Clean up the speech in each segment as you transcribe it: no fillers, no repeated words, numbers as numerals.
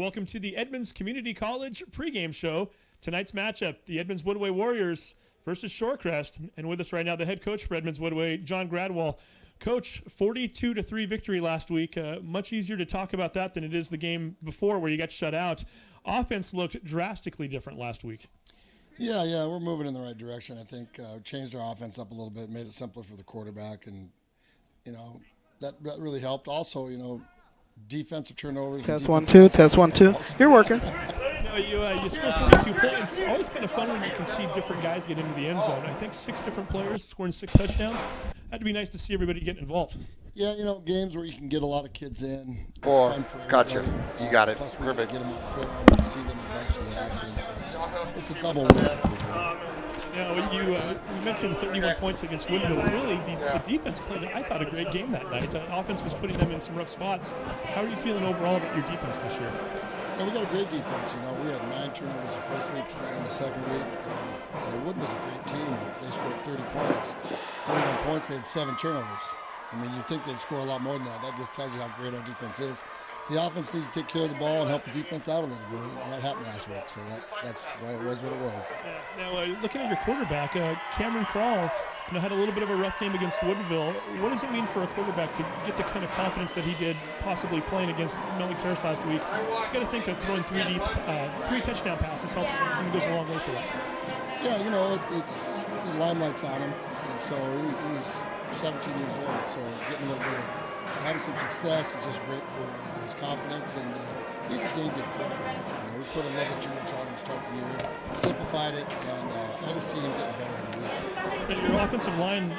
welcome to the Edmonds Community College pregame show. Tonight's matchup, the Edmonds-Woodway Warriors versus Shorecrest. And with us right now, the head coach for Edmonds-Woodway, John Gradwell. Coach, 42-3 victory last week. Much easier to talk about that than it is the game before where you got shut out. Offense looked drastically different last week. Yeah, we're moving in the right direction. I think changed our offense up a little bit, made it simpler for the quarterback, and, that really helped. Also, defensive turnovers. Test 1 2, test 1 2. You're working. You score 42 points. Always kind of fun when you can see different guys get into the end zone. I think 6 different players scoring 6 touchdowns. Had to be nice to see everybody get involved. Yeah, games where you can get a lot of kids in. Gotcha. You got it. Plus Perfect. Get them on film and see them eventually in action. So it's a double win. You mentioned 31 points against Woodville. Really, the defense played, I thought, a great game that night. Offense was putting them in some rough spots. How are you feeling overall about your defense this year? We got a great defense. We had 9 turnovers the first week, 7 the second week. Woodville's a great team. They scored 30 points. 31 points, they had 7 turnovers. You'd think they'd score a lot more than that. That just tells you how great our defense is. The offense needs to take care of the ball and help the defense out a little bit. And that happened last week, so that's why it was what it was. Now, looking at your quarterback, Cameron Krall, had a little bit of a rough game against Woodville. What does it mean for a quarterback to get the kind of confidence that he did possibly playing against Melly Terrace last week? You got to think that throwing 3 touchdown passes helps and goes a long way for that. Yeah, it's the limelight's on him, and so he's 17 years old, so getting a little bit of having some success is just great for his confidence, and he's a damn good quarterback. We put a little bit too much on him to start the year, simplified it, and I just see him getting better every week. And your offensive line,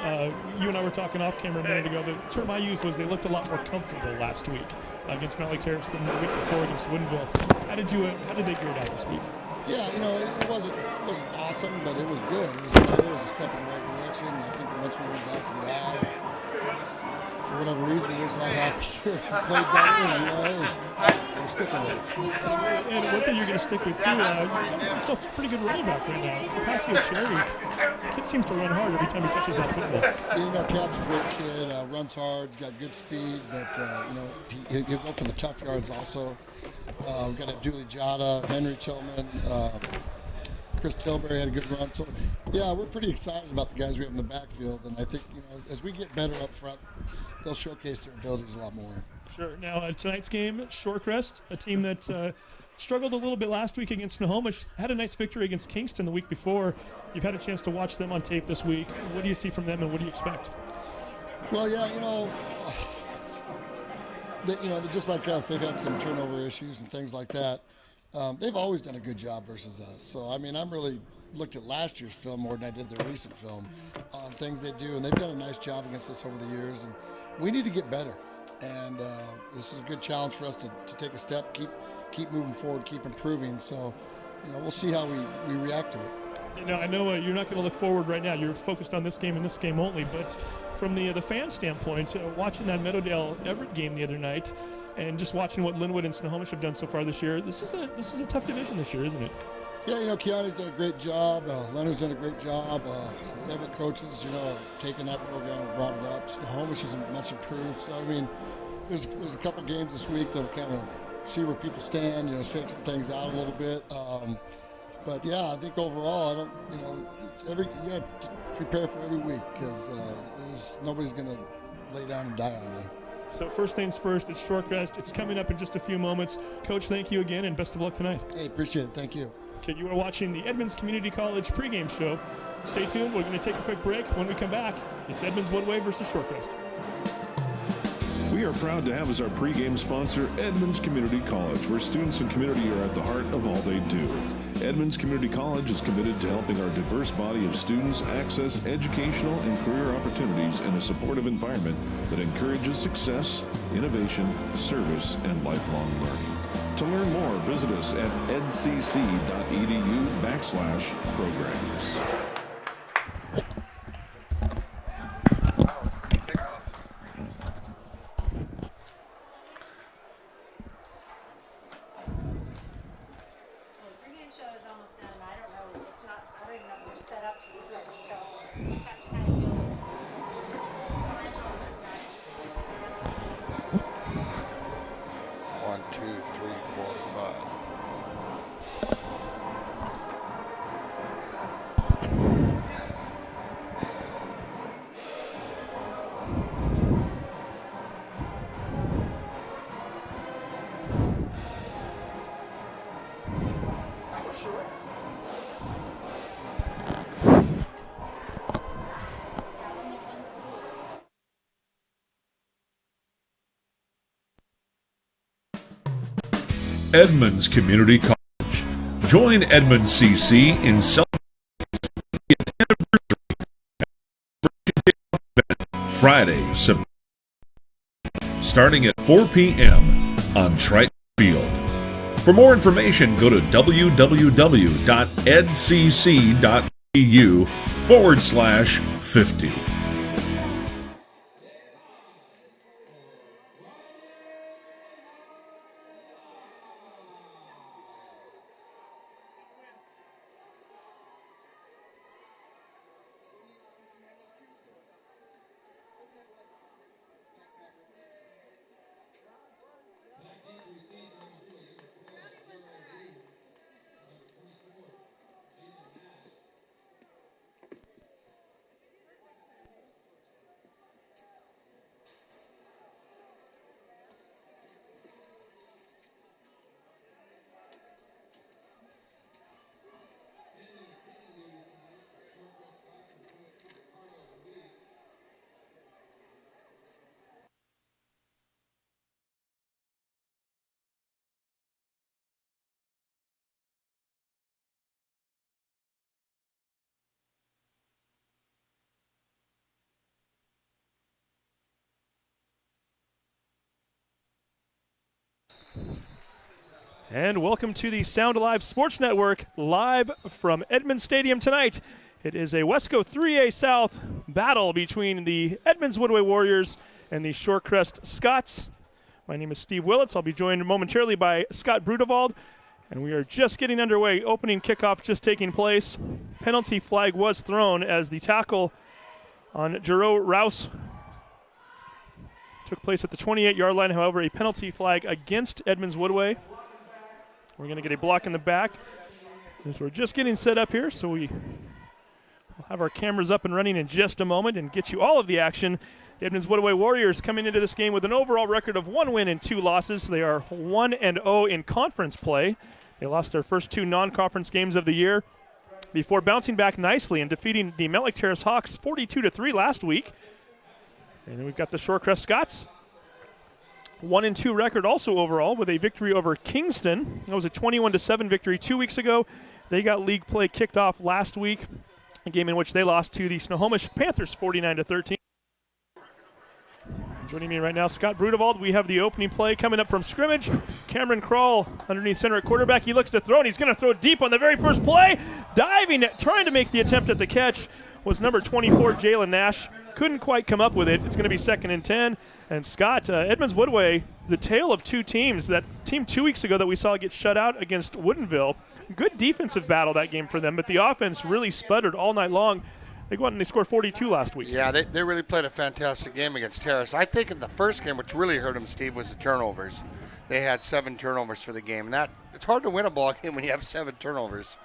you and I were talking off camera a minute ago. The term I used was they looked a lot more comfortable last week against Melly Terrace than the week before against Woodville. How did they grade out this week? Yeah, it wasn't awesome, but it was good. It was a step in the right direction. I think once we went back to the lab, for whatever reason, he was not happy. Played better, and sticking with it. And one thing you're going to stick with, too, yourself a pretty good running back right now. Capaccio Cherry, kid seems to run hard every time he touches that football. Cap's a great kid, runs hard, got good speed, but, he'll go for the tough yards also. We've got a Dooley Jada, Henry Tillman, Chris Tilbury had a good run. So, yeah, we're pretty excited about the guys we have in the backfield. And I think, as we get better up front, they'll showcase their abilities a lot more. Sure. Now, tonight's game, Shorecrest, a team that struggled a little bit last week against Snohomish, had a nice victory against Kingston the week before. You've had a chance to watch them on tape this week. What do you see from them, and what do you expect? Well, yeah, they're just like us. They've had some turnover issues and things like that. They've always done a good job versus us. So, I'm really looked at last year's film more than I did their recent film on things they do. And they've done a nice job against us over the years. And we need to get better. And this is a good challenge for us to take a step, keep moving forward, keep improving. So, we'll see how we react to it. I know you're not going to look forward right now. You're focused on this game and this game only. But from the fan standpoint, watching that Meadowdale-Everett game the other night, and just watching what Linwood and Snohomish have done so far this year, this is a tough division this year, isn't it? Yeah, Keanu's done a great job. Leonard's done a great job. Everett coaches, have taken that program and brought it up. Snohomish isn't much improved. So, there's a couple games this week that'll kind of see where people stand, shake some things out a little bit. But, yeah, I think overall, you have to prepare for every week because nobody's going to lay down and die on you. So first things first, it's Shorecrest. It's coming up in just a few moments. Coach, thank you again, and best of luck tonight. Hey, appreciate it. Thank you. Okay, you are watching the Edmonds Community College pregame show. Stay tuned. We're going to take a quick break. When we come back, it's Edmonds-Woodway versus Shorecrest. We are proud to have as our pregame sponsor Edmonds Community College, where students and community are at the heart of all they do. Edmonds Community College is committed to helping our diverse body of students access educational and career opportunities in a supportive environment that encourages success, innovation, service, and lifelong learning. To learn more, visit us at edcc.edu/programs. One, two, three, four, five. Edmonds Community College. Join Edmonds CC in celebrating its 50th anniversary Friday, September, starting at 4 p.m. on Triton Field. For more information, go to www.edcc.edu/50. And welcome to the Sound Alive Sports Network, live from Edmonds Stadium tonight. It is a Wesco 3A South battle between the Edmonds-Woodway Warriors and the Shorecrest Scots. My name is Steve Willits. I'll be joined momentarily by Scott Brudevald, and we are just getting underway. Opening kickoff just taking place. Penalty flag was thrown as the tackle on Jero Rouse took place at the 28-yard line. However, a penalty flag against Edmonds-Woodway. We're going to get a block in the back since we're just getting set up here, so we'll have our cameras up and running in just a moment and get you all of the action. The Edmonds-Woodway Warriors coming into this game with an overall record of 1 win and 2 losses. They are 1-0 in conference play. They lost their first 2 non-conference games of the year before bouncing back nicely and defeating the Mount Lake Terrace Hawks 42-3 last week. And then we've got the Shorecrest Scots. 1-2 record also overall with a victory over Kingston. That was a 21-7 victory 2 weeks ago. They got league play kicked off last week, a game in which they lost to the Snohomish Panthers 49-13. Joining me right now, Scott Brudevald. We have the opening play coming up from scrimmage. Cameron Kroll underneath center at quarterback. He looks to throw, and he's going to throw deep on the very first play. Diving, trying to make the attempt at the catch was number 24, Jalen Nash. Couldn't quite come up with it. It's going to be 2nd and 10. And Scott, Edmonds-Woodway, the tale of 2 teams. That team 2 weeks ago that we saw get shut out against Woodinville. Good defensive battle that game for them, but the offense really sputtered all night long. They go out and they scored 42 last week. Yeah, they really played a fantastic game against Terrace. I think in the first game, which really hurt them, Steve, was the turnovers. They had 7 turnovers for the game. And it's hard to win a ball game when you have 7 turnovers.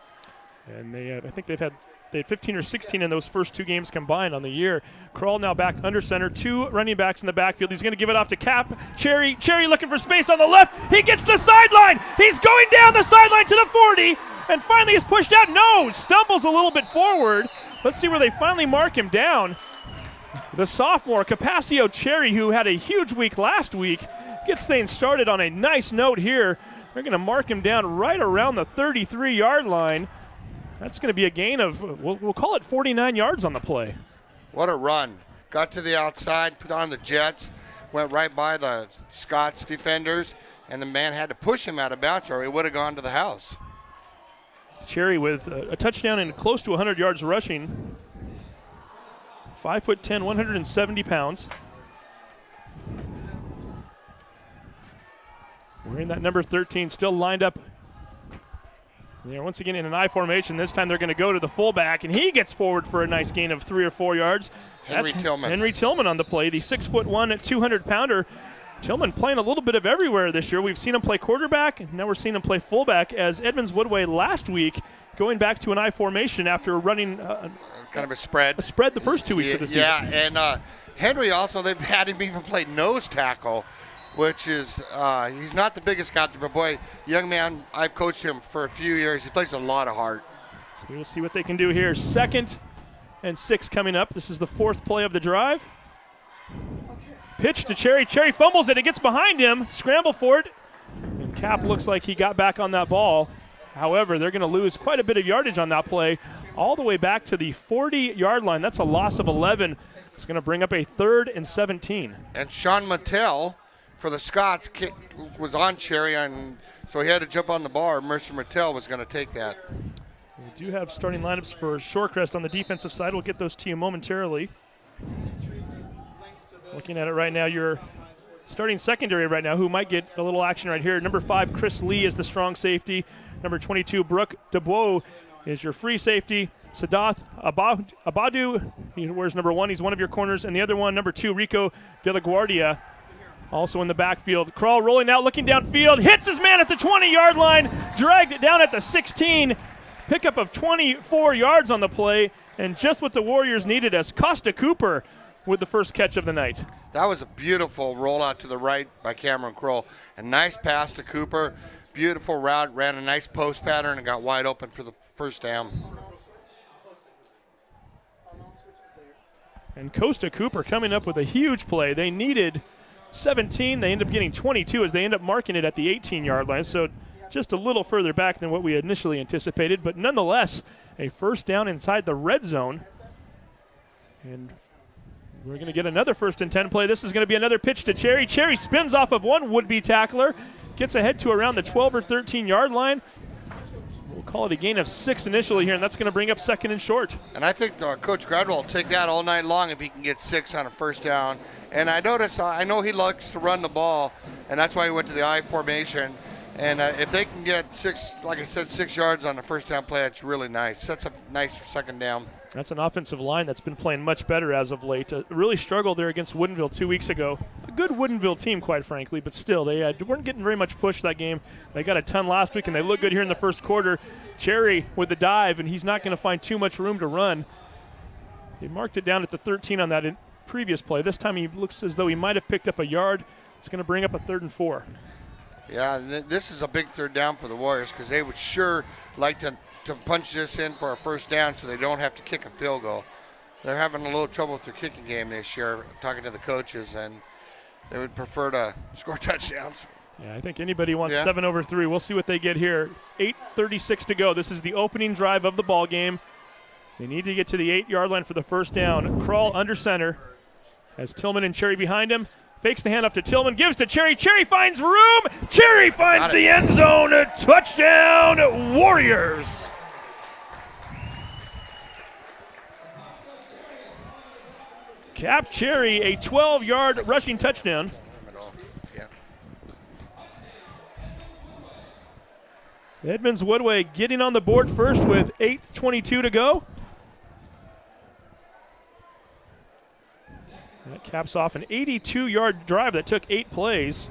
And I think they had 15 or 16 in those first 2 games combined on the year. Kroll now back under center. 2 running backs in the backfield. He's going to give it off to Cap. Cherry looking for space on the left. He gets the sideline. He's going down the sideline to the 40 and finally is pushed out. No, stumbles a little bit forward. Let's see where they finally mark him down. The sophomore, Capaccio Cherry, who had a huge week last week, gets things started on a nice note here. They're going to mark him down right around the 33-yard line. That's going to be a gain of, we'll call it 49 yards on the play. What a run. Got to the outside, put on the jets, went right by the Scots defenders, and the man had to push him out of bounds or he would have gone to the house. Cherry with a touchdown and close to 100 yards rushing. 5'10", 170 pounds. Wearing that number 13, still lined up. They're once again in an I formation. This time they're going to go to the fullback, and he gets forward for a nice gain of 3 or 4 yards. Henry Tillman on the play, the 6'1", 200-pounder. Tillman playing a little bit of everywhere this year. We've seen him play quarterback, and now we're seeing him play fullback as Edmonds-Woodway last week going back to an I formation after running kind of a spread. A spread the first 2 weeks of the season. Yeah, and Henry also, they've had him even play nose tackle, which is, he's not the biggest guy, but boy, young man, I've coached him for a few years. He plays a lot of heart. So we will see what they can do here. 2nd and 6 coming up. This is the 4th play of the drive. Pitch to Cherry. Cherry fumbles it. It gets behind him. Scramble for it. And Cap looks like he got back on that ball. However, they're going to lose quite a bit of yardage on that play, all the way back to the 40-yard line. That's a loss of 11. It's going to bring up a 3rd and 17. And Sean Mattel for the Scots was on Cherry, and so he had to jump on the bar. Mercer Mattel was going to take that. We do have starting lineups for Shorecrest on the defensive side. We'll get those to you momentarily. Looking at it right now, your starting secondary right now, who might get a little action right here. Number 5, Chris Lee is the strong safety. Number 22, Brooke DeBois is your free safety. Sadath Abadu, he wears number 1. He's one of your corners. And the other one, number 2, Rico De La Guardia, also in the backfield. Crawl rolling out, looking downfield, hits his man at the 20-yard line, dragged it down at the 16. Pickup of 24 yards on the play, and just what the Warriors needed as Costa Cooper with the first catch of the night. That was a beautiful rollout to the right by Cameron Kroll. A nice pass to Cooper. Beautiful route, ran a nice post pattern and got wide open for the first down. And Costa Cooper coming up with a huge play. They needed 17. They end up getting 22 as they end up marking it at the 18-yard line. So just a little further back than what we initially anticipated. But nonetheless, a first down inside the red zone. And we're going to get another 1st and 10 play. This is going to be another pitch to Cherry. Cherry spins off of one would-be tackler. Gets ahead to around the 12 or 13-yard line. We'll call it a gain of 6 initially here, and that's going to bring up 2nd and short. And I think Coach Gradwell will take that all night long if he can get 6 on a first down. And I know he likes to run the ball, and that's why he went to the I formation. And if they can get 6, like I said, 6 yards on the first down play, that's really nice. That's a nice 2nd down. That's an offensive line that's been playing much better as of late. Really struggled there against Woodinville 2 weeks ago. A good Woodinville team, quite frankly, but still, they weren't getting very much push that game. They got a ton last week, and they look good here in the first quarter. Cherry with the dive, and he's not going to find too much room to run. He marked it down at the 13 on that previous play. This time he looks as though he might have picked up a yard. It's going to bring up a 3rd and 4. Yeah, this is a big 3rd down for the Warriors because they would sure like to punch this in for a first down so they don't have to kick a field goal. They're having a little trouble with their kicking game this year, talking to the coaches, and they would prefer to score touchdowns. Yeah, I think anybody wants 7 over 3. We'll see what they get here. 8:36 to go. This is the opening drive of the ball game. They need to get to the 8-yard line for the first down. Crawl under center as Tillman and Cherry behind him. Fakes the handoff to Tillman, gives to Cherry. Cherry finds room. Cherry finds the end zone. A touchdown, Warriors. Cap Cherry, a 12-yard rushing touchdown. Edmonds-Woodway getting on the board first with 8:22 to go. That caps off an 82-yard drive that took 8 plays.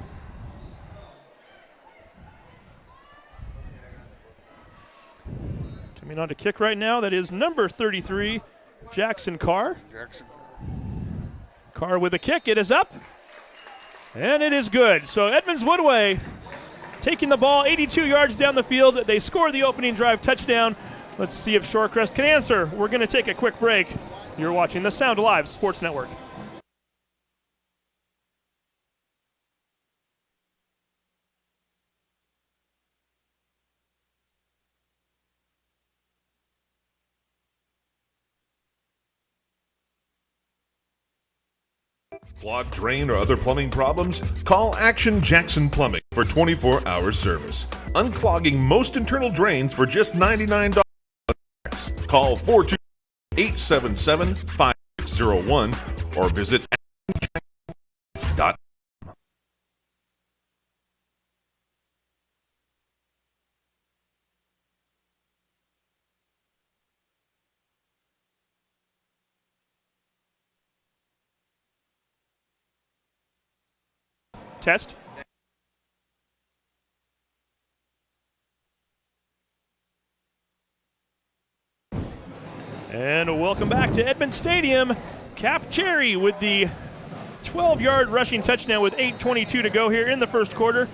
Coming on to kick right now, that is number 33, Jackson Carr. Carr with a kick, it is up, and it is good. So Edmonds-Woodway taking the ball 82 yards down the field. They score the opening drive touchdown. Let's see if Shorecrest can answer. We're going to take a quick break. You're watching the Sound Alive Sports Network. Clogged drain or other plumbing problems? Call Action Jackson Plumbing for 24-hour service. Unclogging most internal drains for just $99. Call 428-877-5601 or visit actionjackson.com. Test. And welcome back to Edmonds Stadium. Cap Cherry with the 12-yard rushing touchdown with 8:22 to go here in the first quarter.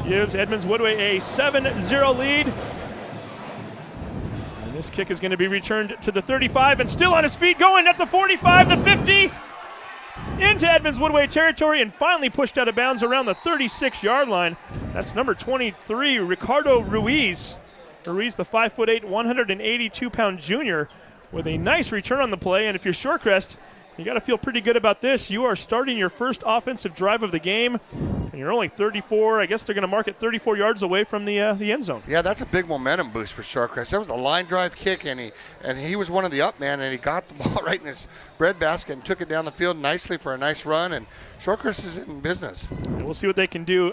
Gives Edmonds-Woodway a 7-0 lead. And this kick is going to be returned to the 35 and still on his feet, going at the 45, the 50. Into Edmonds-Woodway territory and finally pushed out of bounds around the 36-yard line. That's number 23, Ricardo Ruiz. Ruiz, the 5'8", 182-pound junior, with a nice return on the play. And if you're Shorecrest, you got to feel pretty good about this. You are starting your first offensive drive of the game, and you're only 34. I guess they're going to mark it 34 yards away from the end zone. Yeah, that's a big momentum boost for Shorecrest. That was a line drive kick, and he was one of the up men, and he got the ball right in his breadbasket and took it down the field nicely for a nice run. And Shorecrest is in business. And we'll see what they can do.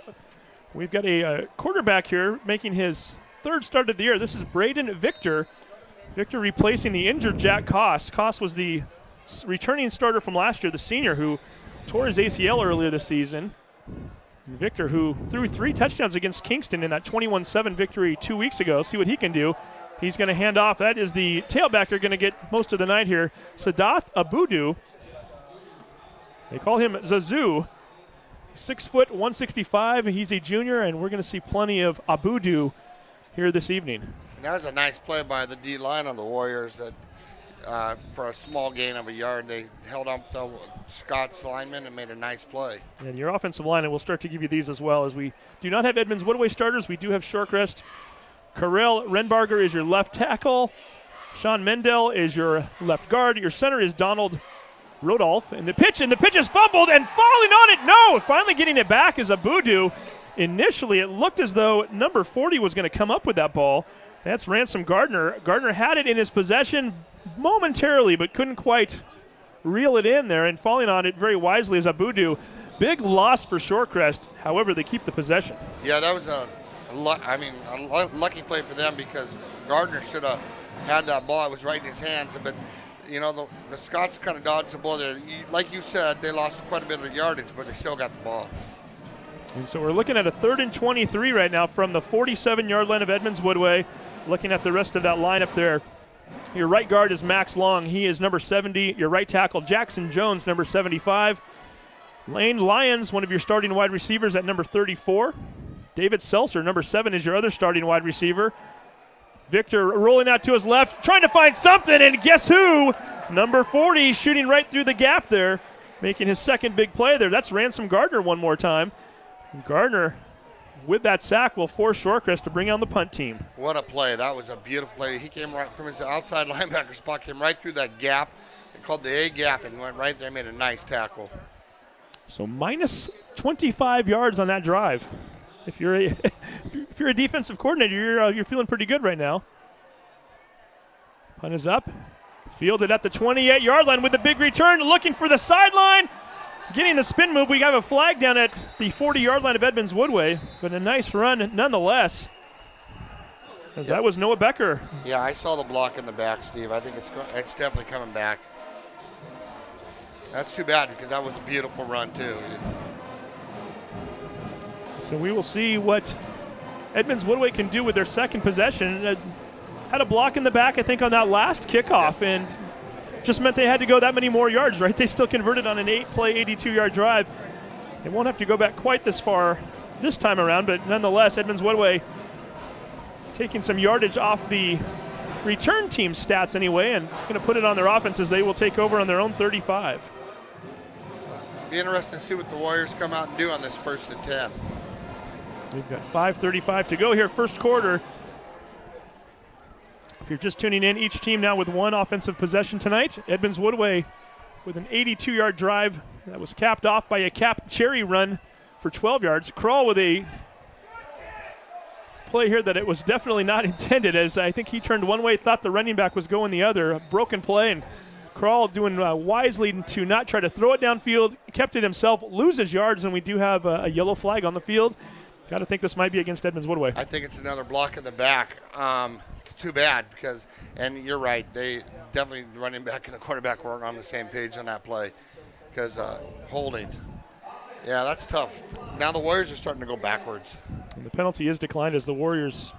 We've got a quarterback here making his third start of the year. This is Braden Victor. Victor replacing the injured Jack Koss. Koss was the returning starter from last year, the senior who tore his ACL earlier this season. Victor, who threw 3 touchdowns against Kingston in that 21-7 victory 2 weeks ago. See what he can do. He's going to hand off. That is the tailbacker going to get most of the night here. Sadath Abudu. They call him Zazu. 6 foot, 165. He's a junior, and we're going to see plenty of Abudu here this evening. That was a nice play by the D-line on the Warriors that for a small gain of a yard, they held up the Scott's lineman and made a nice play. And your offensive line, and we'll start to give you these as well, as we do not have Edmonds-Woodway starters. We do have Shorecrest. Karel Renbarger is your left tackle. Sean Mendel is your left guard. Your center is Donald Rodolph. And the pitch is fumbled and falling on it. No, finally getting it back is Abudu. Initially, it looked as though number 40 was going to come up with that ball. That's Ransom Gardner. Gardner had it in his possession momentarily, but couldn't quite reel it in there, and falling on it very wisely is Abudu. Big loss for Shorecrest. However, they keep the possession. Yeah, that was a lucky play for them, because Gardner should have had that ball. It was right in his hands, but you know, the Scots kind of dodged the ball there. Like you said, they lost quite a bit of yardage, but they still got the ball. And so we're looking at a 3rd and 23 right now from the 47-yard line of Edmonds-Woodway. Looking at the rest of that lineup there. Your right guard is Max Long. He is number 70. Your right tackle, Jackson Jones, number 75. Lane Lyons, one of your starting wide receivers, at number 34. David Seltzer, number 7, is your other starting wide receiver. Victor rolling out to his left, trying to find something, and guess who? Number 40 shooting right through the gap there, making his second big play there. That's Ransom Gardner one more time. And Gardner, with that sack, will force Shorecrest to bring on the punt team. What a play. That was a beautiful play. He came right from his outside linebacker spot, came right through that gap. They called the A gap and went right there, made a nice tackle. So minus 25 yards on that drive. If you're a defensive coordinator, you're feeling pretty good right now. Punt is up. Fielded at the 28-yard line with the big return, looking for the sideline. Getting the spin move. We have a flag down at the 40-yard line of Edmonds-Woodway, but a nice run nonetheless. As that was Noah Becker. Yeah, I saw the block in the back, Steve. I think it's definitely coming back. That's too bad, because that was a beautiful run too. So we will see what Edmonds-Woodway can do with their second possession. Had a block in the back, I think, on that last kickoff, and just meant they had to go that many more yards, right? They still converted on an 8-play, 82-yard drive. They won't have to go back quite this far this time around, but nonetheless, Edmonds-Woodway taking some yardage off the return team stats anyway, and going to put it on their offense as they will take over on their own 35. It'll be interesting to see what the Warriors come out and do on this 1st and 10. We've got 5:35 to go here, first quarter. If you're just tuning in, each team now with one offensive possession tonight. Edmonds-Woodway with an 82-yard drive that was capped off by a cap cherry run for 12 yards. Kroll with a play here that it was definitely not intended, as I think he turned one way, thought the running back was going the other. A broken play, and Kroll doing wisely to not try to throw it downfield, kept it himself, loses yards, and we do have a yellow flag on the field. Got to think this might be against Edmonds-Woodway. I think it's another block in the back. Too bad, because, and you're right, they definitely, the running back and the quarterback weren't on the same page on that play, because holding. Yeah, that's tough. Now the Warriors are starting to go backwards. And the penalty is declined as the Warriors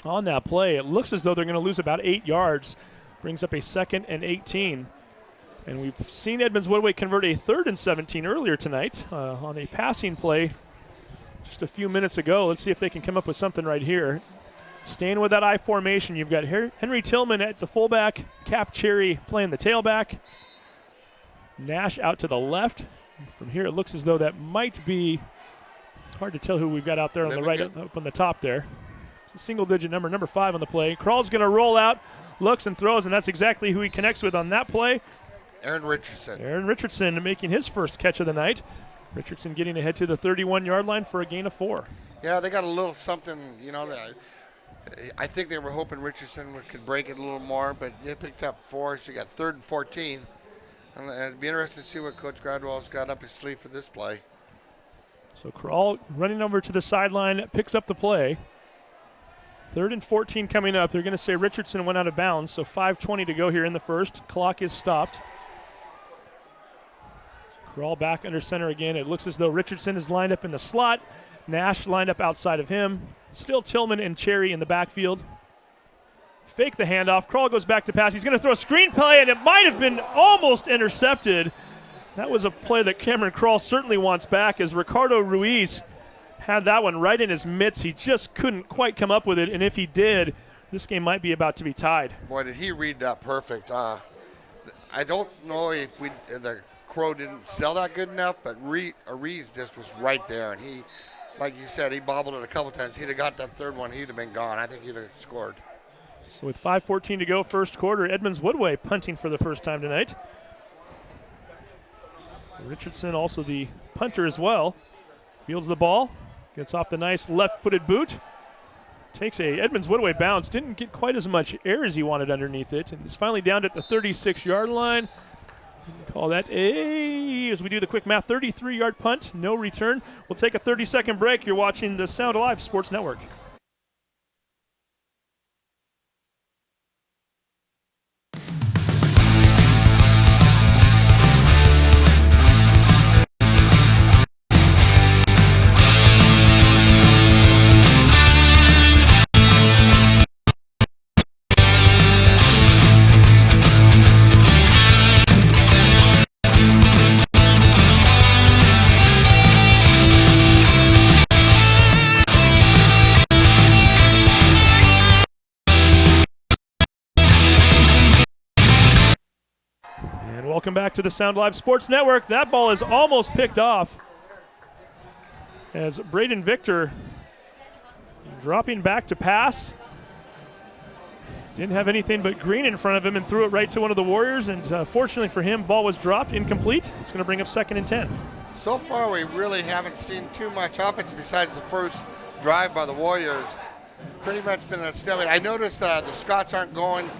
on that play. It looks as though they're going to lose about 8 yards. Brings up a 2nd and 18. And we've seen Edmonds-Woodway convert a 3rd and 17 earlier tonight on a passing play just a few minutes ago. Let's see if they can come up with something right here. Staying with that I formation, you've got Henry Tillman at the fullback, Cap Cherry playing the tailback, Nash out to the left. From here, it looks as though that might be Hard to tell who we've got out there on the right, up on the top there. It's a single-digit number 5 on the play. Kral's going to roll out, looks and throws, and that's exactly who he connects with on that play. Aaron Richardson. Aaron Richardson making his first catch of the night. Richardson getting ahead to the 31-yard line for a gain of 4. Yeah, they got a little something, I think they were hoping Richardson could break it a little more, but they picked up 4, so you got 3rd and 14. And it'd be interesting to see what Coach Gradwell's got up his sleeve for this play. So Kral running over to the sideline, picks up the play. 3rd and 14 coming up. They're going to say Richardson went out of bounds, so 5:20 to go here in the first. Clock is stopped. Kral back under center again. It looks as though Richardson is lined up in the slot. Nash lined up outside of him. Still Tillman and Cherry in the backfield. Fake the handoff. Kral goes back to pass. He's going to throw a screen play, and it might have been almost intercepted. That was a play that Cameron Kral certainly wants back, as Ricardo Ruiz had that one right in his mitts. He just couldn't quite come up with it, and if he did, this game might be about to be tied. Boy, did he read that perfect. I don't know if the Crow didn't sell that good enough, but Ruiz just was right there, and he, like you said, he bobbled it a couple times. He'd have got that third one, he'd have been gone. I think he'd have scored. So with 5:14 to go, first quarter, Edmonds-Woodway punting for the first time tonight. Richardson, also the punter as well, fields the ball, gets off the nice left-footed boot, takes a Edmonds-Woodway bounce, didn't get quite as much air as he wanted underneath it, and is finally down at the 36-yard line. Call that as we do the quick math, 33-yard punt, no return. We'll take a 30-second break. You're watching the Sound Alive Sports Network. Welcome back to the Sound Live Sports Network. That ball is almost picked off as Braden Victor dropping back to pass. Didn't have anything but green in front of him and threw it right to one of the Warriors, and fortunately for him, ball was dropped, incomplete. It's going to bring up 2nd and 10. So far, we really haven't seen too much offense besides the first drive by the Warriors. Pretty much been a stalemate. I noticed the Scots aren't going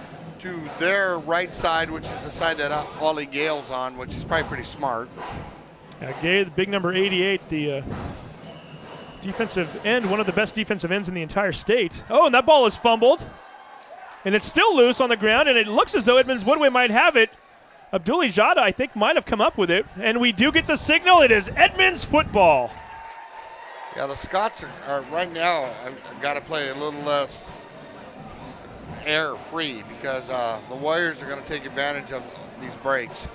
to their right side, which is the side that Ollie Gale's on, which is probably pretty smart. Gay, the big number 88, the defensive end, one of the best defensive ends in the entire state. Oh, and that ball is fumbled. And it's still loose on the ground, and it looks as though Edmonds-Woodway might have it. Abdulli Jada, I think, might have come up with it. And we do get the signal. It is Edmonds football. Yeah, the Scots are right now, I've got to play a little less air-free because the Warriors are going to take advantage of these breaks.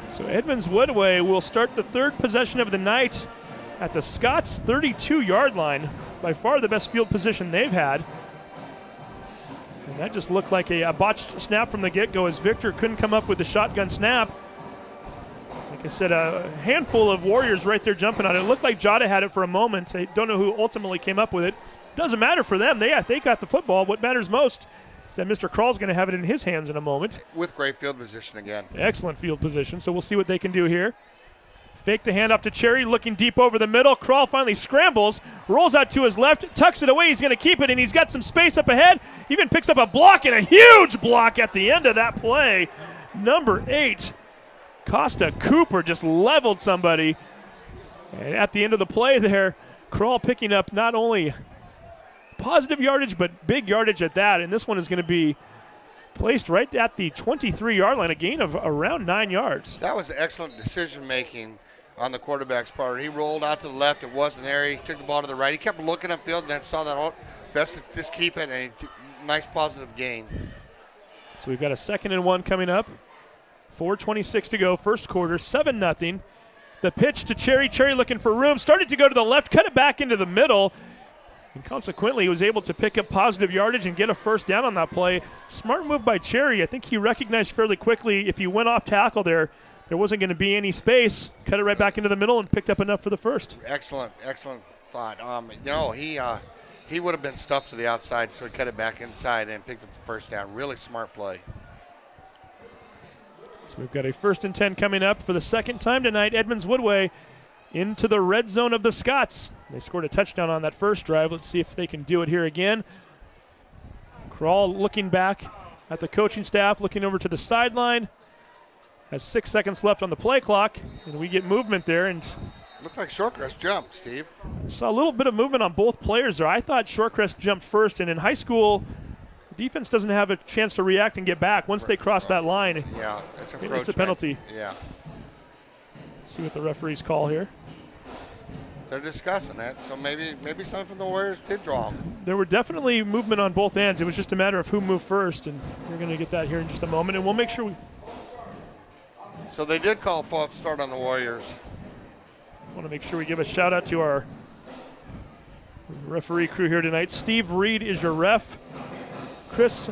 So Edmonds-Woodway will start the third possession of the night at the Scots' 32-yard line. By far the best field position they've had. And that just looked like a botched snap from the get-go as Victor couldn't come up with the shotgun snap. Like I said, a handful of Warriors right there jumping on it. It looked like Jada had it for a moment. I don't know who ultimately came up with it. Doesn't matter for them. They got the football. What matters most is that Mr. Kral's going to have it in his hands in a moment. With great field position again. Excellent field position, so we'll see what they can do here. Fake the handoff to Cherry, looking deep over the middle. Kral finally scrambles, rolls out to his left, tucks it away. He's going to keep it, and he's got some space up ahead. Even picks up a block, and a huge block at the end of that play. Number 8, Costa Cooper just leveled somebody. And at the end of the play there, Kral picking up not only positive yardage, but big yardage at that. And this one is going to be placed right at the 23-yard line, a gain of around 9 yards. That was excellent decision-making on the quarterback's part. He rolled out to the left. It wasn't there. He took the ball to the right. He kept looking upfield and then saw that best to just keep it, and nice positive gain. So we've got a 2nd and 1 coming up. 4:26 to go, first quarter, 7-0. The pitch to Cherry. Cherry looking for room. Started to go to the left, cut it back into the middle. And consequently, he was able to pick up positive yardage and get a first down on that play. Smart move by Cherry. I think he recognized fairly quickly if he went off tackle there wasn't going to be any space. Cut it right back into the middle and picked up enough for the first. Excellent thought. He would have been stuffed to the outside, so he cut it back inside and picked up the first down. Really smart play. So we've got a 1st and 10 coming up for the second time tonight. Edmonds-Woodway into the red zone of the Scots. They scored a touchdown on that first drive. Let's see if they can do it here again. Kral looking back at the coaching staff, looking over to the sideline. Has 6 seconds left on the play clock, and we get movement there. And looked like Shorecrest jumped, Steve. saw a little bit of movement on both players there. I thought Shorecrest jumped first, and in high school, the defense doesn't have a chance to react and get back. Once they cross that line, yeah, it's a penalty. Yeah. Let's see what the referees call here. They're discussing it, so maybe something from the Warriors did draw them. There were definitely movement on both ends. It was just a matter of who moved first, and we're going to get that here in just a moment, and we'll make sure we... So they did call a false start on the Warriors. Want to make sure we give a shout out to our referee crew here tonight. Steve Reed is your ref. Chris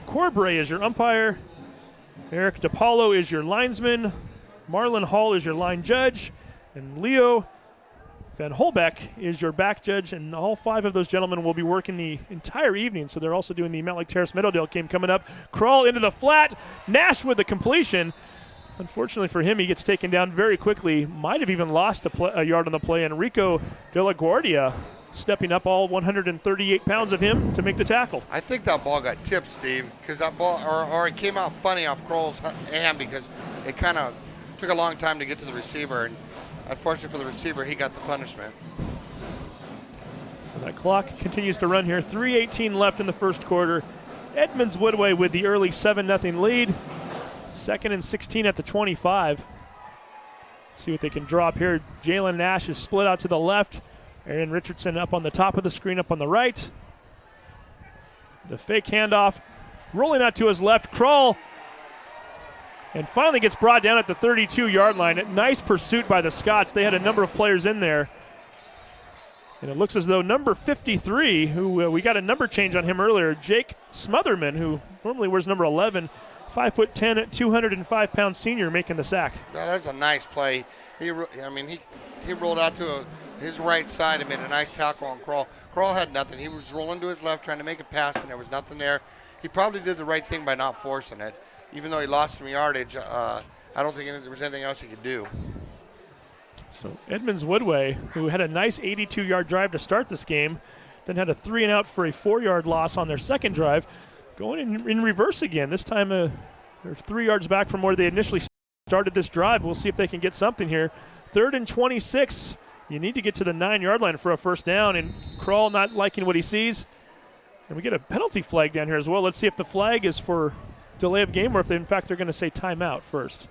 Corbray is your umpire. Eric DiPaolo is your linesman. Marlon Hall is your line judge. And Leo Van Holbeck is your back judge. And all 5 of those gentlemen will be working the entire evening. So they're also doing the Mountlake Terrace Meadowdale game coming up. Crawl into the flat. Nash with the completion. Unfortunately for him, he gets taken down very quickly. Might have even lost a yard on the play. And Rico De La Guardia stepping up, all 138 pounds of him, to make the tackle. I think that ball got tipped, Steve, because that ball, or it came out funny off Kroll's hand because it kind of took a long time to get to the receiver. And unfortunately for the receiver, he got the punishment. So that clock continues to run here. 3:18 left in the first quarter. Edmonds-Woodway with the early 7-0 lead. 2nd and 16 at the 25. See what they can draw up here. Jalen Nash is split out to the left. Aaron Richardson up on the top of the screen, up on the right. The fake handoff. Rolling out to his left. Kral. And finally gets brought down at the 32-yard line. Nice pursuit by the Scots. They had a number of players in there. And it looks as though number 53, who we got a number change on him earlier, Jake Smotherman, who normally wears number 11, 5'10", 205-pound senior, making the sack. No, that's a nice play. He rolled out to his right side and made a nice tackle on Kral. Kral had nothing. He was rolling to his left, trying to make a pass, and there was nothing there. He probably did the right thing by not forcing it. Even though he lost some yardage, I don't think there was anything else he could do. So Edmonds-Woodway, who had a nice 82-yard drive to start this game, then had a 3-and-out for a 4-yard loss on their second drive, going in reverse again. This time they're 3 yards back from where they initially started this drive. We'll see if they can get something here. 3rd and 26. You need to get to the 9-yard line for a first down, and Kral not liking what he sees. And we get a penalty flag down here as well. Let's see if the flag is for delay of game or if, in fact, they're going to say timeout first.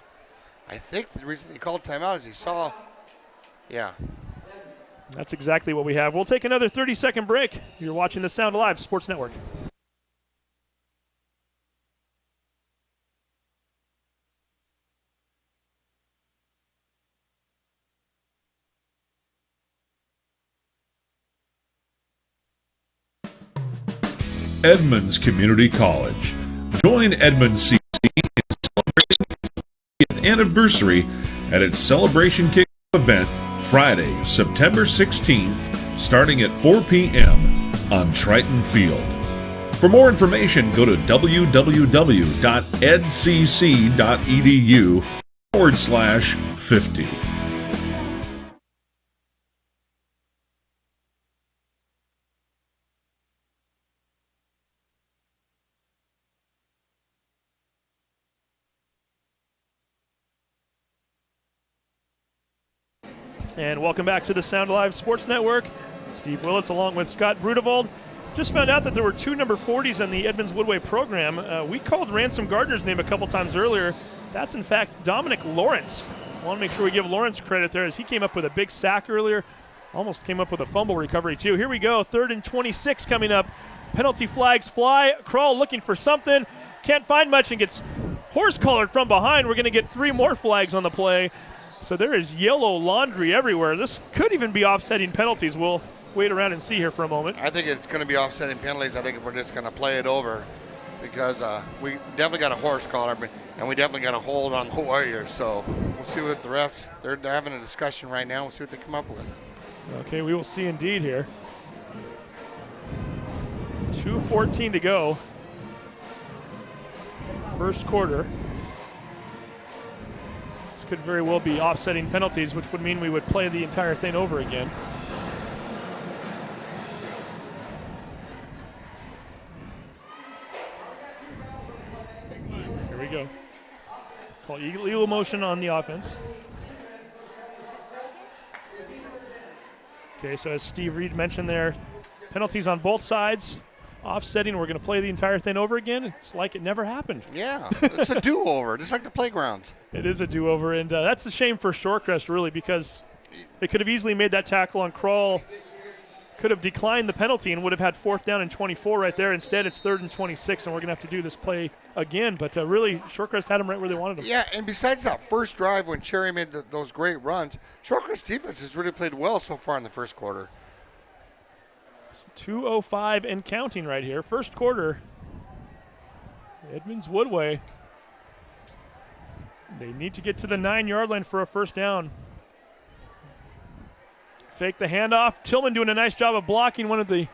I think the reason he called timeout is he saw, yeah. That's exactly what we have. We'll take another 30-second break. You're watching the Sound Alive Sports Network. Edmonds Community College. Join Edmonds CC in celebrating its 50th anniversary at its Celebration Kick event Friday, September 16th, starting at 4 p.m. on Triton Field. For more information, go to www.edcc.edu/50. And welcome back to the Sound Alive Sports Network. Steve Willits along with Scott Brudevald. Just found out that there were 2 number 40s in the Edmonds-Woodway program. We called Ransom Gardner's name a couple times earlier. That's, in fact, Dominic Lawrence. I want to make sure we give Lawrence credit there as he came up with a big sack earlier. Almost came up with a fumble recovery, too. Here we go, 3rd and 26 coming up. Penalty flags fly. Kral looking for something. Can't find much and gets horse-collared from behind. We're going to get 3 more flags on the play. So there is yellow laundry everywhere. This could even be offsetting penalties. We'll wait around and see here for a moment. I think it's going to be offsetting penalties. I think we're just going to play it over because we definitely got a horse collar and we definitely got a hold on the Warriors. So we'll see what the refs, they're having a discussion right now. We'll see what they come up with. Okay, we will see indeed here. 2:14 to go. First quarter. This could very well be offsetting penalties, which would mean we would play the entire thing over again. Here we go. Call illegal motion on the offense. Okay, so as Steve Reed mentioned there, penalties on both sides. Offsetting, we're going to play the entire thing over again. It's like it never happened. Yeah, it's a do-over, just like the playgrounds. It is a do-over, and that's a shame for Shorecrest, really, because they could have easily made that tackle on Crawl, could have declined the penalty, and would have had 4th down and 24 right there. Instead, it's 3rd and 26, and we're going to have to do this play again. But really, Shorecrest had them right where they wanted them. Yeah, and besides that first drive when Cherry made those great runs, Shorecrest defense has really played well so far in the first quarter. 2:05 and counting right here. First quarter. Edmonds-Woodway. They need to get to the 9-yard line for a first down. Fake the handoff. Tillman doing a nice job of blocking one of the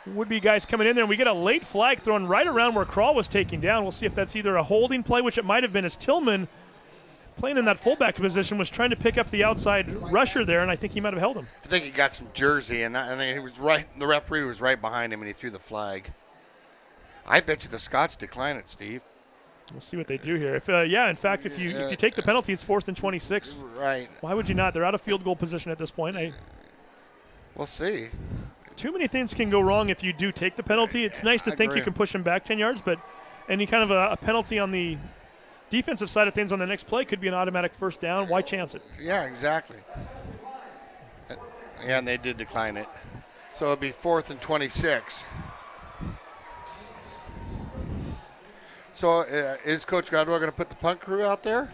would-be guys coming in there. And we get a late flag thrown right around where Crawl was taken down. We'll see if that's either a holding play, which it might have been, as Tillman, playing in that fullback position, was trying to pick up the outside rusher there, and I think he might have held him. I think he got some jersey, and he was right. The referee was right behind him, and he threw the flag. I bet you the Scots decline it, Steve. We'll see what they do here. If in fact, if you take the penalty, it's 4th and 26. Right. Why would you not? They're out of field goal position at this point. We'll see. Too many things can go wrong if you do take the penalty. It's nice to think you can push them back 10 yards, but any kind of a penalty on the defensive side of things on the next play could be an automatic first down. Why chance it? Yeah, exactly. Yeah, and they did decline it. So it'll be 4th and 26. So is Coach Godwell going to put the punt crew out there?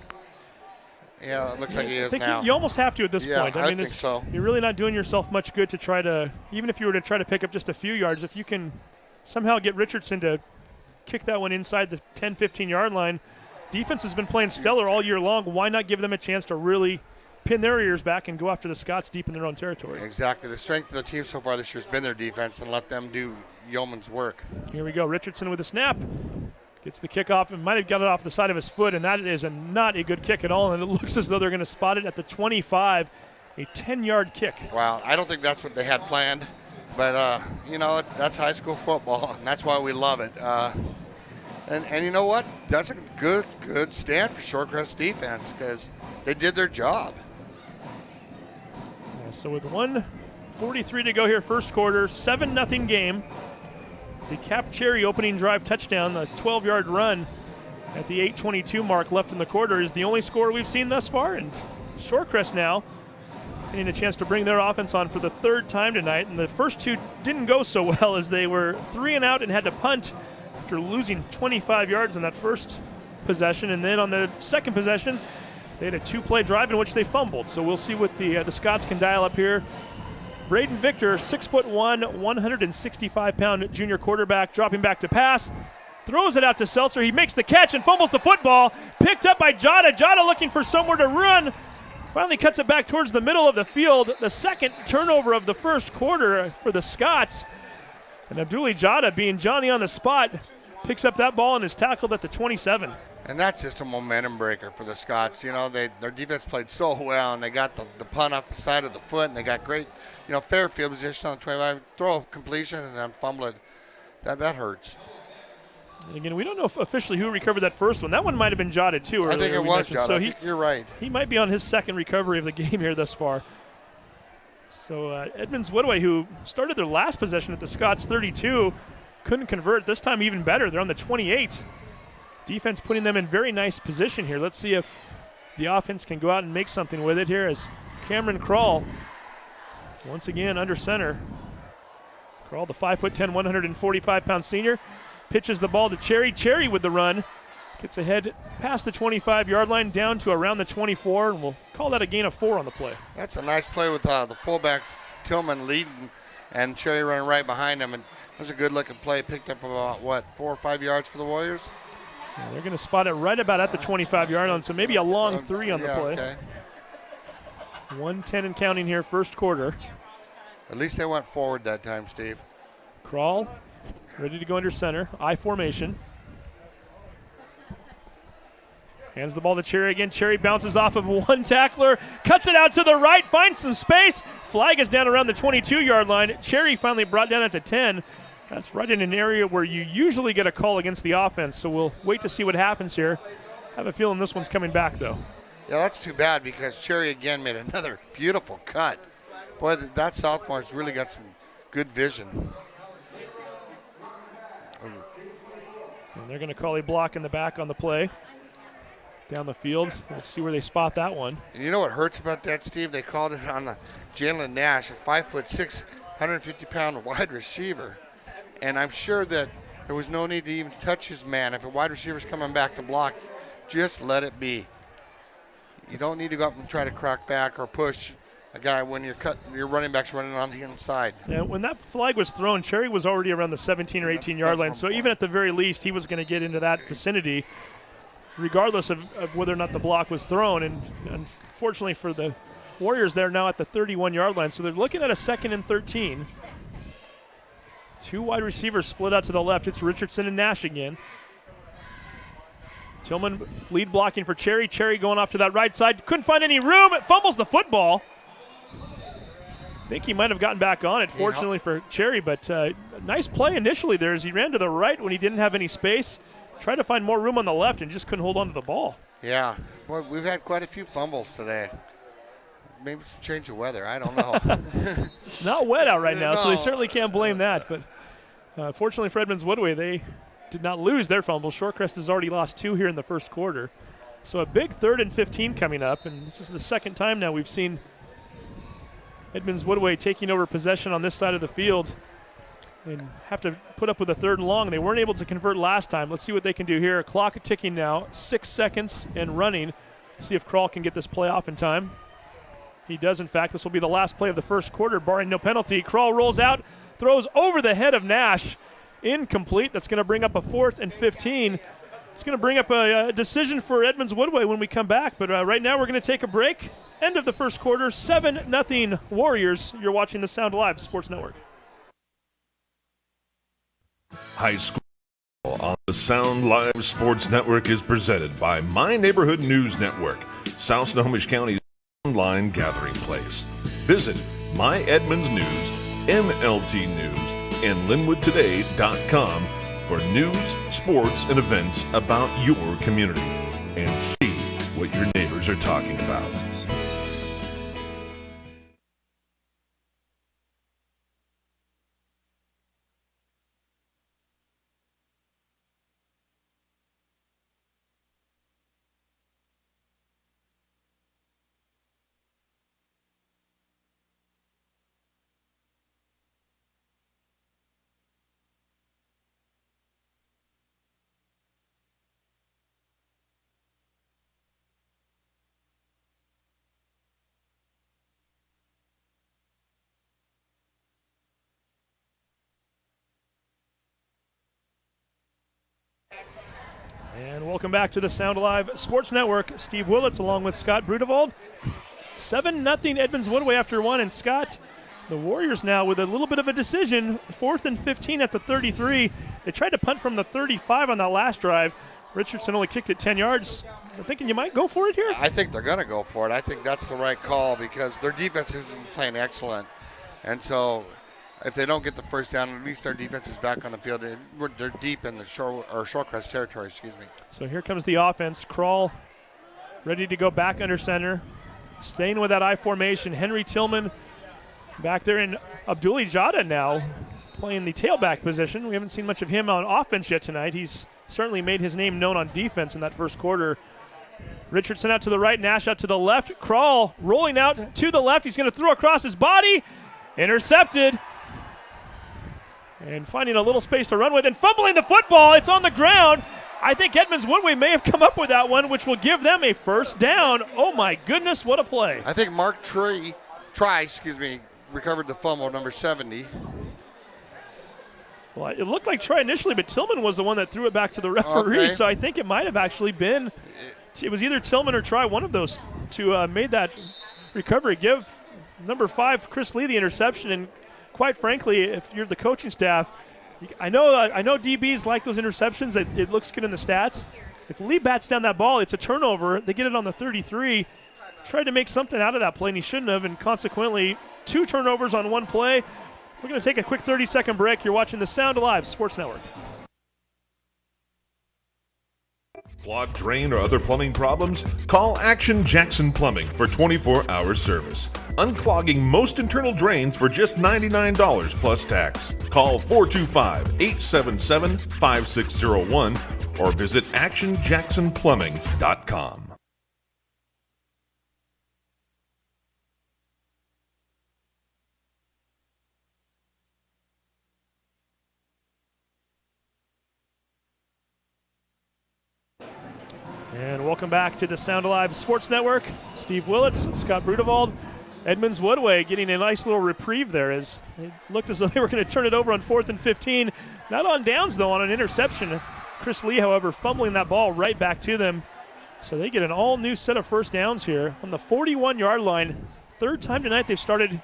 Yeah, it looks like he is now. You almost have to at this point. I think so. You're really not doing yourself much good to try to, even if you were to try to pick up just a few yards, if you can somehow get Richardson to kick that one inside the 10, 15-yard line. Defense has been playing stellar all year long. Why not give them a chance to really pin their ears back and go after the Scots deep in their own territory? Exactly. The strength of the team so far this year has been their defense, and let them do yeoman's work. Here we go. Richardson with a snap. Gets the kickoff and might have got it off the side of his foot, and that is not a good kick at all. And it looks as though they're going to spot it at the 25, a 10-yard kick. Wow, I don't think that's what they had planned, but that's high school football, and that's why we love it. And you know what? That's a good stand for Shorecrest defense because they did their job. Yeah, so with 1:43 to go here, first quarter, 7-0 game. The Cap Cherry opening drive touchdown, the 12-yard run at the 8:22 mark left in the quarter is the only score we've seen thus far. And Shorecrest now getting a chance to bring their offense on for the 3rd time tonight. And the first two didn't go so well as they were 3 and out and had to punt after losing 25 yards in that first possession. And then on the second possession, they had a 2-play drive in which they fumbled. So we'll see what the Scots can dial up here. Braden Victor, 6'1", 165-pound junior quarterback, dropping back to pass. Throws it out to Seltzer. He makes the catch and fumbles the football. Picked up by Jada. Jada looking for somewhere to run. Finally cuts it back towards the middle of the field. The second turnover of the first quarter for the Scots. And Abdulli Jada, being Johnny on the spot, picks up that ball and is tackled at the 27. And that's just a momentum breaker for the Scots. You know, their defense played so well, and they got the punt off the side of the foot, and they got great, fair field position on the 25. Throw a completion and then fumble it. That hurts. And again, we don't know officially who recovered that first one. That one might have been Jotted too. I think it was Jotted. So I think you're right. He might be on his second recovery of the game here thus far. So Edmonds-Woodway, who started their last possession at the Scots 32, couldn't convert. This time even better. They're on the 28. Defense putting them in very nice position here. Let's see if the offense can go out and make something with it here as Cameron Crawl, once again under center. Crawl, the 5'10", 145-pound senior, pitches the ball to Cherry. Cherry with the run. Gets ahead past the 25-yard line down to around the 24, and we'll call that a gain of 4 on the play. That's a nice play with the fullback Tillman leading and Cherry running right behind him. And that was a good-looking play. Picked up about, 4 or 5 yards for the Warriors? Yeah, they're going to spot it right about at the 25-yard line, so maybe a long 3 on the play. Okay. 1:10 and counting here, first quarter. At least they went forward that time, Steve. Crawl, ready to go under center. I formation. Hands the ball to Cherry again. Cherry bounces off of one tackler, cuts it out to the right, finds some space. Flag is down around the 22-yard line. Cherry finally brought down at the 10. That's right in an area where you usually get a call against the offense, so we'll wait to see what happens here. Have a feeling this one's coming back, though. Yeah, that's too bad because Cherry again made another beautiful cut. Boy, that sophomore's really got some good vision. And they're going to call a block in the back on the play. Down the field. We'll see where they spot that one. And you know what hurts about that, Steve? They called it on the Jalen Nash, a 5'6", 150-pound wide receiver. And I'm sure that there was no need to even touch his man. If a wide receiver's coming back to block, just let it be. You don't need to go up and try to crack back or push a guy when your running back's running on the inside. Yeah, when that flag was thrown, Cherry was already around the 17 or 18-yard line. So even at the very least, he was going to get into that vicinity, regardless of whether or not the block was thrown. And unfortunately for the Warriors, they're now at the 31-yard line. So they're looking at a 2nd and 13. Two wide receivers split out to the left. It's Richardson and Nash again. Tillman lead blocking for Cherry. Cherry going off to that right side. Couldn't find any room. It fumbles the football. I think he might have gotten back on it, fortunately for Cherry. But nice play initially there as he ran to the right when he didn't have any space. Tried to find more room on the left and just couldn't hold on to the ball. Yeah. Well, we've had quite a few fumbles today. Maybe it's a change of weather. I don't know. It's not wet out right now, so they certainly can't blame that. But fortunately for Edmonds-Woodway, they did not lose their fumble. Shorecrest has already lost 2 here in the first quarter. So a big 3rd and 15 coming up, and this is the second time now we've seen Edmonds-Woodway taking over possession on this side of the field and have to put up with a 3rd and long. They weren't able to convert last time. Let's see what they can do here. Clock ticking now, 6 seconds and running. See if Kral can get this play off in time. He does, in fact. This will be the last play of the first quarter, barring no penalty. Kral rolls out, throws over the head of Nash. Incomplete. That's going to bring up a 4th and 15. It's going to bring up a decision for Edmonds-Woodway when we come back. But right now we're going to take a break. End of the first quarter, 7-0 Warriors. You're watching the Sound Live Sports Network. High school on the Sound Live Sports Network is presented by My Neighborhood News Network, South Snohomish County's online gathering place. Visit My Edmonds News, MLT News, and LinwoodToday.com for news, sports, and events about your community, and see what your neighbors are talking about. And welcome back to the Sound Live Sports Network. Steve Willits along with Scott Brudevald. 7-0 Edmonds-Woodway after 1. And Scott, the Warriors now with a little bit of a decision. 4th and 15 at the 33. They tried to punt from the 35 on that last drive. Richardson only kicked it 10 yards. I'm thinking you might go for it here. I think they're going to go for it. I think that's the right call because their defense has been playing excellent. And so if they don't get the first down, at least their defense is back on the field. They're deep in the Shorecrest territory, So here comes the offense. Kral ready to go back under center. Staying with that I formation. Henry Tillman back there in Abdulli Jada now playing the tailback position. We haven't seen much of him on offense yet tonight. He's certainly made his name known on defense in that first quarter. Richardson out to the right, Nash out to the left. Kral rolling out to the left. He's going to throw across his body. Intercepted. And finding a little space to run with and fumbling the football. It's on the ground. I think Edmonds-Woodway may have come up with that one, which will give them a first down. Oh, my goodness, what a play. I think Mark Try, recovered the fumble, number 70. Well, it looked like Try initially, but Tillman was the one that threw it back to the referee, okay. So I think it might have actually been, it was either Tillman or Try, one of those two made that recovery. Give number 5, Chris Lee, the interception. And quite frankly, if you're the coaching staff, I know DBs like those interceptions. It looks good in the stats. If Lee bats down that ball, it's a turnover. They get it on the 33. Tried to make something out of that play, and he shouldn't have, and consequently 2 turnovers on 1 play. We're going to take a quick 30-second break. You're watching the Sound Alive Sports Network. Clogged drain or other plumbing problems? Call Action Jackson Plumbing for 24-hour service. Unclogging most internal drains for just $99 plus tax. Call 425-877-5601 or visit actionjacksonplumbing.com. And welcome back to the Sound Alive Sports Network. Steve Willits, Scott Brudewald, Edmonds-Woodway getting a nice little reprieve there as it looked as though they were going to turn it over on 4th and 15. Not on downs, though, on an interception. Chris Lee, however, fumbling that ball right back to them. So they get an all-new set of first downs here on the 41-yard line. 3rd time tonight they've started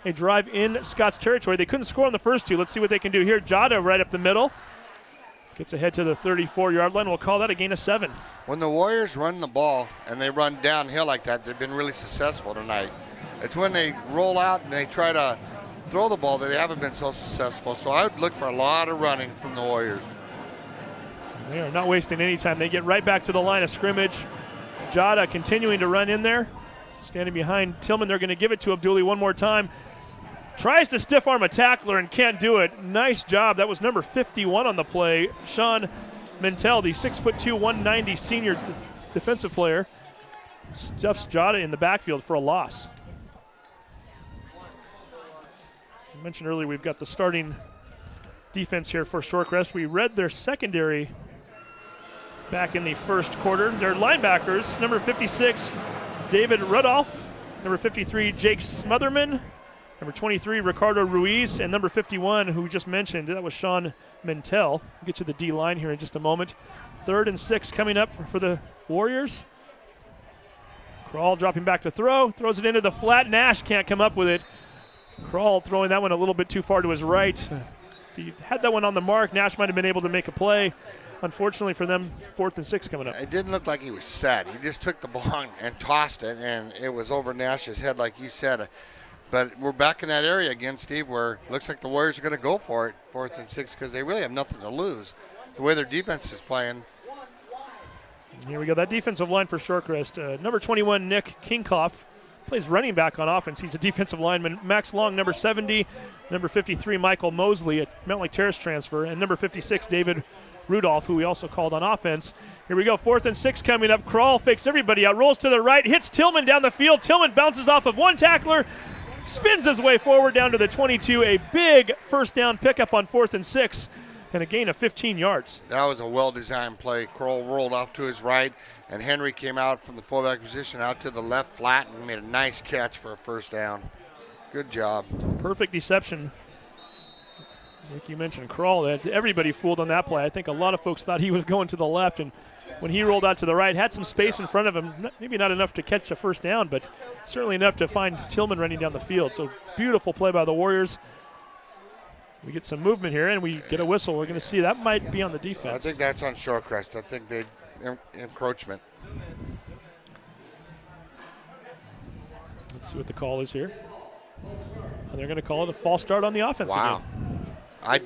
a drive in Scott's territory. They couldn't score on the first 2. Let's see what they can do here. Jada right up the middle. Gets ahead to the 34-yard line. We'll call that a gain of 7. When the Warriors run the ball and they run downhill like that, they've been really successful tonight. It's when they roll out and they try to throw the ball that they haven't been so successful. So I would look for a lot of running from the Warriors. They are not wasting any time. They get right back to the line of scrimmage. Jada continuing to run in there. Standing behind Tillman. They're going to give it to Abduli one more time. Tries to stiff arm a tackler and can't do it. Nice job. That was number 51 on the play. Sean Mintel, the 6'2", 190 senior defensive player, stuffs Jada in the backfield for a loss. I mentioned earlier we've got the starting defense here for Shorecrest. We read their secondary back in the first quarter. Their linebackers, number 56, David Rudolph, number 53, Jake Smotherman, number 23, Ricardo Ruiz, and number 51, who we just mentioned, that was Sean Mintel. We'll get to the D-line here in just a moment. 3rd and 6 coming up for the Warriors. Kral dropping back to throw, throws it into the flat. Nash can't come up with it. Kral throwing that one a little bit too far to his right. If he had that one on the mark, Nash might have been able to make a play. Unfortunately for them, 4th and 6 coming up. It didn't look like he was set. He just took the ball and tossed it, and it was over Nash's head like you said. But we're back in that area again, Steve, where it looks like the Warriors are going to go for it, 4th and 6, because they really have nothing to lose. The way their defense is playing. Here we go. That defensive line for Shorecrest. Number 21, Nick Kingkoff, plays running back on offense. He's a defensive lineman. Max Long, number 70. Number 53, Michael Mosley, a Mountain Lake Terrace transfer. And number 56, David Rudolph, who we also called on offense. Here we go, 4th and 6 coming up. Kral fakes everybody out, rolls to the right, hits Tillman down the field. Tillman bounces off of one tackler, spins his way forward down to the 22. A big first down pickup on 4th and 6 and a gain of 15 yards. That was a well-designed play. Kroll rolled off to his right, and Henry came out from the fullback position out to the left flat and made a nice catch for a first down. Good job. Perfect deception. Like you mentioned, Kroll, everybody fooled on that play. I think a lot of folks thought he was going to the left, and when he rolled out to the right, had some space in front of him. Maybe not enough to catch a first down, but certainly enough to find Tillman running down the field. So beautiful play by the Warriors. We get some movement here, and we get a whistle. We're going to see that might be on the defense. I think that's on Shorecrest. I think they encroachment. Let's see what the call is here. And they're going to call it a false start on the offense again.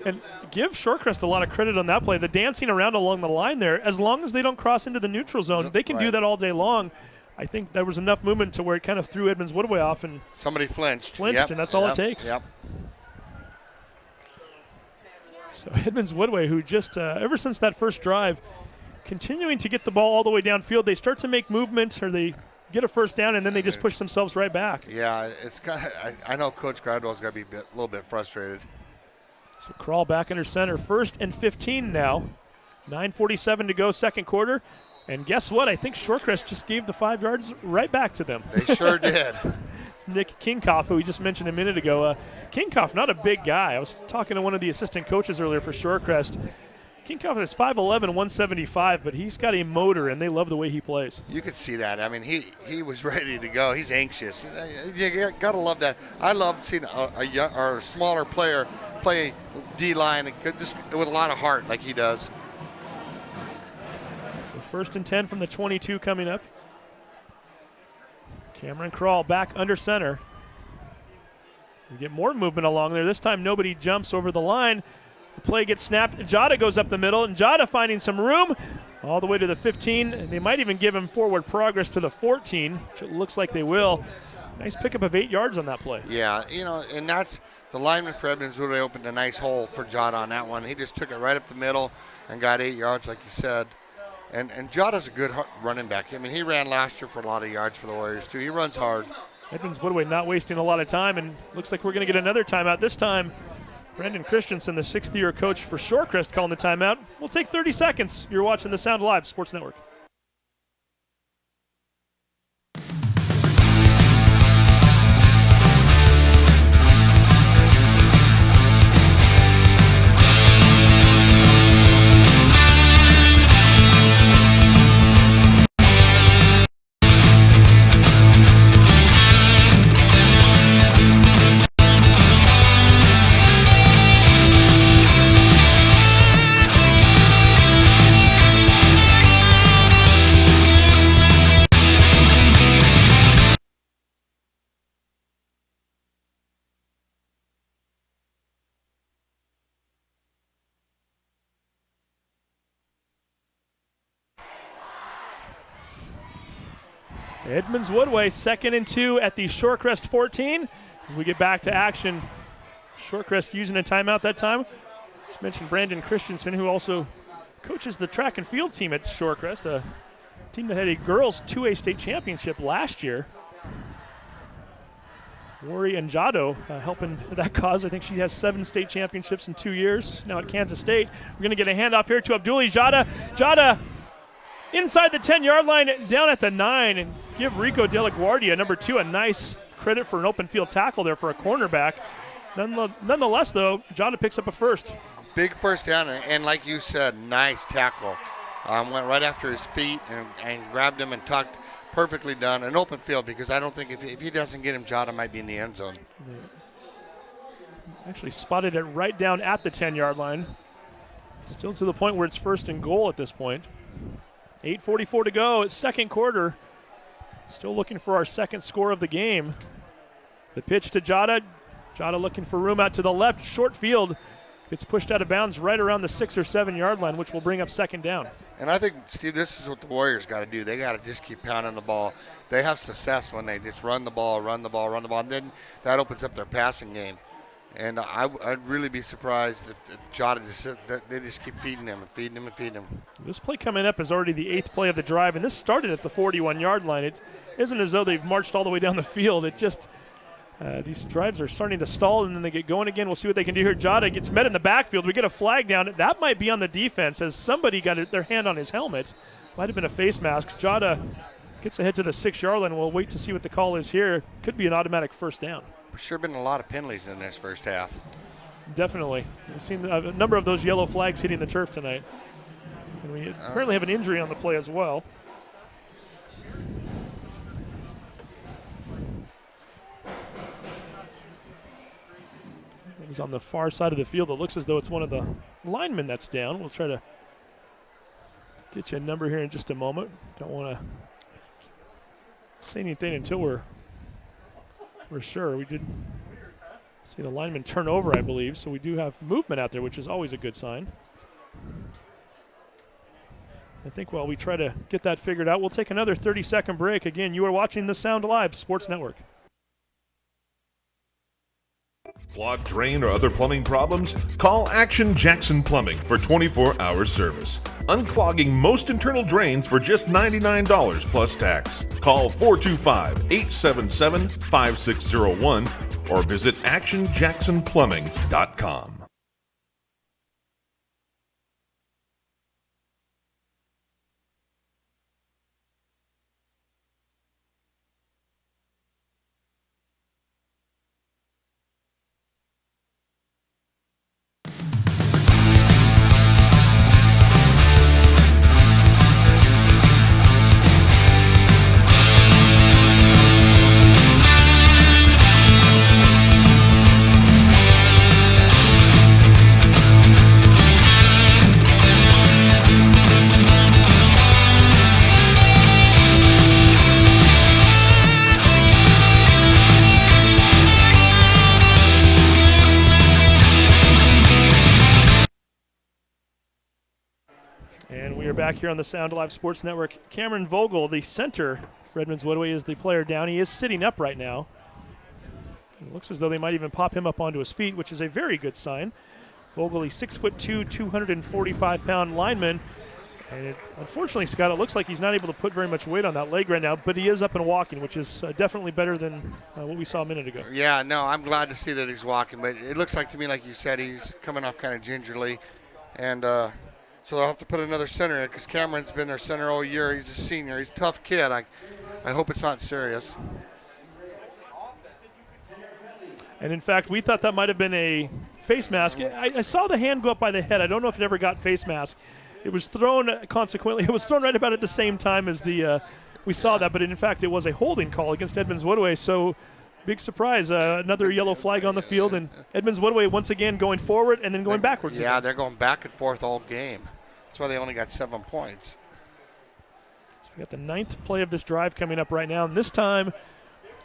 And give Shorecrest a lot of credit on that play. The dancing around along the line there, as long as they don't cross into the neutral zone, they can do that all day long. I think there was enough movement to where it kind of threw Edmonds-Woodway off. And somebody flinched, and that's all it takes. Yep. So Edmonds-Woodway, who just, ever since that first drive, continuing to get the ball all the way downfield, they start to make movement, or they get a first down, and then they just push themselves right back. Yeah, it's kind of, I know Coach Gradwell's got to be a little bit frustrated. So Kral back under center, 1st and 15 now. 9:47 to go, second quarter. And guess what? I think Shorecrest just gave the 5 yards right back to them. They sure did. It's Nick Kingkoff, who we just mentioned a minute ago. Kingkoff, not a big guy. I was talking to one of the assistant coaches earlier for Shorecrest. Kinkoff is 5'11", 175, but he's got a motor, and they love the way he plays. You could see that. I mean, he was ready to go. He's anxious. You got to love that. I love seeing a young or a smaller player play D-line and just with a lot of heart like he does. So 1st and 10 from the 22 coming up. Cameron Krall back under center. We get more movement along there. This time nobody jumps over the line. The play gets snapped. Jada goes up the middle, and Jada finding some room all the way to the 15. And they might even give him forward progress to the 14, which it looks like they will. Nice pickup of 8 yards on that play. Yeah, and that's the lineman for Edmonds-Woodway opened a nice hole for Jada on that one. He just took it right up the middle and got 8 yards, like you said. And Jada's a good running back. I mean, he ran last year for a lot of yards for the Warriors, too. He runs hard. Edmonds-Woodway not wasting a lot of time, and looks like we're going to get another timeout. This time, Brandon Christensen, the 6th-year coach for Shorecrest, calling the timeout. We'll take 30 seconds. You're watching the Sound Live Sports Network. Edmonds-Woodway, 2nd and 2 at the Shorecrest 14. As we get back to action, Shorecrest using a timeout that time. Just mentioned Brandon Christensen, who also coaches the track and field team at Shorecrest, a team that had a girls 2A state championship last year. Wari and Jado helping that cause. I think she has 7 state championships in 2 years, now at Kansas State. We're going to get a handoff here to Abduli Jada. Jada inside the 10-yard line, down at the 9, and give Rico De La Guardia, number 2, a nice credit for an open field tackle there for a cornerback. Nonetheless, though, Jada picks up a first. Big first down, and like you said, nice tackle. Went right after his feet and grabbed him and tucked. Perfectly done. An open field, because I don't think if he doesn't get him, Jada might be in the end zone. Actually spotted it right down at the 10-yard line. Still to the point where it's 1st and goal at this point. 8:44 to go. It's 2nd quarter. Still looking for our 2nd score of the game. The pitch to Jada. Jada looking for room out to the left. Short field. Gets pushed out of bounds right around the 6 or 7 yard line, which will bring up 2nd down. And I think, Steve, this is what the Warriors got to do. They got to just keep pounding the ball. They have success when they just run the ball, and then that opens up their passing game. And I'd really be surprised if Jada they just keep feeding him. This play coming up is already the 8th play of the drive, and this started at the 41-yard line. It isn't as though they've marched all the way down the field. It just these drives are starting to stall, and then they get going again. We'll see what they can do here. Jada gets met in the backfield. We get a flag down. That might be on the defense, as somebody got their hand on his helmet. Might have been a face mask. Jada gets ahead to the 6-yard line. We'll wait to see what the call is here. Could be an automatic first down. Sure been a lot of penalties in this first half. Definitely. We've seen a number of those yellow flags hitting the turf tonight. And we apparently have an injury on the play as well. He's on the far side of the field. It looks as though it's one of the linemen that's down. We'll try to get you a number here in just a moment. Don't want to say anything until we're sure. We did see the lineman turn over, I believe, so we do have movement out there, which is always a good sign. I think while we try to get that figured out, we'll take another 30-second break. Again, you are watching the Sound Live Sports Network. Clogged drain or other plumbing problems? Call Action Jackson Plumbing for 24-hour service. Unclogging most internal drains for just $99 plus tax. Call 425-877-5601 or visit actionjacksonplumbing.com. you're back here on the Sound Alive Sports Network. Cameron Vogel, the center for Edmonds-Woodway, is the player down. He is sitting up right now. It looks as though they might even pop him up onto his feet, which is a very good sign. Vogel, a 6'2", 245-pound lineman. And unfortunately, Scott, it looks like he's not able to put very much weight on that leg right now, but he is up and walking, which is definitely better than what we saw a minute ago. Yeah, no, I'm glad to see that he's walking, but it looks like to me, like you said, he's coming off kind of gingerly. And so they'll have to put another center in because Cameron's been their center all year. He's a senior. He's a tough kid. I hope it's not serious. And in fact, we thought that might have been a face mask. I saw the hand go up by the head. I don't know if it ever got face mask. It was thrown consequently. It was thrown right about at the same time as we saw that, but in fact, it was a holding call against Edmonds-Woodway. So big surprise, another yellow flag on the field, and Edmonds-Woodway once again going forward and then going backwards. Yeah, again. they're going back and forth all game. That's why they only got 7 points. So we got the 9th play of this drive coming up right now, and this time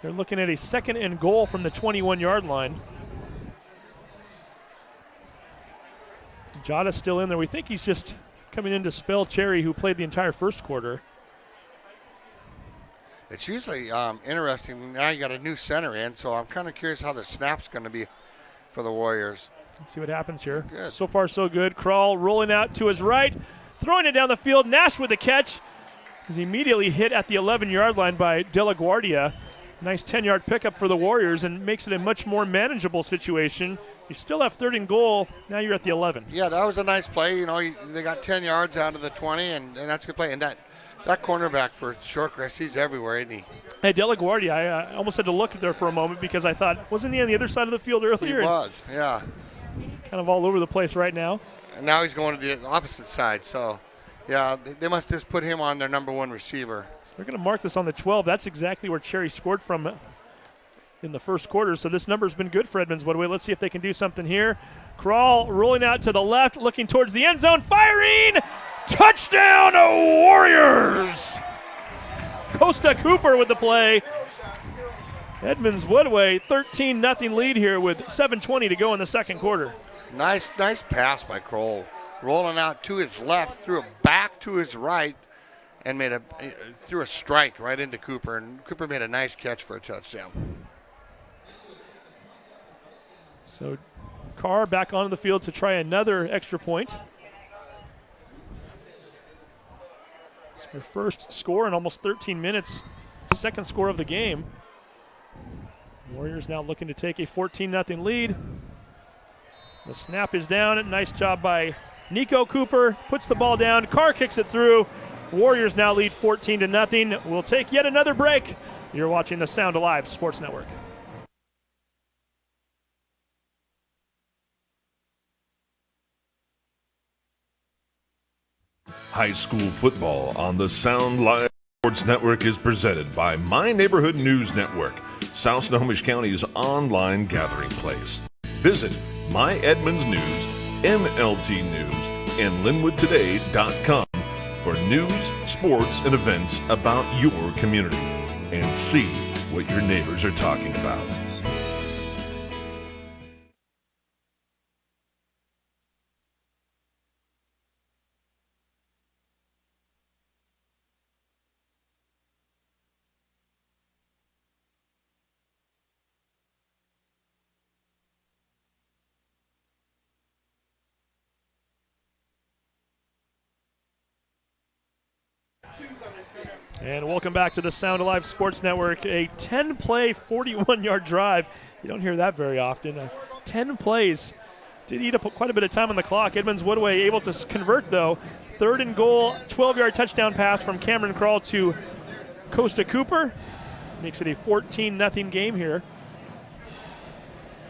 they're looking at a 2nd and goal from the 21-yard line. Jada's still in there. We think he's just coming in to spell Cherry, who played the entire first quarter. It's usually interesting. Now you got a new center in, so I'm kind of curious how the snap's going to be for the Warriors. Let's see what happens here. Good. So far, so good. Kral rolling out to his right, throwing it down the field. Nash with the catch. He's immediately hit at the 11-yard line by De La Guardia. Nice 10-yard pickup for the Warriors and makes it a much more manageable situation. You still have 3rd and goal. Now you're at the 11. Yeah, that was a nice play. You know, they got 10 yards out of the 20, and that's a good play. And that cornerback for Shorecrest, he's everywhere, isn't he? Hey, De La Guardia, I almost had to look there for a moment because I thought, wasn't he on the other side of the field earlier? He was, yeah. Kind of all over the place right now. And now he's going to the opposite side. So, yeah, they must just put him on their number 1 receiver. So they're going to mark this on the 12. That's exactly where Cherry scored from in the first quarter. So this number's been good for Edmonds-Woodway. Let's see if they can do something here. Kral rolling out to the left, looking towards the end zone, firing! Touchdown, Warriors! Costa Cooper with the play. Edmonds-Woodway, 13-0 lead here with 7:20 to go in the second quarter. Nice pass by Kroll. Rolling out to his left, threw it back to his right, and threw a strike right into Cooper. And Cooper made a nice catch for a touchdown. So Carr back onto the field to try another extra point. It's her first score in almost 13 minutes. Second score of the game. Warriors now looking to take a 14-0 lead. The snap is down. Nice job by Nico Cooper. Puts the ball down. Carr kicks it through. Warriors now lead 14-0. We'll take yet another break. You're watching the Sound Alive Sports Network. High school football on the Sound Live Sports Network is presented by My Neighborhood News Network, South Snohomish County's online gathering place. Visit My Edmonds News, MLT News, and LinwoodToday.com for news, sports, and events about your community, and see what your neighbors are talking about. And welcome back to the Sound Alive Sports Network. A 10-play, 41-yard drive. You don't hear that very often. 10 plays. Did eat up quite a bit of time on the clock. Edmonds-Woodway able to convert, though. 3rd and goal, 12-yard touchdown pass from Cameron Kral to Costa Cooper. Makes it a 14-0 game here.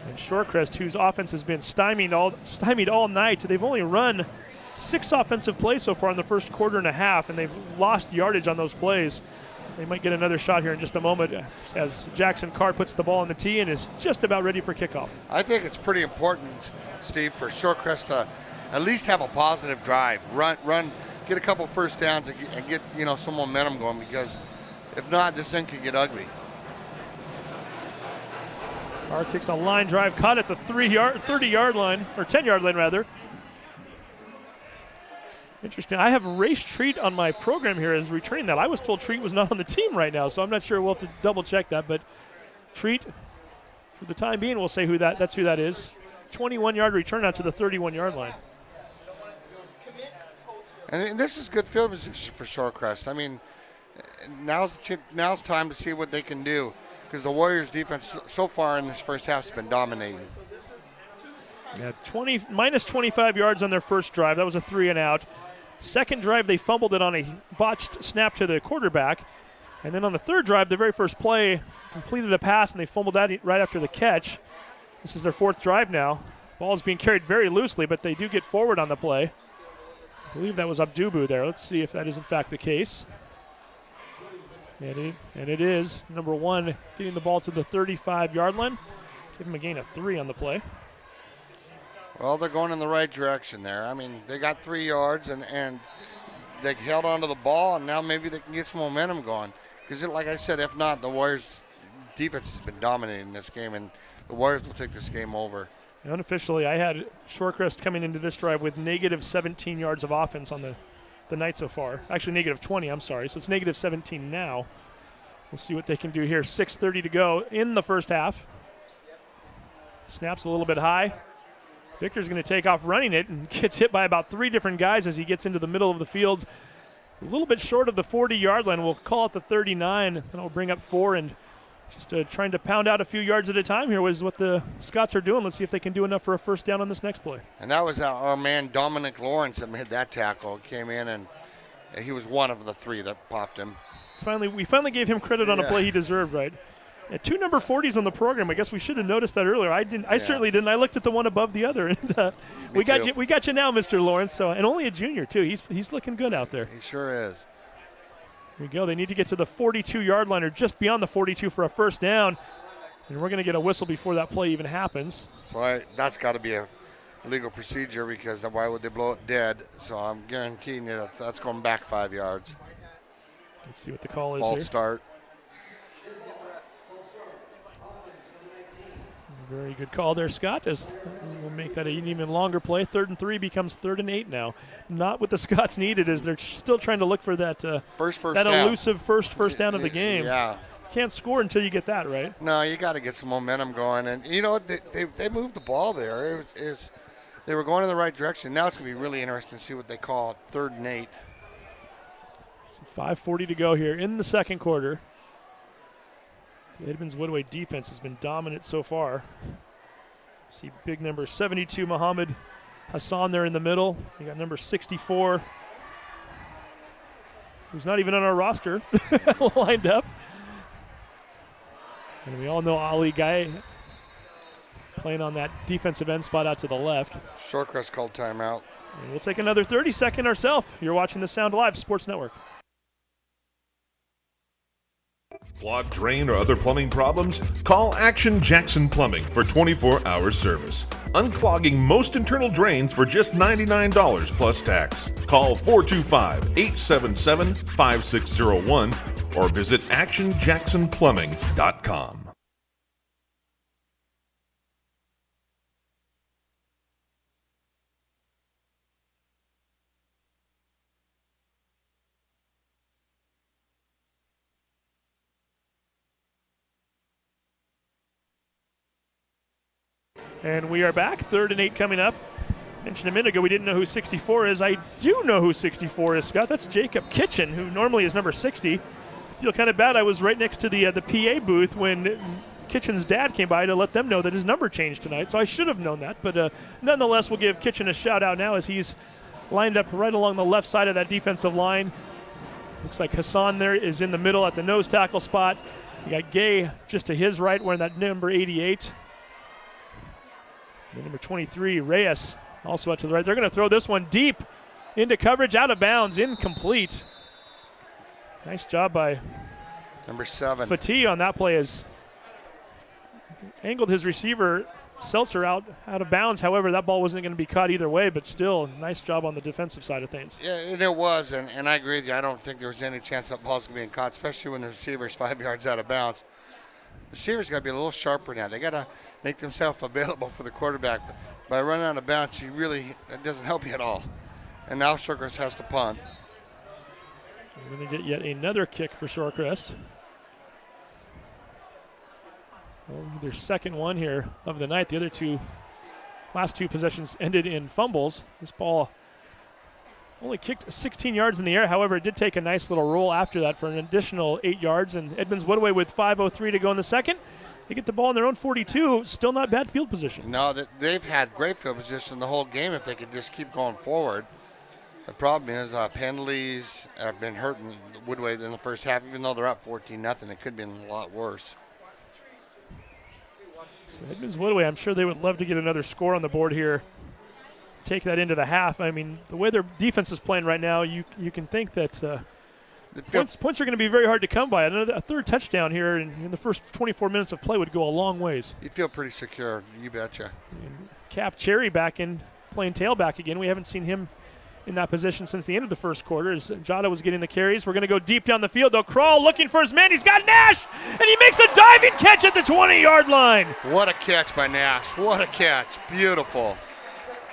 And Shorecrest, whose offense has been stymied all night, they've only run 6 offensive plays so far in the first quarter and a half, and they've lost yardage on those plays. They might get another shot here in just a moment as Jackson Carr puts the ball on the tee and is just about ready for kickoff. I think it's pretty important, Steve, for Shorecrest to at least have a positive drive. Run, get a couple first downs and get some momentum going, because if not, this thing could get ugly. Carr kicks a line drive, caught at the 30-yard line, or 10-yard line rather. Interesting. I have Race Treat on my program here as returning that. I was told Treat was not on the team right now, so I'm not sure. We'll have to double check that. But Treat, for the time being, we'll say that's who that is. 21-yard return out to the 31-yard line. And this is good field position for Shorecrest. I mean, now's time to see what they can do, because the Warriors' defense so far in this first half has been dominating. Yeah, minus 25 yards on their first drive. That was a 3-and-out. Second drive, they fumbled it on a botched snap to the quarterback. And then on the third drive, the very first play, completed a pass, and they fumbled that right after the catch. This is their fourth drive now. Ball is being carried very loosely, but they do get forward on the play. I believe that was Abdubu there. Let's see if that is in fact the case. And it is. Number 1 getting the ball to the 35-yard line. Give him a gain of 3 on the play. Well, they're going in the right direction there. I mean, they got 3 yards, and they held onto the ball, and now maybe they can get some momentum going. Because, like I said, if not, the Warriors' defense has been dominating this game, and the Warriors will take this game over. Unofficially, I had Shorecrest coming into this drive with negative 17 yards of offense on the night so far. Actually, negative 20, I'm sorry. So it's negative 17 now. We'll see what they can do here. 6:30 to go in the first half. Snaps a little bit high. Victor's going to take off running it and gets hit by about 3 different guys as he gets into the middle of the field. A little bit short of the 40-yard line. We'll call it the 39, and it'll bring up 4. And just trying to pound out a few yards at a time here was what the Scots are doing. Let's see if they can do enough for a first down on this next play. And that was our man Dominic Lawrence that made that tackle. Came in, and he was one of the 3 that popped him. We finally gave him credit on a play he deserved, right? 2 number 40s on the program. I guess we should have noticed that earlier. I certainly didn't. I looked at the one above the other, and we got you now, Mr. Lawrence. So, and only a junior too. He's looking good out there. He sure is. Here we go. They need to get to the 42-yard line or just beyond the 42 for a first down, and we're going to get a whistle before that play even happens. So that's got to be a legal procedure, because why would they blow it dead? So I'm guaranteeing you that's going back 5 yards. Let's see what the call is False here. start. Very good call there, Scott, as we'll make that an even longer play. 3rd and 3 becomes 3rd and 8 now. Not what the Scots needed, as they're still trying to look for that first that down. Elusive first down of the game. Yeah. Can't score until you get that, right? No, you got to get some momentum going. And, you know, they moved the ball there. They were going in the right direction. Now it's going to be really interesting to see what they call 3rd and 8. So 5:40 to go here in the second quarter. The Edmonds-Woodway defense has been dominant so far. See big number 72, Mohammed Hassan there in the middle. You got number 64, who's not even on our roster, lined up. And we all know Ali Guy playing on that defensive end spot out to the left. Shorecrest called timeout. And we'll take another 30-second ourselves. You're watching the Sound Live Sports Network. Clogged drain or other plumbing problems? Call Action Jackson Plumbing for 24-hour service. Unclogging most internal drains for just $99 plus tax. Call 425-877-5601 or visit actionjacksonplumbing.com. And we are back. 3rd and 8 coming up. Mentioned a minute ago we didn't know who 64 is. I do know who 64 is, Scott. That's Jacob Kitchen, who normally is number 60. I feel kind of bad. I was right next to the PA booth when Kitchen's dad came by to let them know that his number changed tonight, so I should have known that. But nonetheless, we'll give Kitchen a shout-out now as he's lined up right along the left side of that defensive line. Looks like Hassan there is in the middle at the nose tackle spot. You got Gay just to his right wearing that number 88. And number 23, Reyes, also out to the right. They're going to throw this one deep into coverage, out of bounds, incomplete. Nice job by number 7. Fatih on that play, has angled his receiver, Seltzer, out of bounds. However, that ball wasn't going to be caught either way, but still, nice job on the defensive side of things. Yeah, and it was, and I agree with you. I don't think there was any chance that ball's going to be caught, especially when the receiver's 5 yards out of bounds. The receivers got to be a little sharper now. They got to make themselves available for the quarterback. But by running out of bounds, it doesn't help you at all. And now Shorecrest has to punt. We're going to get yet another kick for Shorecrest. Well, their second one here of the night. The other last two possessions ended in fumbles. This ball only kicked 16 yards in the air. However, it did take a nice little roll after that for an additional 8 yards. And Edmonds-Woodway with 5:03 to go in the second. They get the ball in their own 42. Still not bad field position. No, they've had great field position the whole game if they could just keep going forward. The problem is penalties have been hurting Woodway in the first half. Even though they're up 14-0, it could be a lot worse. So Edmonds-Woodway, I'm sure they would love to get another score on the board here. Take that into the half. I mean, the way their defense is playing right now, you can think that points are going to be very hard to come by. A third touchdown here in the first 24 minutes of play would go a long ways. You'd feel pretty secure, you betcha. And Cap Cherry back in, playing tailback again. We haven't seen him in that position since the end of the first quarter as Jada was getting the carries. We're going to go deep down the field. They'll crawl looking for his man. He's got Nash, and he makes the diving catch at the 20-yard line. What a catch by Nash. What a catch. Beautiful.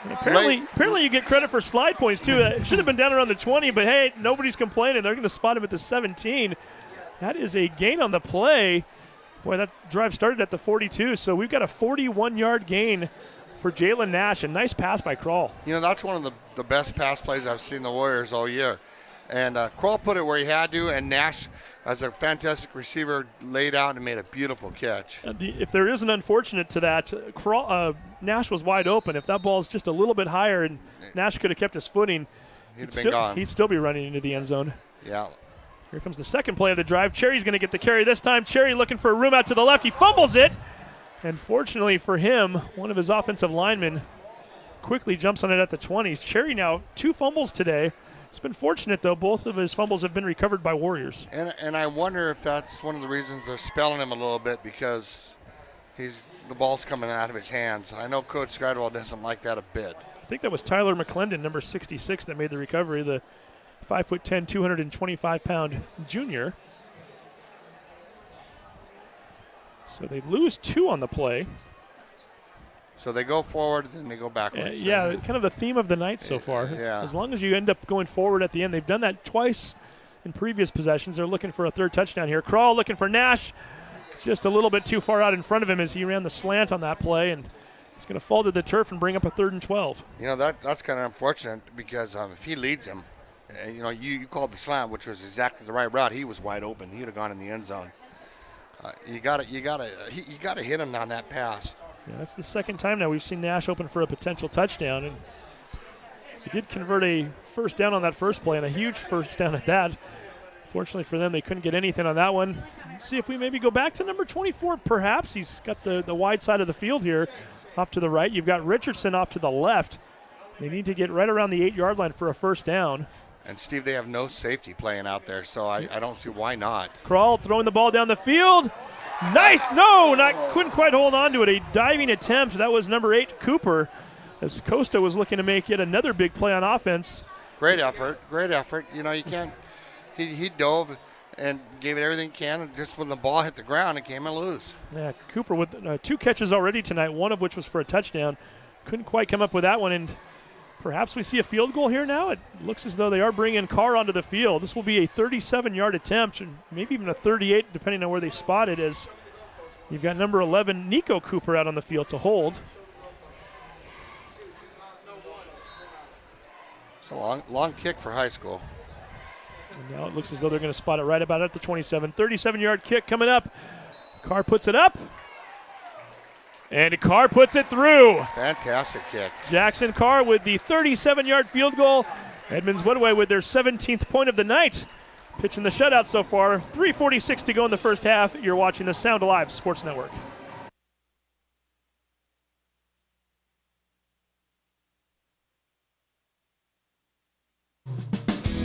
Apparently you get credit for slide points, too. It should have been down around the 20, but, hey, nobody's complaining. They're going to spot him at the 17. That is a gain on the play. Boy, that drive started at the 42, so we've got a 41-yard gain for Jalen Nash. A nice pass by Krull. You know, that's one of the best pass plays I've seen the Warriors all year. And Krull put it where he had to, and Nash, as a fantastic receiver, laid out and made a beautiful catch. If there is an unfortunate to that, Nash was wide open. If that ball is just a little bit higher and Nash could have kept his footing, he'd still be running into the end zone. Yeah. Here comes the second play of the drive. Cherry's going to get the carry this time. Cherry looking for a room out to the left. He fumbles it. And fortunately for him, one of his offensive linemen quickly jumps on it at the 20s. Cherry now 2 fumbles today. It's been fortunate, though. Both of his fumbles have been recovered by Warriors. And I wonder if that's one of the reasons they're spelling him a little bit, because the ball's coming out of his hands. I know Coach Gradwell doesn't like that a bit. I think that was Tyler McClendon, number 66, that made the recovery, the 5'10", 225-pound junior. So they lose 2 on the play. So they go forward, then they go backwards. Yeah, kind of the theme of the night so far. Yeah. As long as you end up going forward at the end. They've done that twice in previous possessions. They're looking for a third touchdown here. Krull looking for Nash. Just a little bit too far out in front of him as he ran the slant on that play, and it's going to fall to the turf and bring up a 3rd and 12. You know, that's kind of unfortunate, because if he leads him, you called the slant, which was exactly the right route. He was wide open. He would have gone in the end zone. You got to hit him on that pass. Yeah, that's the second time now we've seen Nash open for a potential touchdown, and he did convert a first down on that first play, and a huge first down at that. Fortunately for them, they couldn't get anything on that one. Let's see if we maybe go back to number 24, perhaps. He's got the wide side of the field here off to the right. You've got Richardson off to the left. They need to get right around the 8-yard line for a first down. And, Steve, they have no safety playing out there, so I don't see why not. Krull throwing the ball down the field. Nice. Couldn't quite hold on to it. A diving attempt. That was number 8, Cooper, as Costa was looking to make yet another big play on offense. Great effort. You know, you can't. He dove and gave it everything he can, and just when the ball hit the ground, it came in loose. Yeah, Cooper with 2 catches already tonight, one of which was for a touchdown. Couldn't quite come up with that one, and perhaps we see a field goal here now. It looks as though they are bringing Carr onto the field. This will be a 37-yard attempt, and maybe even a 38, depending on where they spot it, as you've got number 11, Nico Cooper, out on the field to hold. It's a long kick for high school. And now it looks as though they're going to spot it right about at the 27. 37-yard kick coming up. Carr puts it up. And Carr puts it through. Fantastic kick. Jackson Carr with the 37-yard field goal. Edmonds-Woodway with their 17th point of the night. Pitching the shutout so far. 3:46 to go in the first half. You're watching the Sound Alive Sports Network.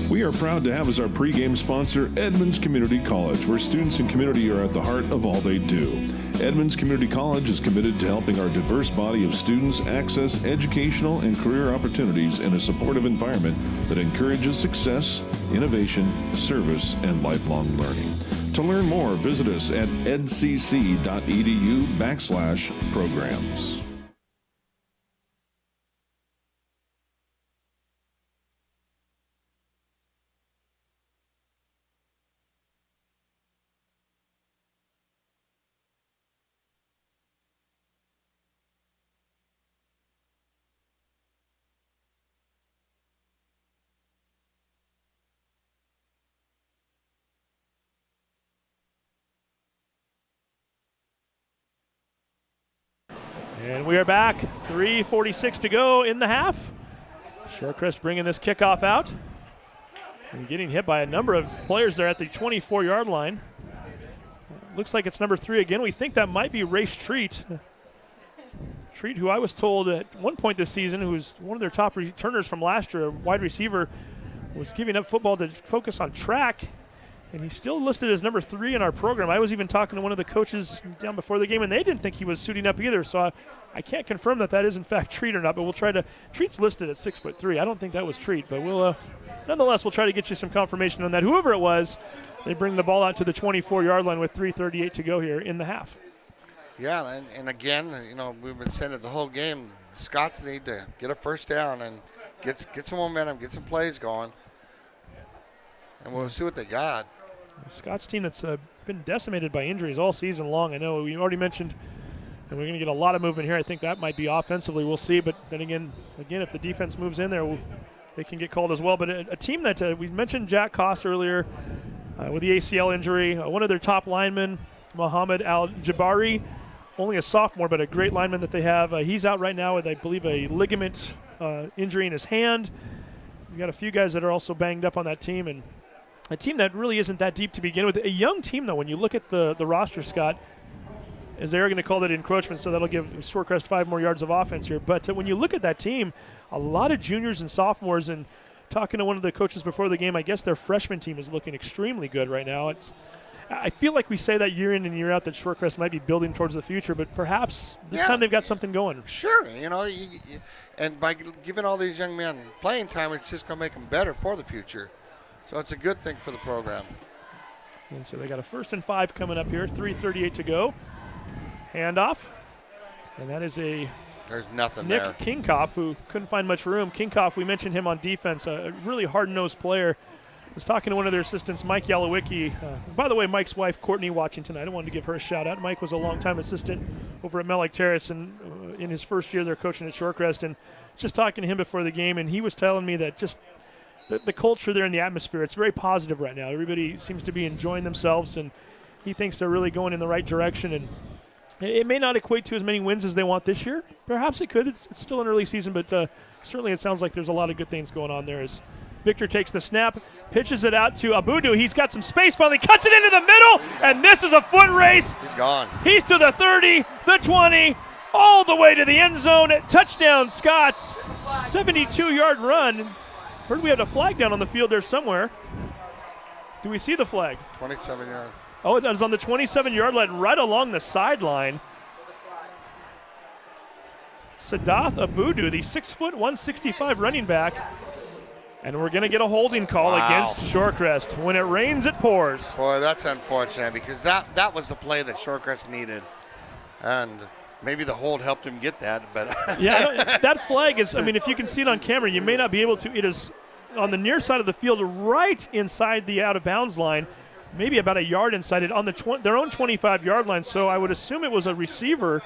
We are proud to have as our pregame sponsor Edmonds Community College, where students and community are at the heart of all they do. Edmonds Community College is committed to helping our diverse body of students access educational and career opportunities in a supportive environment that encourages success, innovation, service, and lifelong learning. To learn more, visit us at edcc.edu/programs. And we are back. 3:46 to go in the half. Shorecrest bringing this kickoff out. And getting hit by a number of players there at the 24-yard line. Looks like it's number 3 again. We think that might be Race Treat. Treat, who I was told at one point this season, who was one of their top returners from last year, a wide receiver, was giving up football to focus on track. And he's still listed as number 3 in our program. I was even talking to one of the coaches down before the game, and they didn't think he was suiting up either. So I can't confirm that is in fact Treat or not, but we'll try to. Treat's listed at 6'3". I don't think that was Treat, but we'll nonetheless we'll try to get you some confirmation on that. Whoever it was, they bring the ball out to the 24-yard line with 3:38 to go here in the half. Yeah, and again, we've been saying it the whole game. Scots need to get a first down and get some momentum, get some plays going, and we'll see what they got. The Scots team that's been decimated by injuries all season long. I know we already mentioned, and we're going to get a lot of movement here. I think that might be offensively. We'll see. But then again, if the defense moves in there, they can get called as well. But a team that we mentioned Jack Koss earlier with the ACL injury. One of their top linemen, Mohammed Al-Jabari, only a sophomore, but a great lineman that they have. He's out right now with, I believe, a ligament injury in his hand. We've got a few guys that are also banged up on that team, and a team that really isn't that deep to begin with. A young team, though, when you look at the roster, Scott, as they're going to call it encroachment, so that'll give Shorecrest 5 more yards of offense here. But when you look at that team, a lot of juniors and sophomores, and talking to one of the coaches before the game, I guess their freshman team is looking extremely good right now. I feel like we say that year in and year out that Shorecrest might be building towards the future, but perhaps this time they've got something going. Sure, and by giving all these young men playing time, it's just going to make them better for the future. So it's a good thing for the program. And so they got a 1st and 5 coming up here, 3:38 to go. Handoff, and that is there's nothing Nick there. Kingkoff, who couldn't find much room. Kingkoff, we mentioned him on defense, a really hard-nosed player. I was talking to one of their assistants, Mike Yalowicki. By the way, Mike's wife, Courtney, watching tonight. I wanted to give her a shout-out. Mike was a long-time assistant over at Mellick Terrace, and in his first year there coaching at Shorecrest. And just talking to him before the game, and he was telling me that just the culture there and the atmosphere, it's very positive right now. Everybody seems to be enjoying themselves, and he thinks they're really going in the right direction. And it may not equate to as many wins as they want this year. Perhaps it could. It's still an early season, but certainly it sounds like there's a lot of good things going on there. As Victor takes the snap, pitches it out to Abudu. He's got some space, finally cuts it into the middle, and this is a foot race. He's gone. He's to the 30, the 20, all the way to the end zone. Touchdown, Scots. 72-yard run. Heard we had a flag down on the field there somewhere. Do we see the flag? 27-yard. Oh, it was on the 27-yard line, right along the sideline. Sadath Abudu, the 6', 165 running back. And we're going to get a holding call against Shorecrest. When it rains, it pours. Boy, that's unfortunate because that was the play that Shorecrest needed. And maybe the hold helped him get that. But yeah, that flag is, if you can see it on camera, you may not be able to. It is on the near side of the field, right inside the out-of-bounds line, maybe about a yard inside it, on their own 25-yard line. So I would assume it was a receiver.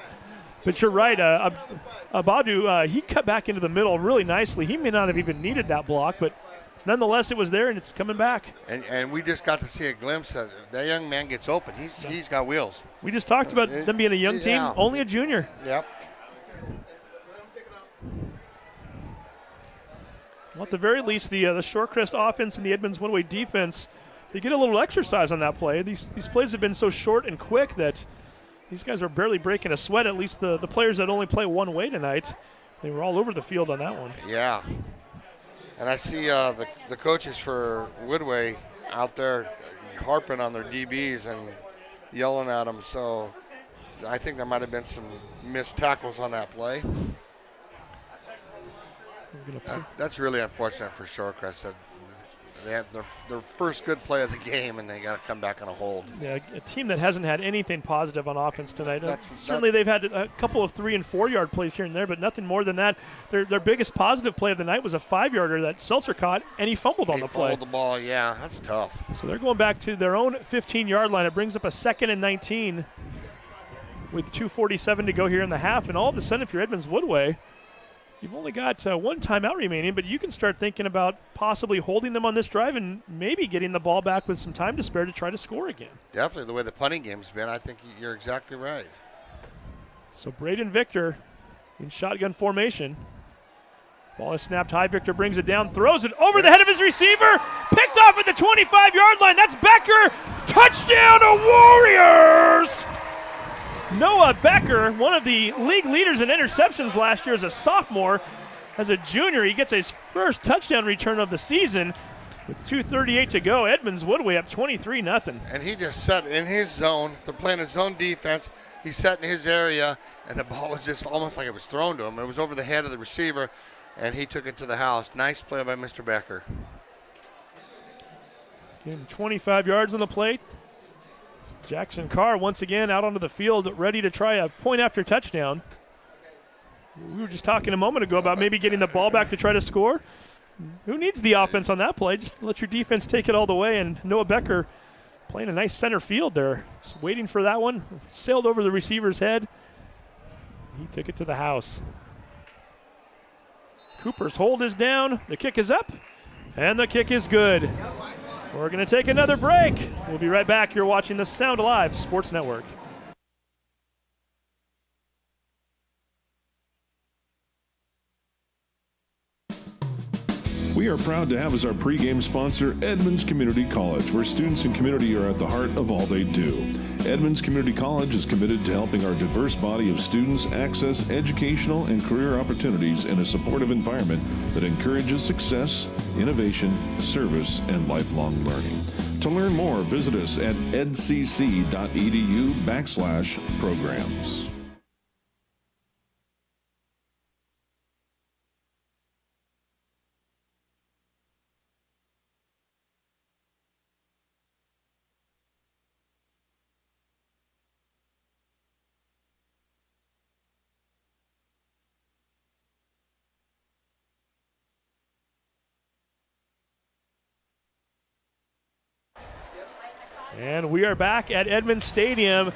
But you're right, Abadu, he cut back into the middle really nicely. He may not have even needed that block, but nonetheless, it was there, and it's coming back. And we just got to see a glimpse that young man gets open. He's got wheels. We just talked about them being a young team, only a junior. Yep. Well, at the very least, the Shorecrest offense and the Edmonds-Woodway defense, they get a little exercise on that play. These plays have been so short and quick that these guys are barely breaking a sweat. At least the players that only play one way tonight, they were all over the field on that one. Yeah. And I see the coaches for Woodway out there harping on their DBs and yelling at them. So I think there might have been some missed tackles on that play. That's really unfortunate for Shorecrest. They had their first good play of the game, and they got to come back on a hold. Yeah, a team that hasn't had anything positive on offense tonight. Certainly they've had a couple of 3- and 4-yard plays here and there, but nothing more than that. Their biggest positive play of the night was a 5-yarder that Seltzer caught, and he fumbled on the play. He fumbled the ball, yeah. That's tough. So they're going back to their own 15-yard line. It brings up a 2nd and 19 with 2:47 to go here in the half, and all of a sudden, if you're Edmonds-Woodway, you've only got one timeout remaining, but you can start thinking about possibly holding them on this drive and maybe getting the ball back with some time to spare to try to score again. Definitely. The way the punting game's been, I think you're exactly right. So Braden Victor in shotgun formation. Ball is snapped high. Victor brings it down, throws it over the head of his receiver. Picked off at the 25-yard line. That's Becker. Touchdown to Warriors! Noah Becker, one of the league leaders in interceptions last year as a sophomore. As a junior, he gets his first touchdown return of the season. With 2:38 to go, Edmonds-Woodway up 23-0. And he just set in his zone. They're playing his zone defense. He set in his area, and the ball was just almost like it was thrown to him. It was over the head of the receiver, and he took it to the house. Nice play by Mr. Becker. Give him 25 yards on the plate. Jackson Carr once again out onto the field, ready to try a point-after touchdown. We were just talking a moment ago about maybe getting the ball back to try to score. Who needs the offense on that play? Just let your defense take it all the way, and Noah Becker playing a nice center field there. Just waiting for that one. Sailed over the receiver's head. He took it to the house. Cooper's hold is down. The kick is up, and the kick is good. We're going to take another break. We'll be right back. You're watching the Sound Alive Sports Network. We are proud to have as our pregame sponsor Edmonds Community College, where students and community are at the heart of all they do. Edmonds Community College is committed to helping our diverse body of students access educational and career opportunities in a supportive environment that encourages success, innovation, service, and lifelong learning. To learn more, visit us at edcc.edu/programs. And we are back at Edmonds Stadium.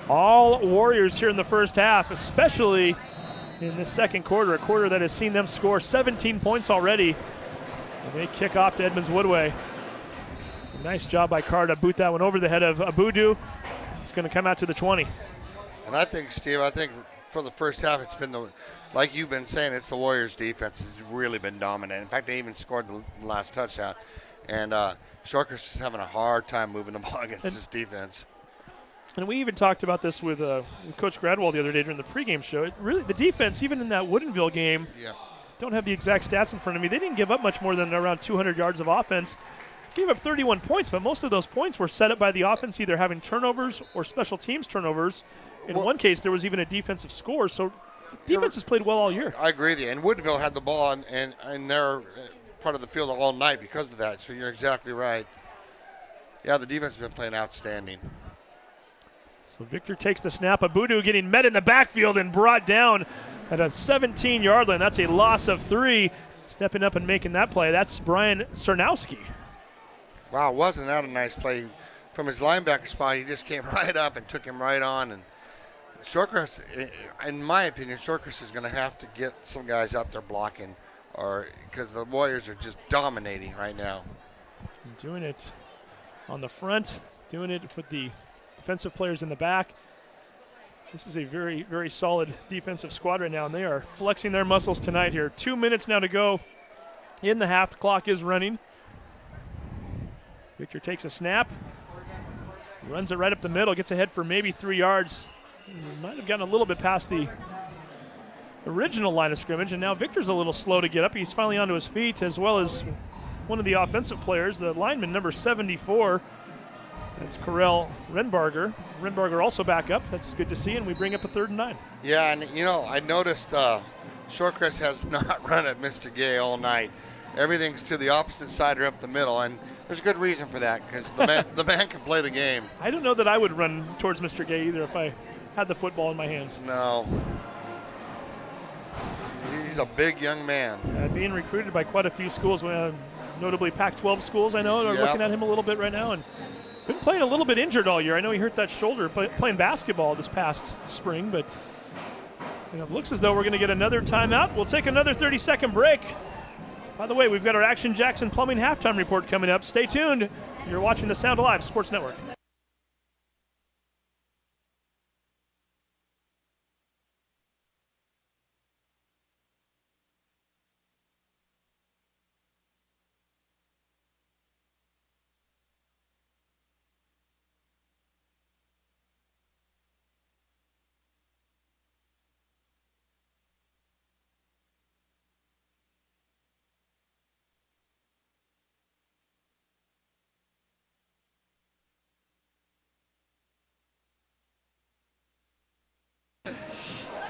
All Warriors here in the first half, especially in the second quarter, a quarter that has seen them score 17 points already. And they kick off to Edmonds-Woodway. Nice job by Carr to boot that one over the head of Abudu. It's going to come out to the 20. And I think, Steve, for the first half, it's been like you've been saying, it's the Warriors' defense has really been dominant. In fact, they even scored the last touchdown. And Shorecrest is having a hard time moving the ball against this defense. And we even talked about this with Coach Gradwell the other day during the pregame show. The defense, even in that Woodinville game, don't have the exact stats in front of me. They didn't give up much more than around 200 yards of offense. Gave up 31 points, but most of those points were set up by the offense either having turnovers or special teams turnovers. In one case, there was even a defensive score. So defense has played well all year. I agree with you. And Woodinville had the ball in their part of the field all night because of that. So you're exactly right. Yeah, the defense has been playing outstanding. So Victor takes the snap. Abudu getting met in the backfield and brought down at a 17-yard line. That's a loss of 3. Stepping up and making that play, that's Brian Cernowski. Wow, wasn't that a nice play? From his linebacker spot, he just came right up and took him right on. And Shorecrest, in my opinion, Shorecrest is going to have to get some guys up there blocking, or because the Warriors are just dominating right now. Doing it on the front, doing it with the defensive players in the back. This is a very, very solid defensive squad right now, and they are flexing their muscles tonight here. 2 minutes now to go in the half. The clock is running. Victor takes a snap, runs it right up the middle, gets ahead for maybe 3 yards. Might have gotten a little bit past the original line of scrimmage, and now Victor's a little slow to get up. He's finally onto his feet, as well as one of the offensive players, the lineman number 74. That's Correll Renbarger. Renbarger also back up. That's good to see, and we bring up a 3rd and 9. Yeah, and I noticed Shorecrest has not run at Mr. Gay all night. Everything's to the opposite side or up the middle, and there's good reason for that because the man can play the game. I don't know that I would run towards Mr. Gay either if I had the football in my hands. No. He's a big young man. Being recruited by quite a few schools, notably Pac-12 schools, I know, are looking at him a little bit right now. And been playing a little bit injured all year. I know he hurt that shoulder playing basketball this past spring, but it looks as though we're going to get another timeout. We'll take another 30-second break. By the way, we've got our Action Jackson Plumbing halftime report coming up. Stay tuned. You're watching the Sound Alive Sports Network.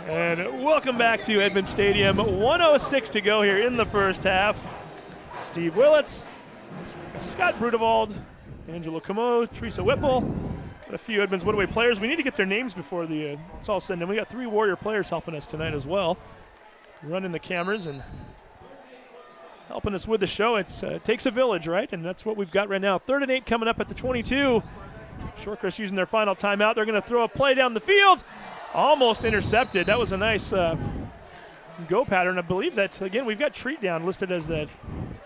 And welcome back to Edmonds Stadium. 1:06 to go here in the first half. Steve Willits, Scott Brudewald, Angelo Camo, Teresa Whipple, and a few Edmonds-Woodway players. We need to get their names before it's all said and done. We got 3 Warrior players helping us tonight as well, running the cameras and helping us with the show. It takes a village, right? And that's what we've got right now. 3rd and 8 coming up at the 22. Shorecrest using their final timeout. They're going to throw a play down the field. Almost intercepted. That was a nice go pattern. I believe that, again, we've got Treat down listed as that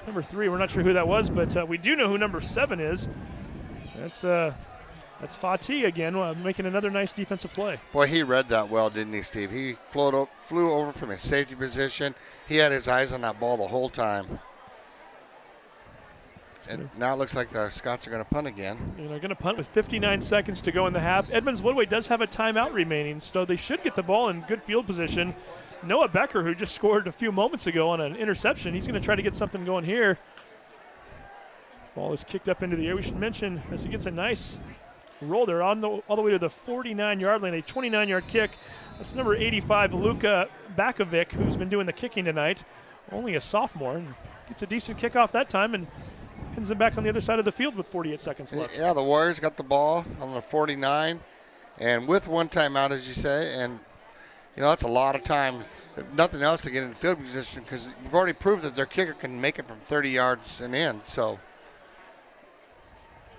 number 3. We're not sure who that was, but we do know who number 7 is. That's Fatih again, making another nice defensive play. Boy, he read that well, didn't he, Steve? He flew over from his safety position. He had his eyes on that ball the whole time. And now it looks like the Scots are going to punt again. And they're going to punt with 59 seconds to go in the half. Edmonds-Woodway does have a timeout remaining, so they should get the ball in good field position. Noah Becker, who just scored a few moments ago on an interception, he's going to try to get something going here. Ball is kicked up into the air. We should mention, as he gets a nice roll there all the way to the 49-yard line, a 29-yard kick. That's number 85, Luka Bakovic, who's been doing the kicking tonight. Only a sophomore, and gets a decent kickoff that time and pins them back on the other side of the field with 48 seconds left. Yeah, the Warriors got the ball on the 49, and with 1 timeout, as you say, and that's a lot of time, if nothing else, to get in field position, because you've already proved that their kicker can make it from 30 yards and in. So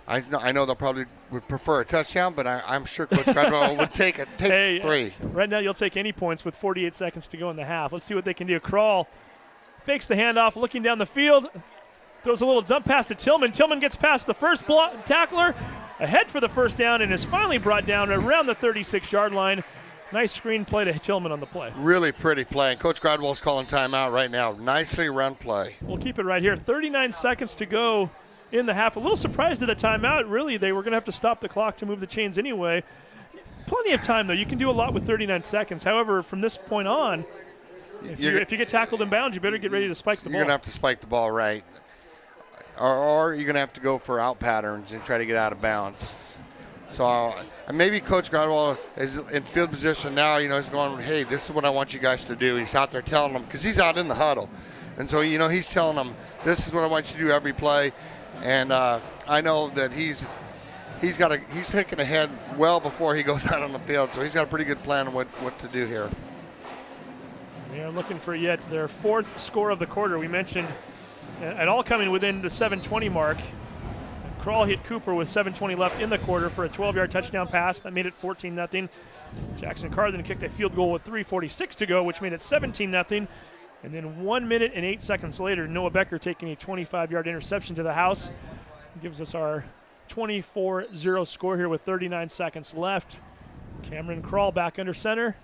I know they'll probably would prefer a touchdown, but I'm sure Coach Gradwell would take 3. Right now, you'll take any points with 48 seconds to go in the half. Let's see what they can do. Crawl fakes the handoff, looking down the field. Throws a little dump pass to Tillman. Tillman gets past the first tackler, ahead for the first down, and is finally brought down around the 36-yard line. Nice screen play to Tillman on the play. Really pretty play, and Coach Gradwell's calling timeout right now. Nicely run play. We'll keep it right here. 39 seconds to go in the half. A little surprised at the timeout. Really, they were going to have to stop the clock to move the chains anyway. Plenty of time, though. You can do a lot with 39 seconds. However, from this point on, if you get tackled in bounds, you better get ready to spike the ball. You're going to have to spike the ball right. Or you're going to have to go for out patterns and try to get out of bounds. So maybe Coach Gradwell is in field position now. He's going, hey, this is what I want you guys to do. He's out there telling them, because he's out in the huddle. And so, he's telling them, this is what I want you to do every play. And I know that he's thinking ahead well before he goes out on the field. So he's got a pretty good plan on what to do here. They're looking for yet their 4th score of the quarter. We mentioned and all coming within the 7:20 mark. Kral hit Cooper with 7:20 left in the quarter for a 12-yard touchdown pass. That made it 14-0. Jackson Carr then kicked a field goal with 3:46 to go, which made it 17-0. And then 1 minute and 8 seconds later, Noah Becker taking a 25-yard interception to the house. Gives us our 24-0 score here with 39 seconds left. Cameron Kral back under center.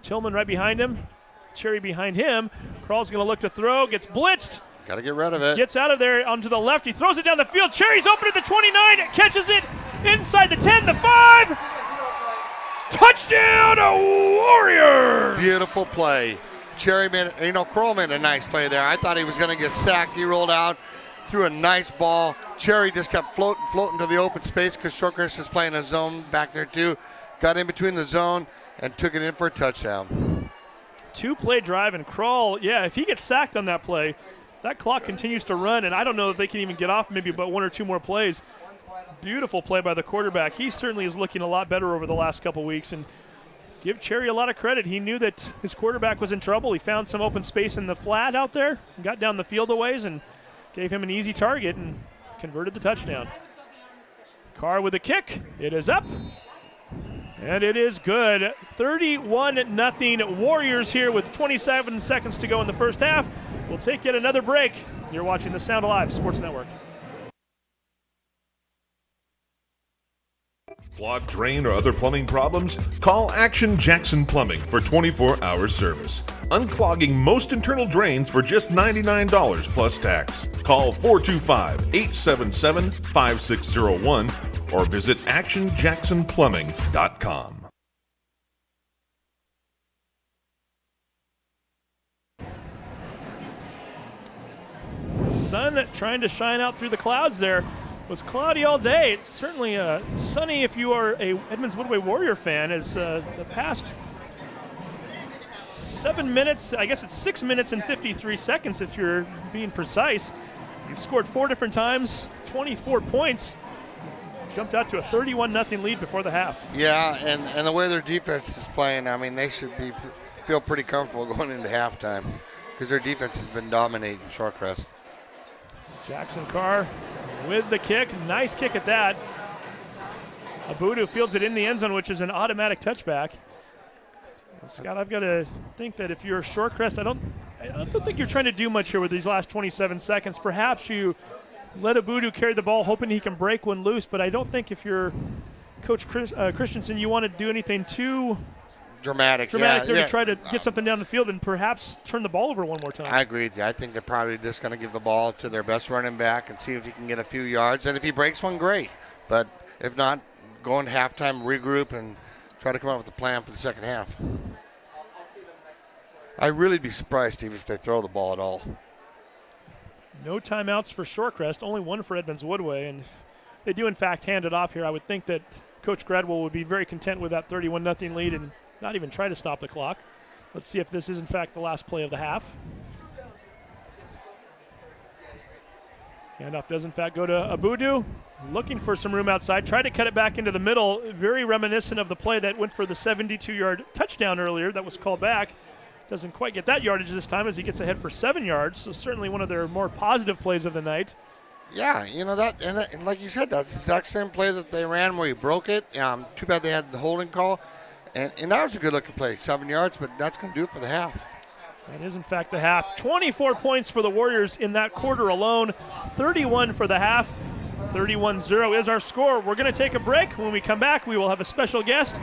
Tillman right behind him. Cherry behind him. Kral's going to look to throw, gets blitzed. Got to get rid of it. Gets out of there onto the left. He throws it down the field. Cherry's open at the 29. Catches it inside the 10, the 5. Touchdown, Warriors! Beautiful play. Cherry made, Kral made a nice play there. I thought he was going to get sacked. He rolled out, threw a nice ball. Cherry just kept floating to the open space because Shorecrest is playing a zone back there too. Got in between the zone and took it in for a touchdown. 2-play drive, and Kral, if he gets sacked on that play, that clock continues to run, and I don't know if they can even get off maybe but 1 or 2 more plays. Beautiful play by the quarterback. He certainly is looking a lot better over the last couple weeks, and give Cherry a lot of credit. He knew that his quarterback was in trouble. He found some open space in the flat out there, got down the field a ways, and gave him an easy target and converted the touchdown. Carr with a kick. It is up, and it is good. 31-0 Warriors here with 27 seconds to go in the first half. We'll take yet another break. You're watching the Sound Alive Sports Network. Clog, drain, or other plumbing problems? Call Action Jackson Plumbing for 24-hour service. Unclogging most internal drains for just $99 plus tax. Call 425-877-5601 or visit actionjacksonplumbing.com. Sun trying to shine out through the clouds there. It was cloudy all day. It's certainly sunny if you are a Edmonds-Woodway Warrior fan, as the past 7 minutes, I guess it's 6 minutes and 53 seconds if you're being precise. You've scored 4 different times, 24 points. Jumped out to a 31-0 lead before the half. Yeah, and the way their defense is playing, I mean, they should feel pretty comfortable going into halftime because their defense has been dominating Shorecrest. Jackson Carr with the kick. Nice kick at that. Abudu fields it in the end zone, which is an automatic touchback. And Scott, I've got to think that if you're Shorecrest, I don't think you're trying to do much here with these last 27 seconds. Perhaps you let Abudu carry the ball, hoping he can break one loose, but I don't think if you're Coach Christensen, you want to do anything too dramatic there to try to get something down the field and perhaps turn the ball over one more time. I agree with you. I think they're probably just going to give the ball to their best running back and see if he can get a few yards. And if he breaks one, great. But if not, go into halftime, regroup, and try to come up with a plan for the second half. I'd really be surprised, Steve, if they throw the ball at all. No timeouts for Shorecrest, only one for Edmonds-Woodway. And if they do, in fact, hand it off here, I would think that Coach Gradwell would be very content with that 31-0 lead and not even try to stop the clock. Let's see if this is, in fact, the last play of the half. Handoff does, in fact, go to Abudu. Looking for some room outside. Tried to cut it back into the middle. Very reminiscent of the play that went for the 72-yard touchdown earlier that was called back. Doesn't quite get that yardage this time as he gets ahead for 7 yards. So certainly one of their more positive plays of the night. Yeah, you know that, and like you said, that's the exact same play that they ran where he broke it. Too bad they had the holding call. And that was a good-looking play, 7 yards, but that's going to do it for the half. That is, in fact, the half. 24 points for the Warriors in that quarter alone. 31 for the half. 31-0 is our score. We're going to take a break. When we come back, we will have a special guest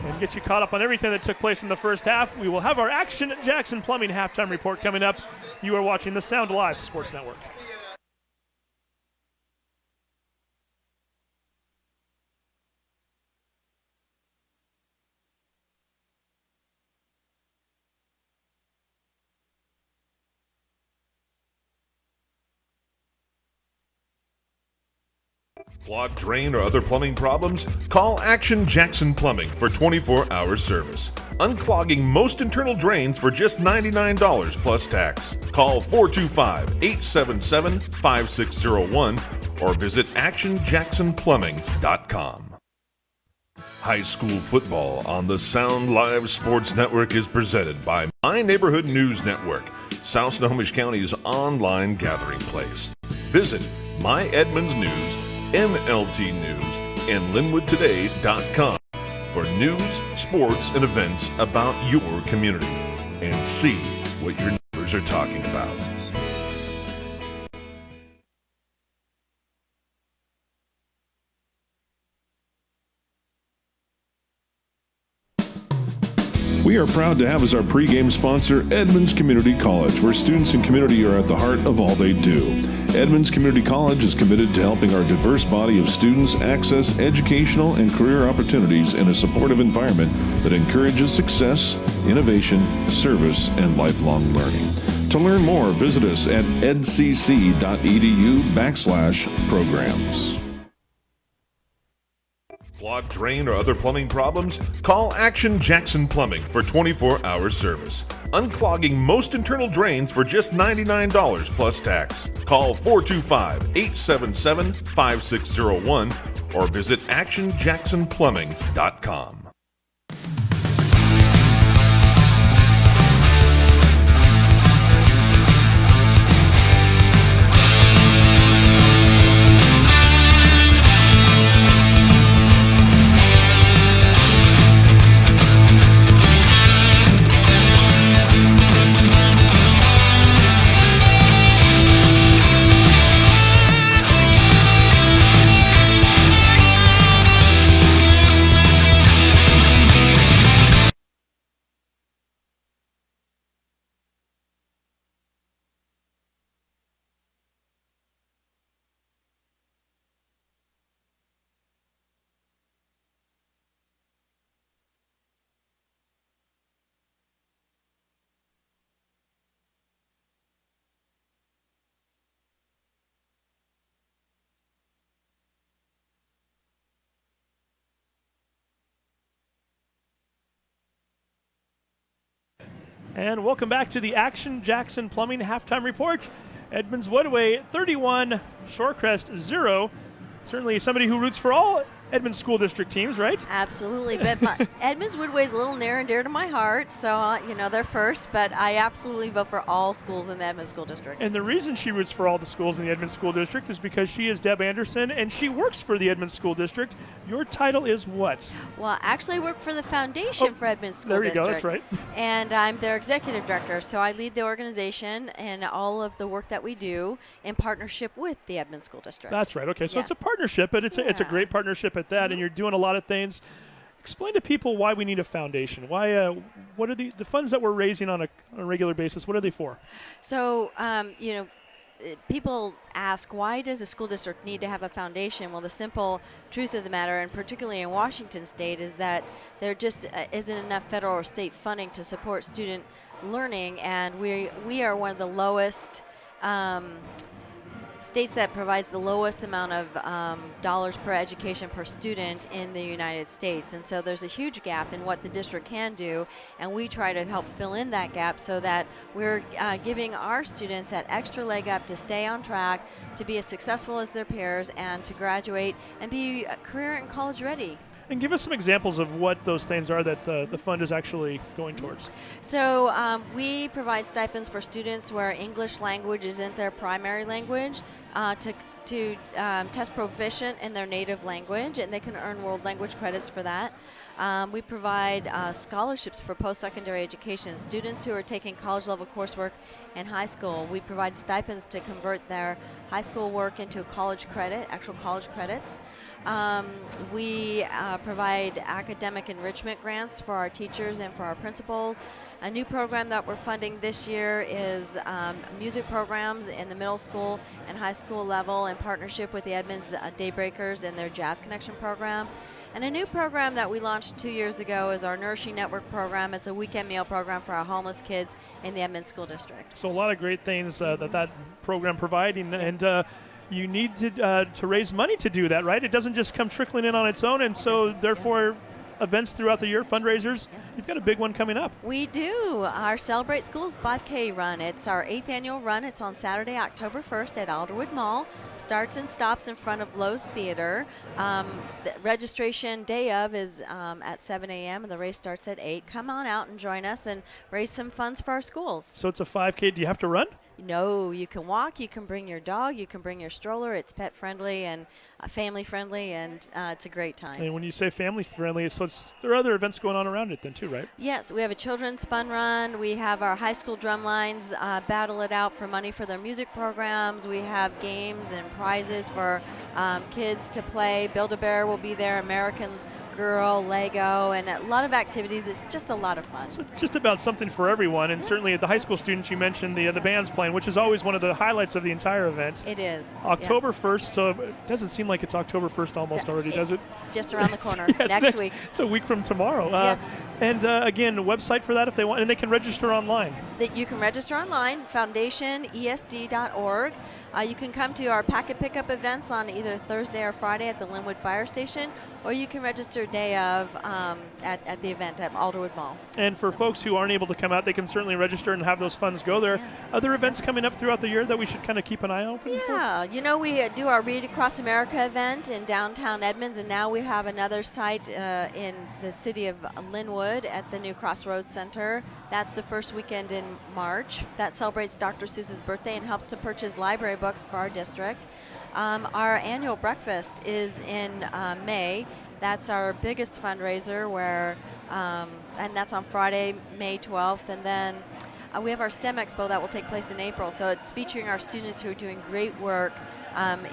and get you caught up on everything that took place in the first half. We will have our Action Jackson Plumbing halftime report coming up. You are watching the Sound Live Sports Network. Clogged drain or other plumbing problems? Call Action Jackson Plumbing for 24-hour service. Unclogging most internal drains for just $99 plus tax. Call 425-877-5601 or visit actionjacksonplumbing.com. High school football on the Sound Live Sports Network is presented by My Neighborhood News Network, South Snohomish County's online gathering place. Visit My Edmonds News, MLT News, and LinwoodToday.com for news, sports, and events about your community, and see what your neighbors are talking about. We are proud to have as our pregame sponsor Edmonds Community College, where students and community are at the heart of all they do. Edmonds Community College is committed to helping our diverse body of students access educational and career opportunities in a supportive environment that encourages success, innovation, service, and lifelong learning. To learn more, visit us at edcc.edu/programs. Clogged drain or other plumbing problems? Call Action Jackson Plumbing for 24-hour service. Unclogging most internal drains for just $99 plus tax. Call 425-877-5601 or visit actionjacksonplumbing.com. And welcome back to the Action Jackson Plumbing Halftime Report. Edmonds-Woodway 31, Shorecrest 0. Certainly somebody who roots for all Edmonds School District teams, right? Absolutely, but Edmonds-Woodway is a little near and dear to my heart, so, they're first, but I absolutely vote for all schools in the Edmonds School District. And the reason she roots for all the schools in the Edmonds School District is because she is Deb Anderson, and she works for the Edmonds School District. Your title is what? Well, actually, I work for the Foundation for Edmonds School District. There you District. go, that's right. And I'm their executive director, so I lead the organization and all of the work that we do in partnership with the Edmonds School District. That's right. Okay, so it's a partnership, but it's a great partnership at that, and you're doing a lot of things. Explain to people why we need a foundation. Why? What are the funds that we're raising on a regular basis? What are they for? So, people ask, why does a school district need to have a foundation? Well, the simple truth of the matter, and particularly in Washington State, is that there just isn't enough federal or state funding to support student learning, and we are one of the lowest states that provides the lowest amount of dollars per education per student in the United States. And so there's a huge gap in what the district can do, and we try to help fill in that gap so that we're giving our students that extra leg up to stay on track, to be as successful as their peers, and to graduate and be career and college ready. And give us some examples of what those things are that the fund is actually going towards. So we provide stipends for students where English language isn't their primary language to test proficient in their native language, and they can earn world language credits for that. We provide scholarships for post-secondary education. Students who are taking college-level coursework in high school, we provide stipends to convert their high school work into college credit, actual college credits. We provide academic enrichment grants for our teachers and for our principals. A new program that we're funding this year is music programs in the middle school and high school level in partnership with the Edmonds Daybreakers and their Jazz Connection program. And a new program that we launched 2 years ago is our Nourishing Network program. It's a weekend meal program for our homeless kids in the Edmonds School District. So a lot of great things that program providing, and you need to raise money to do that, right? It doesn't just come trickling in on its own, and so therefore events throughout the year, fundraisers. You've got a big one coming up. We do. Our Celebrate Schools 5K run. It's our 8th annual run. It's on Saturday, October 1st at Alderwood Mall. Starts and stops in front of Lowe's Theater. The registration day of is at 7 a.m. and the race starts at 8. Come on out and join us and raise some funds for our schools. So it's a 5K. Do you have to run? No, you can walk, you can bring your dog, you can bring your stroller. It's pet friendly and family friendly, and it's a great time. And when you say family friendly, so there are other events going on around it then too, right? Yes, we have a children's fun run. We have our high school drumlines battle it out for money for their music programs. We have games and prizes for kids to play. Build-A-Bear will be there, American Girl, Lego, and a lot of activities. It's just a lot of fun. So just about something for everyone, and certainly at the high school students, you mentioned the band's playing, which is always one of the highlights of the entire event. It is. October 1st, so it doesn't seem like it's October 1st almost already, does it? Just around the corner, next week. It's a week from tomorrow. Yes. And again, a website for that if they want, and they can register online. You can register online, foundationesd.org. You can come to our packet pickup events on either Thursday or Friday at the Linwood Fire Station, or you can register day of at the event at Alderwood Mall. And for folks who aren't able to come out, they can certainly register and have those funds go there. Other events coming up throughout the year that we should kind of keep an eye open for? Yeah, we do our Read Across America event in downtown Edmonds, and now we have another site in the city of Linwood at the new Crossroads Center. That's the first weekend in March. That celebrates Dr. Seuss's birthday and helps to purchase library books for our district. Our annual breakfast is in May. That's our biggest fundraiser, and that's on Friday, May 12th. And then we have our STEM Expo that will take place in April. So it's featuring our students who are doing great work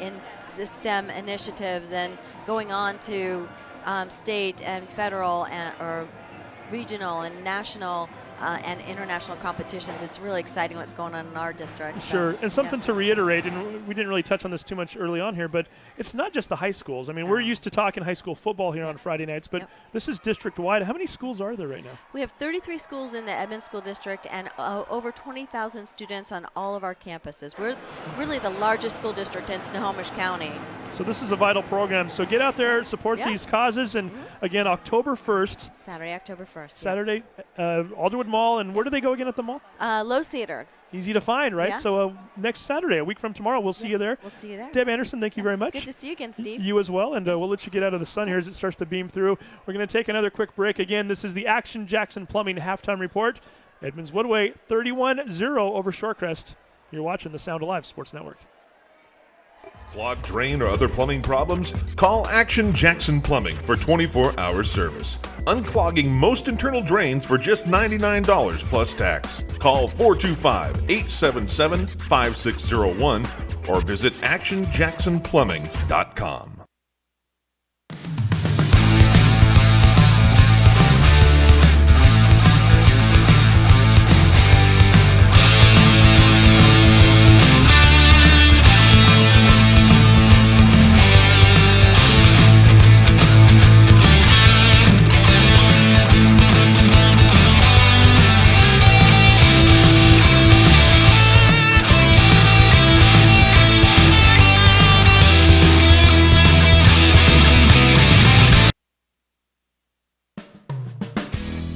in the STEM initiatives and going on to state and federal or regional and national and international competitions. It's really exciting what's going on in our district. Sure, and something to reiterate, and we didn't really touch on this too much early on here, but it's not just the high schools. I mean, we're used to talking high school football here on Friday nights, but this is district-wide. How many schools are there right now? We have 33 schools in the Edmonds School District and over 20,000 students on all of our campuses. We're really the largest school district in Snohomish County. So this is a vital program. So get out there, support these causes, and again, October 1st. Saturday, October 1st. Saturday, Alderwood Mall, and where do they go again at the mall? Lowe's Theater. Easy to find, right? Yeah. So next Saturday, a week from tomorrow, we'll see you there. We'll see you there. Deb Anderson, thank you very much. Good to see you again, Steve. You as well, and we'll let you get out of the sun here as it starts to beam through. We're going to take another quick break. Again, this is the Action Jackson Plumbing halftime report. Edmonds-Woodway 31-0 over Shorecrest. You're watching the Sound Alive Sports Network. Clogged drain or other plumbing problems? Call Action Jackson Plumbing for 24-hour service. Unclogging most internal drains for just $99 plus tax. Call 425-877-5601 or visit actionjacksonplumbing.com.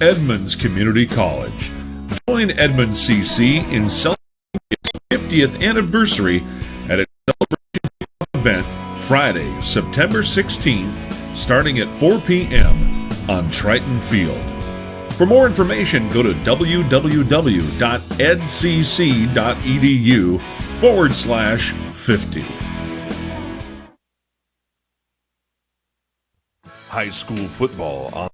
Edmonds Community College. Join Edmonds CC in celebrating its 50th anniversary at its celebration event Friday, September 16th, starting at 4 p.m. on Triton Field. For more information, go to www.edcc.edu/50. High school football on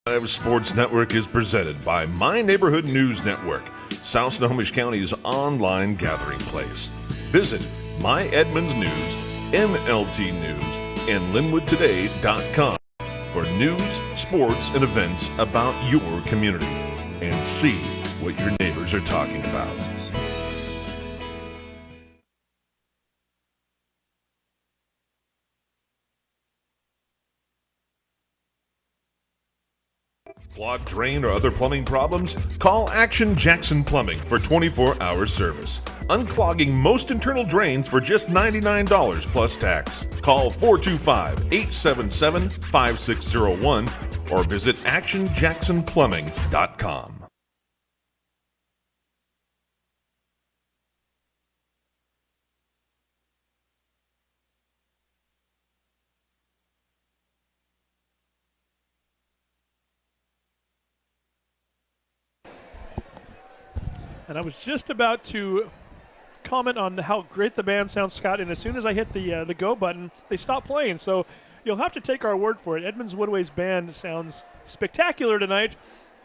Live Sports Network is presented by My Neighborhood News Network, South Snohomish County's online gathering place. Visit My Edmonds News, MLT News, and LinwoodToday.com for news, sports, and events about your community, and see what your neighbors are talking about. Clogged drain or other plumbing problems? Call Action Jackson Plumbing for 24-hour service. Unclogging most internal drains for just $99 plus tax. Call 425-877-5601 or visit actionjacksonplumbing.com. And I was just about to comment on how great the band sounds, Scott, and as soon as I hit the go button, they stopped playing. So you'll have to take our word for it. Edmonds-Woodway's band sounds spectacular tonight,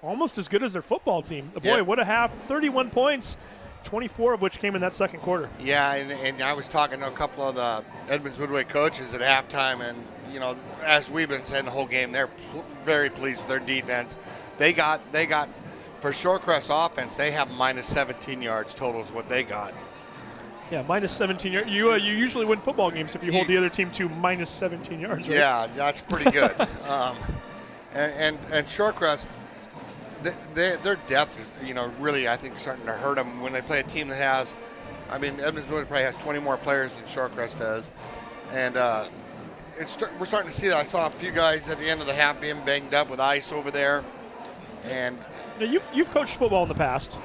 almost as good as their football team. Boy, what a half. 31 points, 24 of which came in that second quarter. Yeah, and I was talking to a couple of the Edmonds-Woodway coaches at halftime, and, you know, as we've been saying the whole game, they're very pleased with their defense. They got for Shorecrest offense, they have minus 17 yards total is what they got. Yeah, minus 17 yards. You usually win football games if you hold the other team to minus 17 yards, right? Yeah, that's pretty good. And Shorecrest, their depth is, you know, really, I think, starting to hurt them when they play a team that has, I mean, Edmonds-Woodway probably has 20 more players than Shorecrest does. And we're starting to see that. I saw a few guys at the end of the half being banged up with ice over there. And now you've coached football in the past.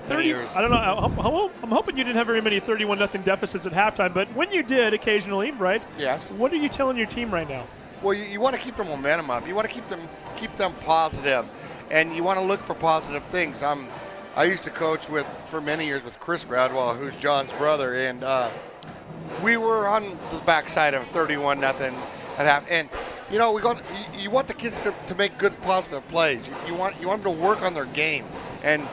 30 years. I don't know. I'm hoping you didn't have very many 31-0 deficits at halftime, but when you did occasionally, right? Yes. What are you telling your team right now? Well, you want to keep the momentum up. You want to keep them positive, and you want to look for positive things. I used to coach for many years with Chris Gradwell, who's John's brother, and we were on the backside of 31-0 at half. And you know, you want the kids to make good positive plays. You want them to work on their game and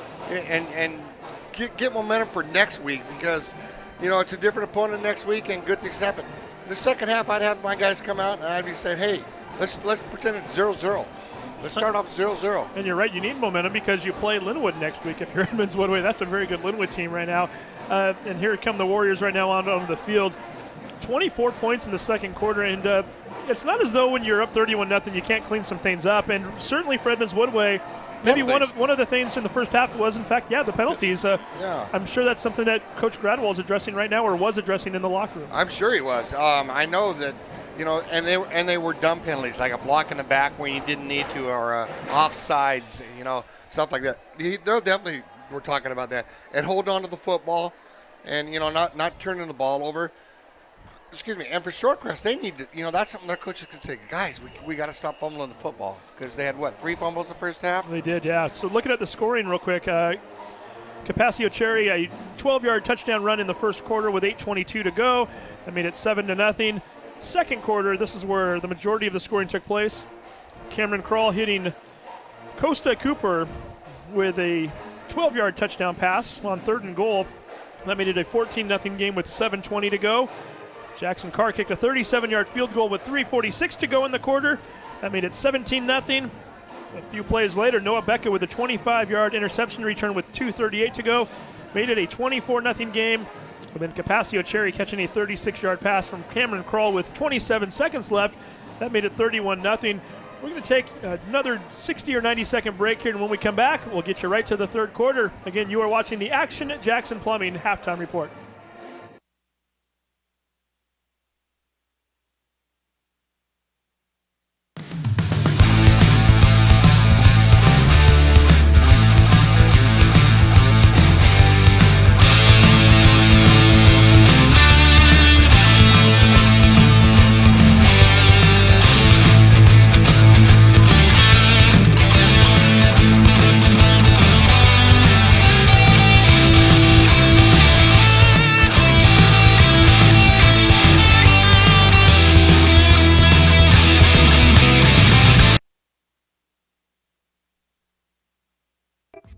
get momentum for next week, because, you know, it's a different opponent next week and good things happen. In the second half, I'd have my guys come out and I'd be saying, hey, let's pretend it's 0-0. Let's start off 0-0. And you're right, you need momentum because you play Linwood next week. If you're Edmonds-Woodway, that's a very good Linwood team right now. And here come the Warriors right now onto the field. 24 points in the second quarter, and it's not as though when you're up 31-0 you can't clean some things up. And certainly for Edmonds-Woodway, maybe one of the things in the first half was, in fact, the penalties. I'm sure that's something that Coach Gradwell is addressing right now, or was addressing in the locker room. I'm sure he was. I know that, and they were dumb penalties, like a block in the back when you didn't need to, or offsides, stuff like that. They'll definitely were talking about that. And hold on to the football, and not turning the ball over. Excuse me. And for Shorecrest, they need to, that's something their coaches can say, guys, we got to stop fumbling the football, because they had 3 fumbles the first half. They did, yeah. So looking at the scoring real quick, Capascio Cherry, a 12-yard touchdown run in the first quarter with 8:22 to go. That made it 7-0. Second quarter, this is where the majority of the scoring took place. Cameron Kroll hitting Costa Cooper with a 12-yard touchdown pass on 3rd and goal. That made it a 14-0 game with 7:20 to go. Jackson Carr kicked a 37-yard field goal with 3:46 to go in the quarter. That made it 17-0. A few plays later, Noah Becca with a 25-yard interception return with 2:38 to go. Made it a 24-0 game. And then Capascio Cherry catching a 36-yard pass from Cameron Kroll with 27 seconds left. That made it 31-0. We're going to take another 60 or 90-second break here, and when we come back, we'll get you right to the third quarter. Again, you are watching the Action Jackson Plumbing Halftime Report.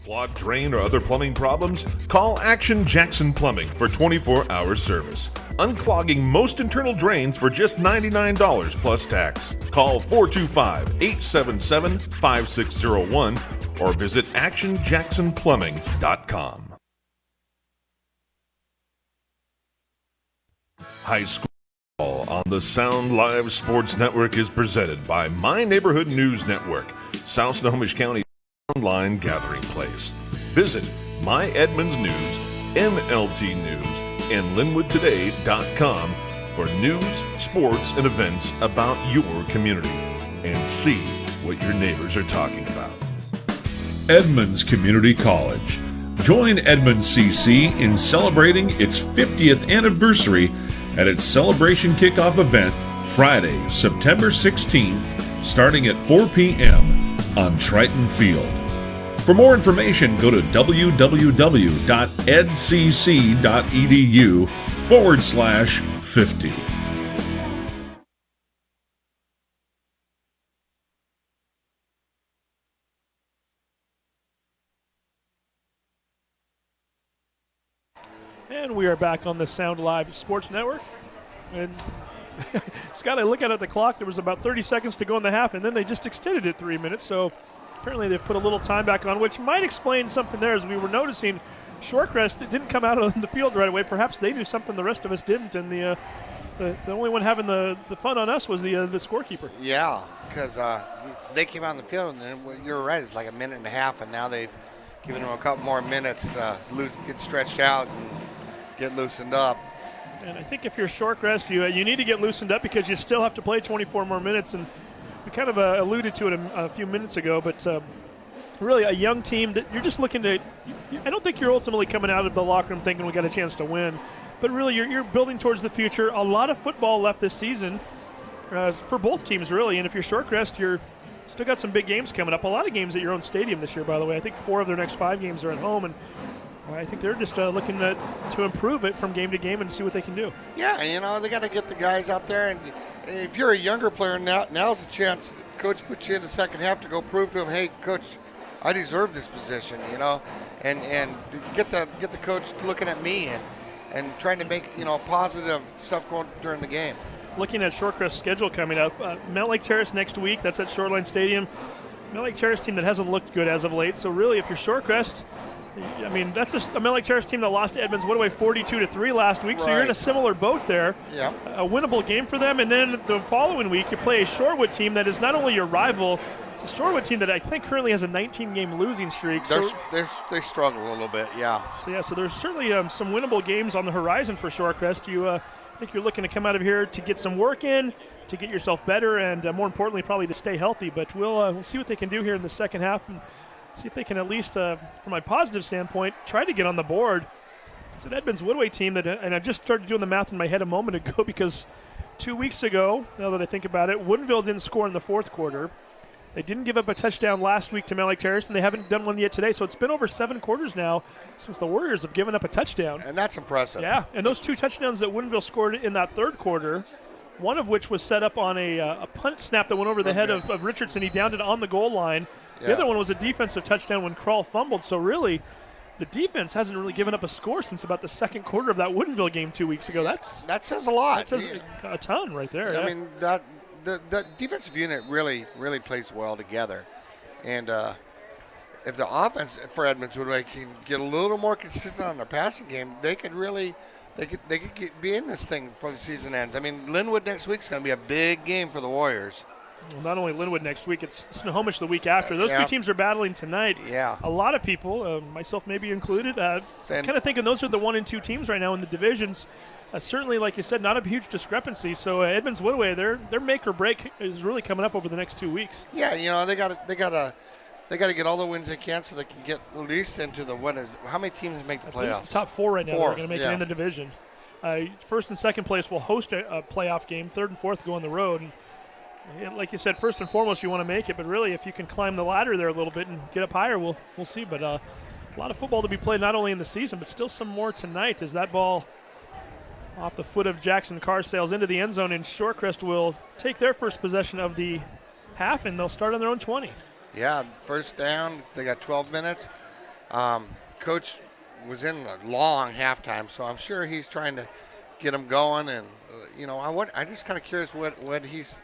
Clogged drain or other plumbing problems? Call Action Jackson Plumbing for 24-hour service. Unclogging most internal drains for just $99 plus tax. Call 425-877-5601 or visit actionjacksonplumbing.com. High school on the Sound Live Sports Network is presented by My Neighborhood News Network, South Snohomish County online gathering place. Visit My Edmonds News, MLT News, and LinwoodToday.com for news, sports, and events about your community, and see what your neighbors are talking about. Edmonds Community College. Join Edmonds CC in celebrating its 50th anniversary at its celebration kickoff event Friday, September 16th, starting at 4 p.m. on Triton Field. For more information, go to www.edcc.edu/50. And we are back on the Sound Live Sports Network. And Scott, I look at the clock. There was about 30 seconds to go in the half, and then they just extended it 3 minutes. So apparently they've put a little time back on, which might explain something there. As we were noticing, Shorecrest didn't come out on the field right away. Perhaps they knew something the rest of us didn't, and the only one having the fun on us was the scorekeeper. Yeah, because they came out on the field, and then, you're right, it's like a minute and a half, and now they've given them a couple more minutes to get stretched out and get loosened up. And I think if you're Shorecrest, you need to get loosened up because you still have to play 24 more minutes. And we kind of alluded to it a few minutes ago, but really a young team that you're just looking to – I don't think you're ultimately coming out of the locker room thinking we got a chance to win. But really you're building towards the future. A lot of football left this season for both teams, really. And if you're Shorecrest, you're still got some big games coming up. A lot of games at your own stadium this year, by the way. I think 4 of their next 5 games are at home. And I think they're just looking to improve it from game to game and see what they can do. Yeah, they got to get the guys out there. And if you're a younger player, now's the chance. Coach puts you in the second half to go prove to him, hey, Coach, I deserve this position, and get the coach looking at me and trying to make, positive stuff going during the game. Looking at Shorecrest's schedule coming up, Mount Lake Terrace next week. That's at Shoreline Stadium. Mille Lake Terrace team that hasn't looked good as of late. So really, if you're Shorecrest, I mean, that's a Mille Lake Terrace team that lost to Edmonds-Woodway 42-3 last week. So you're in a similar boat there. Yeah. A winnable game for them. And then the following week, you play a Shorewood team that is not only your rival, it's a Shorewood team that I think currently has a 19-game losing streak. They struggle a little bit, yeah. So there's certainly some winnable games on the horizon for Shorecrest. I think you're looking to come out of here to get some work in, to get yourself better, and more importantly, probably to stay healthy. But we'll see what they can do here in the second half and see if they can at least, from my positive standpoint, try to get on the board. It's an Edmonds-Woodway team and I just started doing the math in my head a moment ago because 2 weeks ago, now that I think about it, Woodinville didn't score in the fourth quarter. They didn't give up a touchdown last week to Mille Lake Terrace, and they haven't done one yet today. So it's been over 7 quarters now since the Warriors have given up a touchdown. And that's impressive. Yeah, and those 2 touchdowns that Woodinville scored in that third quarter, one of which was set up on a punt snap that went over the head of Richardson. He downed it on the goal line. Yeah. The other one was a defensive touchdown when Krull fumbled. So really, the defense hasn't really given up a score since about the second quarter of that Woodinville game 2 weeks ago. That says a lot. That says a ton right there. I mean, the defensive unit really plays well together. And if the offense for Edmonds-Woodway can get a little more consistent on their passing game, they could be in this thing before the season ends. I mean, Linwood next week is going to be a big game for the Warriors. Well, not only Linwood next week, it's Snohomish the week after. Those two teams are battling tonight. Yeah. A lot of people, myself maybe included, kind of thinking those are the 1 and 2 teams right now in the divisions. Certainly, like you said, not a huge discrepancy. So Edmonds-Woodway, their make or break is really coming up over the next 2 weeks. Yeah, they got to get all the wins they can so they can get at least into how many teams make the playoffs? It's the top 4 right now. 4. They're going to make it in the division. First and second place will host a playoff game. Third and fourth go on the road. And like you said, first and foremost, you want to make it. But really, if you can climb the ladder there a little bit and get up higher, we'll see. But a lot of football to be played not only in the season, but still some more tonight as that ball off the foot of Jackson Carr sails into the end zone, and Shorecrest will take their first possession of the half, and they'll start on their own 20. Yeah, first down. They got 12 minutes. Coach was in a long halftime, so I'm sure he's trying to get them going. And I'm just kind of curious what his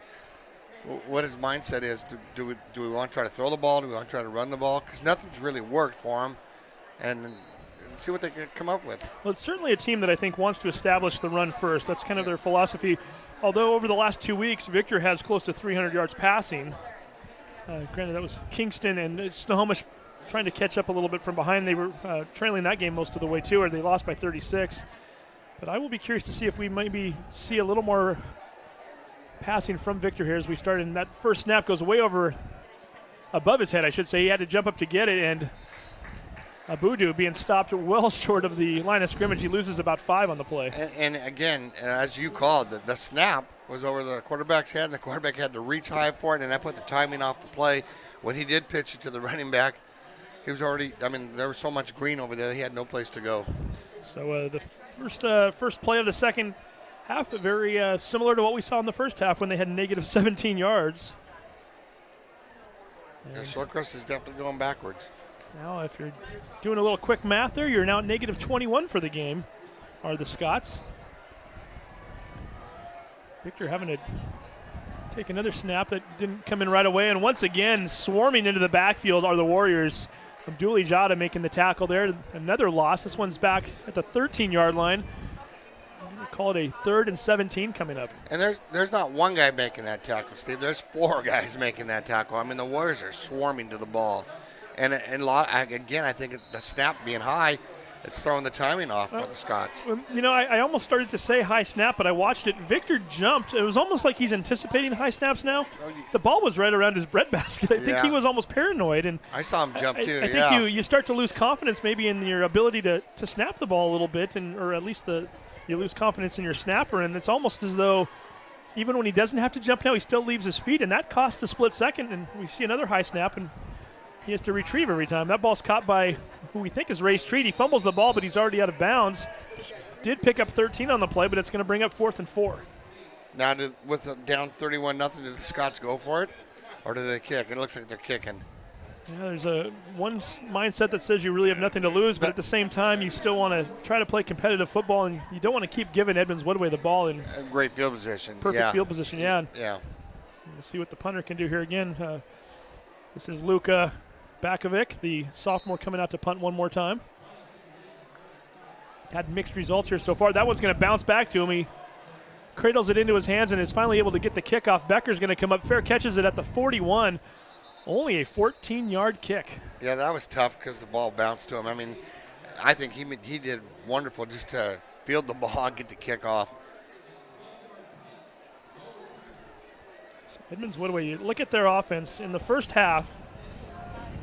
mindset is. Do we want to try to throw the ball? Do we want to try to run the ball? Because nothing's really worked for him. And see what they can come up with. Well, it's certainly a team that I think wants to establish the run first. That's kind of their philosophy. Although over the last 2 weeks, Victor has close to 300 yards passing. Granted, that was Kingston and Snohomish trying to catch up a little bit from behind. They were trailing that game most of the way, too, or they lost by 36. But I will be curious to see if we maybe see a little more passing from Victor here as we start. And that first snap goes way above his head, I should say. He had to jump up to get it, and Abudu being stopped well short of the line of scrimmage. He loses about 5 on the play. And again, as you called, the snap was over the quarterback's head, and the quarterback had to reach high for it, and that put the timing off the play. When he did pitch it to the running back, he was already, there was so much green over there, he had no place to go. So the first play of the second half, very similar to what we saw in the first half when they had negative 17 yards. Shorecrest is definitely going backwards. Now, if you're doing a little quick math there, you're now at negative 21 for the game, are the Scots. Victor having to take another snap that didn't come in right away. And once again, swarming into the backfield are the Warriors. Abdul Ijada making the tackle there. Another loss. This one's back at the 13-yard line. I'm going to call it a 3rd and 17 coming up. And there's not one guy making that tackle, Steve. There's 4 guys making that tackle. The Warriors are swarming to the ball. And again, I think the snap being high, it's throwing the timing off for the Scots. I almost started to say high snap, but I watched it. Victor jumped. It was almost like he's anticipating high snaps now. The ball was right around his breadbasket. I think he was almost paranoid. And I saw him jump too. I think you start to lose confidence maybe in your ability to snap the ball a little bit, or at least you lose confidence in your snapper. And it's almost as though even when he doesn't have to jump now, he still leaves his feet, and that costs a split second. And we see another high snap, and he has to retrieve every time. That ball's caught by who we think is Ray Street. He fumbles the ball, but he's already out of bounds. Did pick up 13 on the play, but it's going to bring up 4th and 4. Now, with down 31-0, do the Scots go for it, or do they kick? It looks like they're kicking. Yeah, there's one mindset that says you really have nothing to lose, but at the same time, you still want to try to play competitive football, and you don't want to keep giving Edmonds-Woodway the ball in great field position. Perfect field position, yeah. Yeah. We'll see what the punter can do here again. This is Luka Bakovic, the sophomore, coming out to punt one more time. Had mixed results here so far. That one's going to bounce back to him. He cradles it into his hands and is finally able to get the kickoff. Becker's going to come up. Fair catches it at the 41. Only a 14-yard kick. Yeah, that was tough because the ball bounced to him. I mean, I think he did wonderful just to field the ball and get the kickoff. So Edmonds-Woodway, you look at their offense in the first half.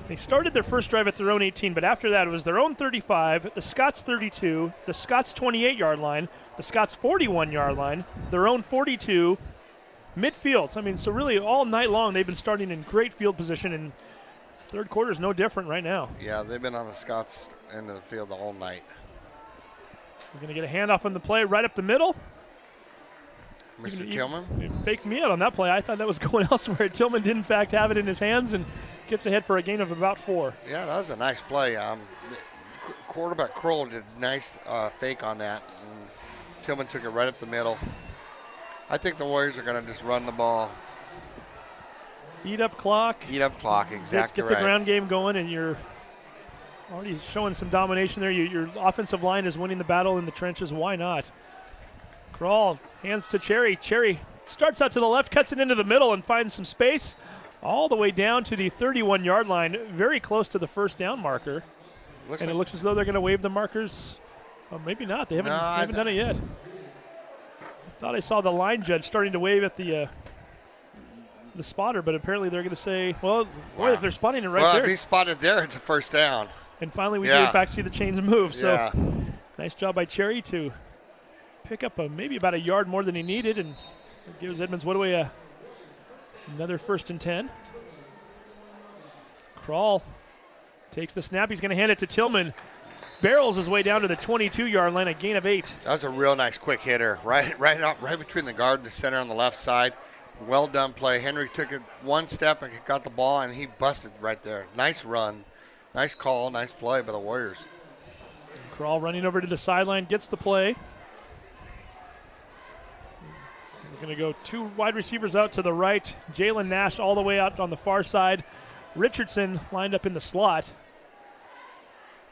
They started their first drive at their own 18, but after that it was their own 35, the Scots 32, the Scots 28-yard line, the Scots 41-yard line, their own 42, midfield. I mean, so really all night long they've been starting in great field position, and third quarter is no different right now. Yeah, they've been on the Scots end of the field the whole night. We're going to get a handoff on the play right up the middle. Mr. Tillman? Faked me out on that play. I thought that was going elsewhere. Tillman did, in fact, have it in his hands and gets ahead for a gain of about 4. Yeah, that was a nice play. Quarterback Kroll did a nice fake on that. And Tillman took it right up the middle. I think the Warriors are going to just run the ball. Eat up clock. Eat up clock, exactly Get the ground game going, and you're already showing some domination there. Your offensive line is winning the battle in the trenches. Why not? Kroll, hands to Cherry. Cherry starts out to the left, cuts it into the middle, and finds some space all the way down to the 31-yard line, very close to the first down marker. It looks as though they're going to wave the markers. Well, maybe not. They haven't done it yet. I thought I saw the line judge starting to wave at the spotter, but apparently they're going to say, well, boy, if they're spotting it right there. Well, if he spotted there, it's a first down. And finally we do, in fact, see the chains move. So yeah. Nice job by Cherry to pick up maybe about a yard more than he needed, and it gives Edmonds-Woodway another 1st and 10. Kroll takes the snap. He's going to hand it to Tillman. Barrels his way down to the 22-yard line, a gain of 8. That was a real nice quick hitter, right between the guard and the center on the left side. Well done play. Henry took it one step and got the ball, and he busted right there. Nice run, nice call, nice play by the Warriors. Kroll running over to the sideline, gets the play. We're going to go 2 wide receivers out to the right. Jalen Nash all the way out on the far side. Richardson lined up in the slot.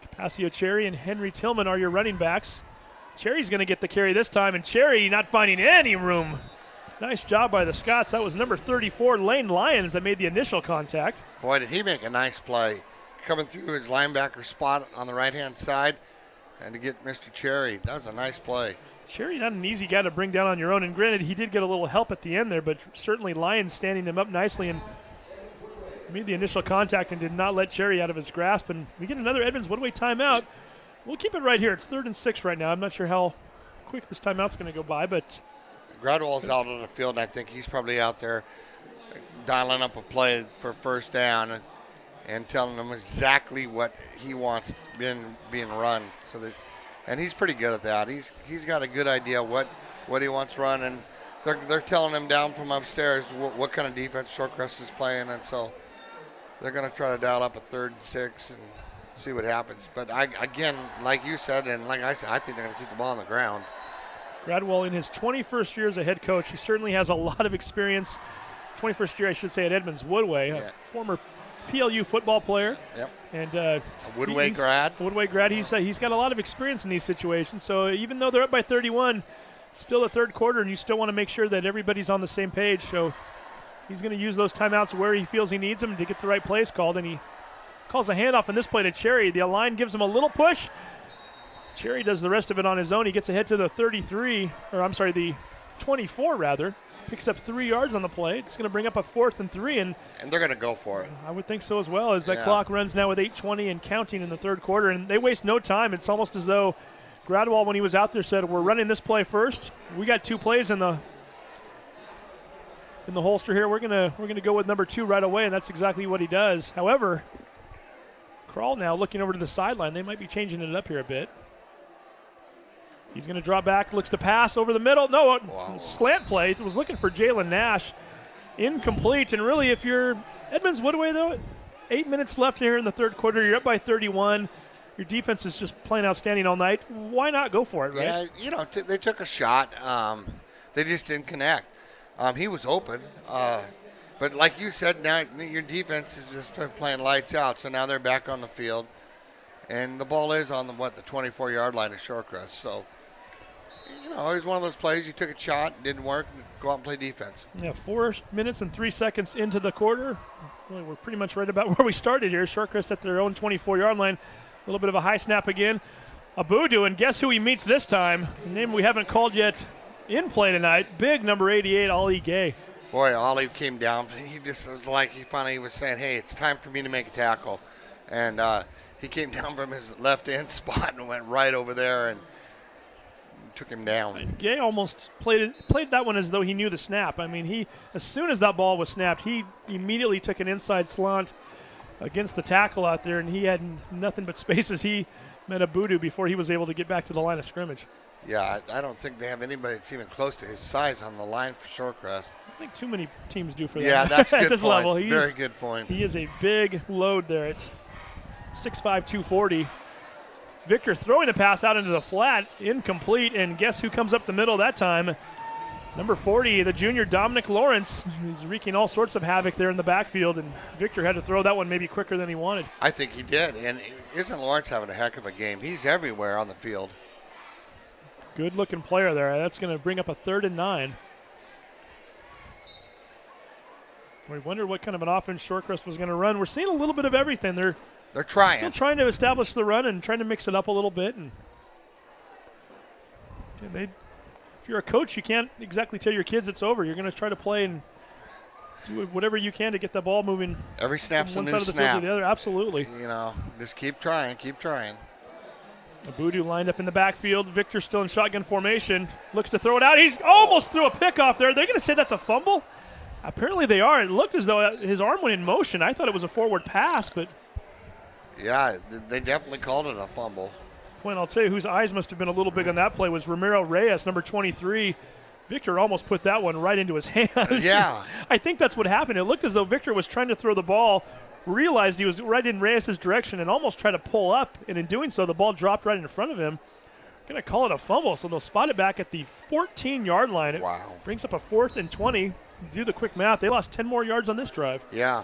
Capaccio Cherry and Henry Tillman are your running backs. Cherry's going to get the carry this time, and Cherry not finding any room. Nice job by the Scots. That was number 34, Lane Lyons, that made the initial contact. Boy, did he make a nice play. Coming through his linebacker spot on the right-hand side, and to get Mr. Cherry. That was a nice play. Cherry, not an easy guy to bring down on your own, and granted, he did get a little help at the end there, but certainly Lyons standing him up nicely and made the initial contact and did not let Cherry out of his grasp. And we get another Edmonds-Woodway timeout. We'll keep it right here. It's 3rd and 6 right now. I'm not sure how quick this timeout's going to go by, but Gradwell's out on the field, and I think he's probably out there dialing up a play for first down and telling them exactly what he wants being run. And he's pretty good at that. He's got a good idea what he wants run, and they're telling him down from upstairs what kind of defense Shorecrest is playing, and so they're going to try to dial up a 3rd and 6 and see what happens. But again, like you said, and like I said, I think they're going to keep the ball on the ground. Gradwell in his 21st year as a head coach, he certainly has a lot of experience. 21st year, I should say, at Edmonds-Woodway, a former PLU football player. Yep. And a Woodway grad. Woodway grad. He's got a lot of experience in these situations. So even though they're up by 31, still the third quarter, and you still want to make sure that everybody's on the same page. So he's going to use those timeouts where he feels he needs them to get the right plays called, and he calls a handoff on this play to Cherry. The line gives him a little push. Cherry does the rest of it on his own. He gets ahead to the 24 rather. Picks up 3 yards on the play. It's going to bring up a 4th and 3. And they're going to go for it. I would think so as well, as that clock runs now with 8:20 and counting in the third quarter. And they waste no time. It's almost as though Gradwell, when he was out there, said, we're running this play first. We got 2 plays in the holster here. We're gonna go with number 2 right away, and that's exactly what he does. However, Kroll now looking over to the sideline. They might be changing it up here a bit. He's going to draw back, looks to pass over the middle. No, slant play. Was looking for Jalen Nash. Incomplete. And really, if you're Edmonds-Woodway, though, 8 minutes left here in the third quarter. You're up by 31. Your defense is just playing outstanding all night. Why not go for it, right? Yeah, they took a shot. They just didn't connect. He was open. But like you said, now your defense has just been playing lights out, so now they're back on the field. And the ball is on the 24-yard line of Shorecrest. So, it was one of those plays. You took a shot, didn't work, go out and play defense. Yeah, 4 minutes and 3 seconds into the quarter. Well, we're pretty much right about where we started here. Shorecrest at their own 24-yard line. A little bit of a high snap again. Abudu, and guess who he meets this time? A name we haven't called yet in play tonight. Big number 88, Ali Gay. Boy, Ollie came down. He just was like he finally was saying, hey, it's time for me to make a tackle. And he came down from his left end spot and went right over there and took him down. And Gay almost played that one as though he knew the snap. I mean, as soon as that ball was snapped, he immediately took an inside slant against the tackle out there, and he had nothing but space as he met Abudu before he was able to get back to the line of scrimmage. Yeah, I don't think they have anybody that's even close to his size on the line for Shorecrest. I think too many teams do for that. Yeah, that's a good at this point. level. Very good point. He is a big load there at 6'5", 240. Victor throwing the pass out into the flat, incomplete, and guess who comes up the middle that time? Number 40, the junior Dominic Lawrence. He's wreaking all sorts of havoc there in the backfield, and Victor had to throw that one maybe quicker than he wanted. I think he did, and isn't Lawrence having a heck of a game? He's everywhere on the field. Good-looking player there. That's going to bring up a 3rd and 9. We wondered what kind of an offense Shorecrest was going to run. We're seeing a little bit of everything. They're trying. Still trying to establish the run and trying to mix it up a little bit. And if you're a coach, you can't exactly tell your kids it's over. You're going to try to play and do whatever you can to get the ball moving. Every snap's from a one new side of the field snap. to the other. Absolutely. Just keep trying, Abudu lined up in the backfield. Victor still in shotgun formation. Looks to throw it out. He's almost threw a pick off there. They're going to say that's a fumble? Apparently they are. It looked as though his arm went in motion. I thought it was a forward pass, but Yeah, they definitely called it a fumble. Point, I'll tell you whose eyes must have been a little big on that play was Ramiro Reyes, number 23. Victor almost put that one right into his hands. Yeah. I think that's what happened. It looked as though Victor was trying to throw the ball, realized he was right in Reyes' direction, and almost tried to pull up. And in doing so, the ball dropped right in front of him. Going to call it a fumble, so they'll spot it back at the 14-yard line. It brings up a 4th and 20. Do the quick math. They lost 10 more yards on this drive. Yeah.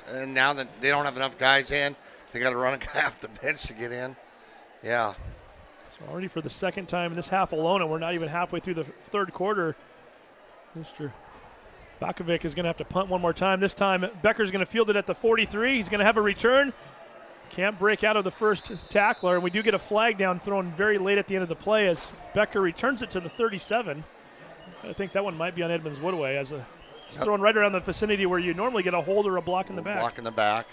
And now that they don't have enough guys in, they got to run a guy off the bench to get in. Yeah. So already for the second time in this half alone, and we're not even halfway through the third quarter, Mr. Bakovic is going to have to punt one more time. This time, Becker's going to field it at the 43. He's going to have a return. Can't break out of the first tackler. And we do get a flag down thrown very late at the end of the play as Becker returns it to the 37. I think that one might be on Edmonds-Woodway as it's thrown right around the vicinity where you normally get a hold or a block in the back. Block in the back.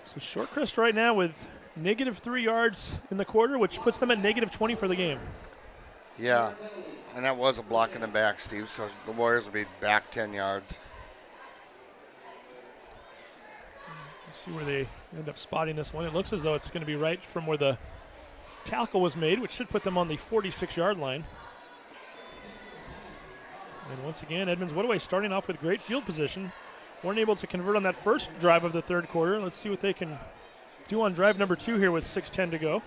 So Shorecrest right now with -3 yards in the quarter, which puts them at -20 for the game. Yeah, and that was a block in the back, Steve, so the Warriors will be back 10 yards. Let's see where they end up spotting this one. It looks as though it's going to be right from where the tackle was made, which should put them on the 46-yard line. And once again, Edmonds-Woodway starting off with great field position. Weren't able to convert on that first drive of the third quarter. Let's see what they can do on drive number 2 here with 6:10 to go.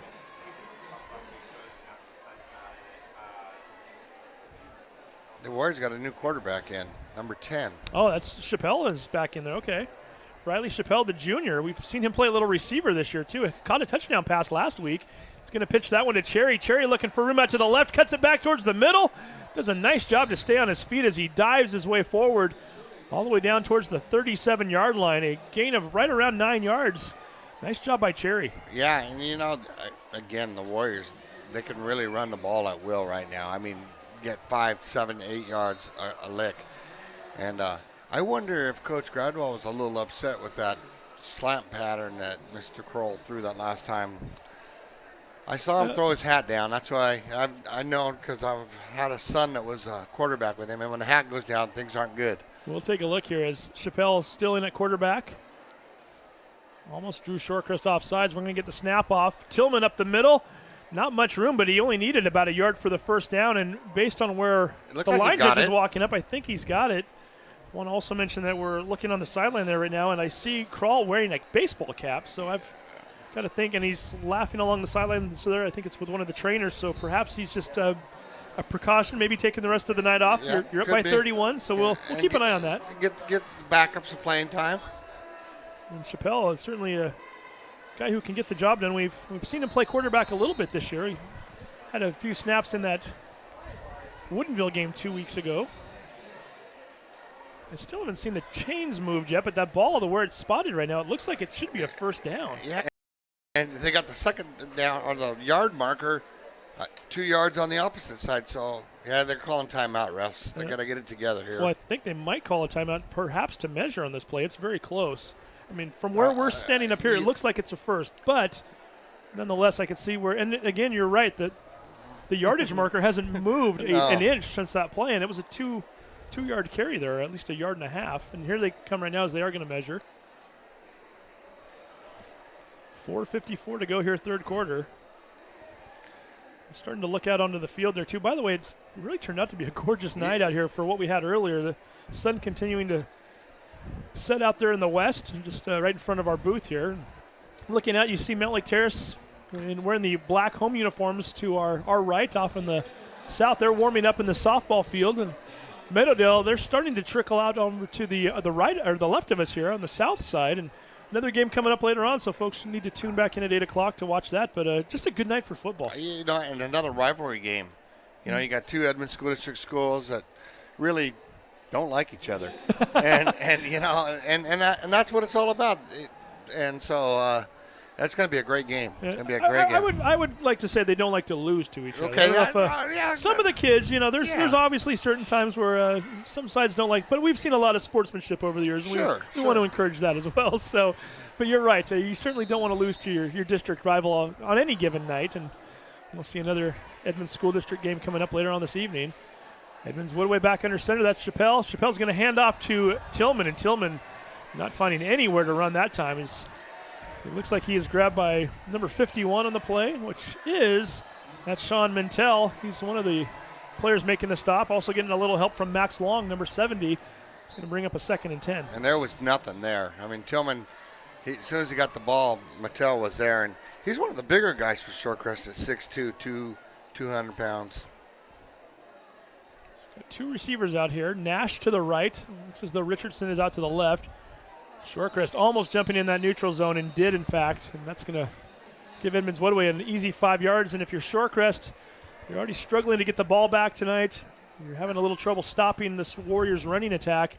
The Warriors got a new quarterback in, number 10. Oh, that's Chappelle is back in there. Okay. Riley Chappelle, the junior. We've seen him play a little receiver this year, too. Caught a touchdown pass last week. He's going to pitch that one to Cherry. Cherry looking for room out to the left, cuts it back towards the middle. Does a nice job to stay on his feet as he dives his way forward all the way down towards the 37-yard line. A gain of right around 9 yards. Nice job by Cherry. Yeah, and again, the Warriors, they can really run the ball at will right now. I mean, get 5, 7, 8 yards a lick. And I wonder if Coach Gradwell was a little upset with that slant pattern that Mr. Kroll threw that last time. I saw him throw his hat down. That's why I know, because I've had a son that was a quarterback with him, and when the hat goes down, things aren't good. We'll take a look here as Chappelle still in at quarterback. Almost drew Shorecrest off sides. We're going to get the snap off. Tillman up the middle. Not much room, but he only needed about a yard for the first down, and based on where the line judge is walking up, I think he's got it. I want to also mention that we're looking on the sideline there right now, and I see Kroll wearing a baseball cap, so I've got to think, and he's laughing along the sideline. So there, I think it's with one of the trainers, so perhaps he's just a precaution, maybe taking the rest of the night off. Yeah, you're up could by be. 31, so we'll keep an eye on that. Get the backups some playing time. And Chappelle is certainly a guy who can get the job done. We've seen him play quarterback a little bit this year. He had a few snaps in that Woodinville game 2 weeks ago. I still haven't seen the chains moved yet, but that ball, the where it's spotted right now, it looks like it should be a first down. Yeah, and they got the second down or the yard marker 2 yards on the opposite side. So, yeah, they're calling timeout, refs. They got to get it together here. Well, I think they might call a timeout perhaps to measure on this play. It's very close. I mean, from where we're standing up here, it looks like it's a first. But nonetheless, I can see where – and, again, you're right that the yardage marker hasn't moved an inch since that play, and it was a two-yard carry there, or at least a yard and a half. And here they come right now as they are going to measure. 4:54 to go here, third quarter. Starting to look out onto the field there, too. By the way, it's really turned out to be a gorgeous night out here for what we had earlier. The sun continuing to set out there in the west, just right in front of our booth here. Looking out, you see Mount Lake Terrace, and we're in the black home uniforms to our right off in the south. They're warming up in the softball field, and Meadowdale, they're starting to trickle out over to the right or the left of us here on the south side. And another game coming up later on, so folks need to tune back in at 8 o'clock to watch that. But just a good night for football. You know, and another rivalry game. You know, you got two Edmonds School District schools that really don't like each other, and you know, and that's what it's all about. And so that's going to be a great game. It's going to be a great game. I would like to say they don't like to lose to each other. Okay, some of the kids, you know, there's obviously certain times where some sides don't like, but we've seen a lot of sportsmanship over the years. And we want to encourage that as well. So, but you're right. You certainly don't want to lose to your district rival on any given night. And we'll see another Edmonds School District game coming up later on this evening. Edmonds-Woodway back under center. That's Chappelle. Chappelle's going to hand off to Tillman, and Tillman not finding anywhere to run that time. It looks like he is grabbed by number 51 on the play, that's Sean Mintel. He's one of the players making the stop. Also getting a little help from Max Long, number 70. It's going to bring up a 2nd and 10. And there was nothing there. I mean, Tillman, as soon as he got the ball, Mintel was there. And he's one of the bigger guys for Shorecrest at 6'2", 200 pounds. Got two receivers out here. Nash to the right. Looks as though Richardson is out to the left. Shorecrest almost jumping in that neutral zone and did, in fact. And that's going to give Edmonds-Woodway an easy 5 yards. And if you're Shorecrest, you're already struggling to get the ball back tonight. You're having a little trouble stopping this Warriors running attack.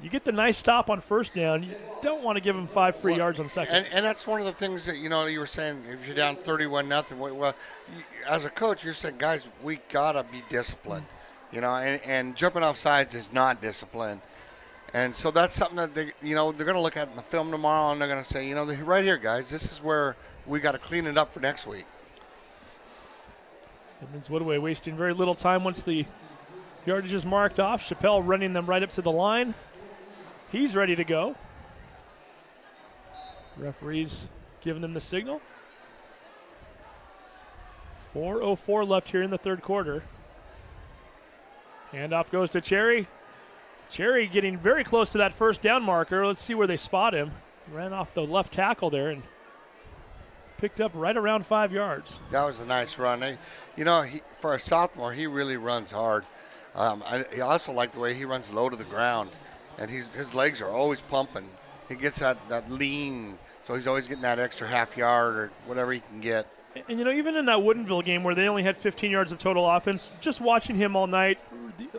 You get the nice stop on first down. You don't want to give them 5 free yards on second. And that's one of the things that, you know, you were saying, if you're down 31-0, well, as a coach, you're saying, guys, we got to be disciplined. You know, and jumping off sides is not discipline. And so that's something that they're going to look at in the film tomorrow, and they're going to say, you know, right here, guys, this is where we got to clean it up for next week. Edmonds-Woodway wasting very little time once the yardage is marked off. Chappelle running them right up to the line. He's ready to go. Referees giving them the signal. 4:04 left here in the third quarter. Handoff goes to Cherry. Cherry getting very close to that first down marker. Let's see where they spot him. Ran off the left tackle there and picked up right around 5 yards. That was a nice run. You know, for a sophomore, he really runs hard. I also like the way he runs low to the ground, and his legs are always pumping. He gets that lean, so he's always getting that extra half yard or whatever he can get. And, you know, even in that Woodinville game where they only had 15 yards of total offense, just watching him all night,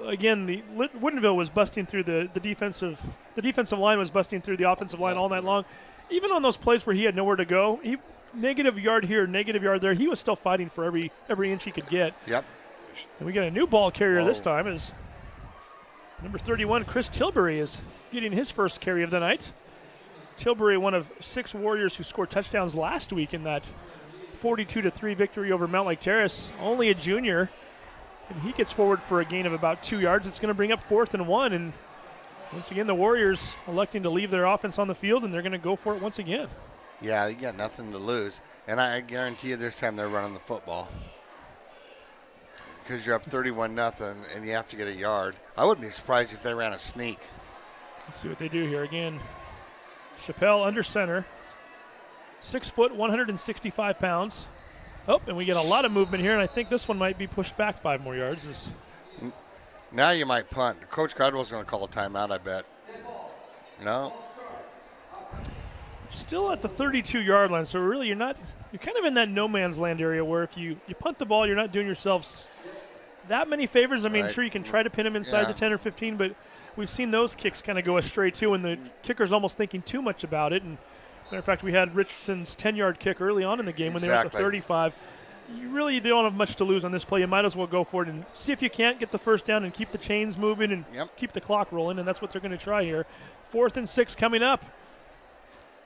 again, Woodinville was busting through the defensive line was busting through the offensive line all night long. Even on those plays where he had nowhere to go, negative yard here, negative yard there, he was still fighting for every inch he could get. Yep. And we got a new ball carrier this time as number 31, Chris Tilbury, is getting his first carry of the night. Tilbury, one of 6 Warriors who scored touchdowns last week in that 42-3 victory over Mount Lake Terrace, only a junior, and he gets forward for a gain of about 2 yards. It's going to bring up 4th and 1, and once again the Warriors electing to leave their offense on the field, and they're going to go for it once again. Yeah, you got nothing to lose, and I guarantee you this time they're running the football because you're up 31-0 and you have to get a yard. I wouldn't be surprised if they ran a sneak. Let's see what they do here again. Chappelle under center. 6 foot, 165 pounds. Oh, and we get a lot of movement here, and I think this one might be pushed back 5 more yards. Now you might punt. Coach Gradwell's going to call a timeout, I bet. No. Still at the 32-yard line, so really you're kind of in that no man's land area where if you punt the ball, you're not doing yourselves that many favors. I mean, sure, you can try to pin them inside the 10 or 15, but we've seen those kicks kind of go astray too, and the kicker's almost thinking too much about it. And matter of fact, we had Richardson's 10-yard kick early on in the game when they were at the 35. You really don't have much to lose on this play. You might as well go for it and see if you can't get the first down and keep the chains moving and keep the clock rolling, and that's what they're going to try here. 4th and 6 coming up.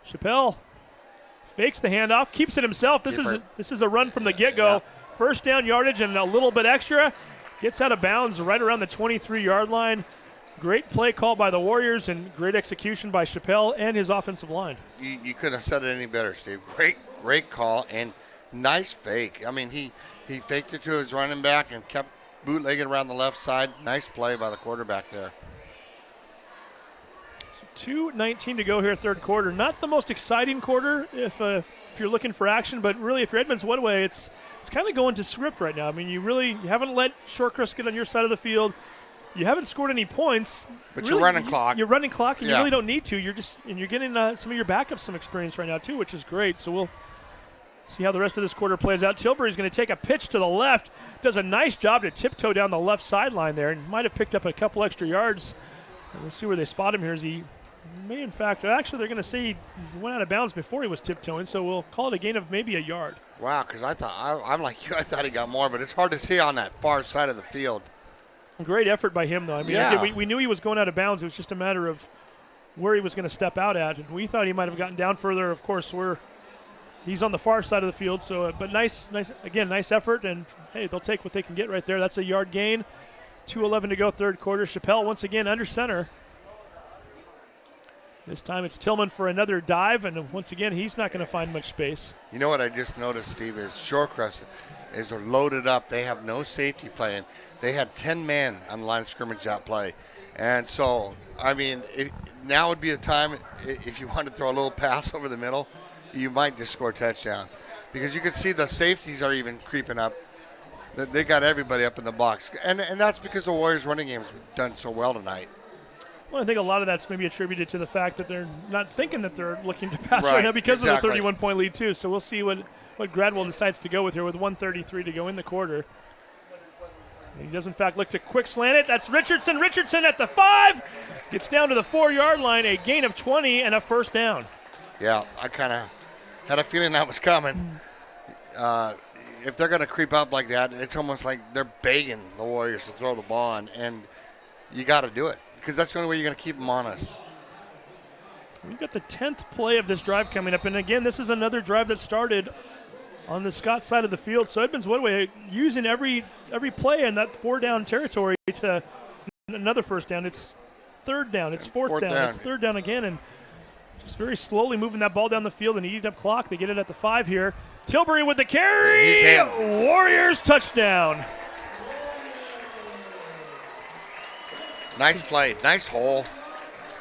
Chappelle fakes the handoff, keeps it himself. This is a run from the get-go. Yeah. First down yardage and a little bit extra. Gets out of bounds right around the 23-yard line. Great play call by the Warriors and great execution by Chappelle and his offensive line. You couldn't have said it any better, Steve. Great call and nice fake. I mean, he faked it to his running back and kept bootlegging around the left side. Nice play by the quarterback there. So 2:19 to go here, third quarter. Not the most exciting quarter if you're looking for action, but really if you're Edmonds-Woodway, it's kind of going to script right now. I mean, you haven't let Shorecrest get on your side of the field. You haven't scored any points. But really, you're running clock. You're running clock, and you really don't need to. You're getting some of your backups some experience right now too, which is great. So we'll see how the rest of this quarter plays out. Tilbury's going to take a pitch to the left. Does a nice job to tiptoe down the left sideline there, and might have picked up a couple extra yards. We'll see where they spot him here. As he may, in fact, actually they're going to say he went out of bounds before he was tiptoeing, so we'll call it a gain of maybe a yard. Wow, because I'm like you. I thought he got more, but it's hard to see on that far side of the field. Great effort by him, though. I mean, again, we knew he was going out of bounds. It was just a matter of where he was going to step out at. And we thought he might have gotten down further. Of course, he's on the far side of the field. So, but nice effort. And, hey, they'll take what they can get right there. That's a yard gain. 2:11 to go, third quarter. Chappelle once again under center. This time it's Tillman for another dive. And once again, he's not going to find much space. You know what I just noticed, Steve, is Shorecrest is loaded up. They have no safety playing. They had 10 men on the line of scrimmage that play. And so, I mean, now would be a time, if you want to throw a little pass over the middle, you might just score a touchdown. Because you can see the safeties are even creeping up. They got everybody up in the box. And that's because the Warriors running game's done so well tonight. Well, I think a lot of that's maybe attributed to the fact that they're not thinking that they're looking to pass right now because of the 31-point lead, too. So we'll see what Gradwell decides to go with here with 1:33 to go in the quarter. He does, in fact, look to quick slant it. That's Richardson. Richardson at the 5. Gets down to the 4-yard line, a gain of 20 and a first down. Yeah, I kind of had a feeling that was coming. If they're going to creep up like that, it's almost like they're begging the Warriors to throw the ball on, and you got to do it because that's the only way you're going to keep them honest. We've got the 10th play of this drive coming up, and again, this is another drive that started on the Scott side of the field. So Edmonds-Woodway using every play in that 4-down territory to another first down. It's third down. It's fourth down. It's third down again, and just very slowly moving that ball down the field and eating up clock. They get it at the 5 here. Tilbury with the carry. Warriors touchdown. Nice play. Nice hole.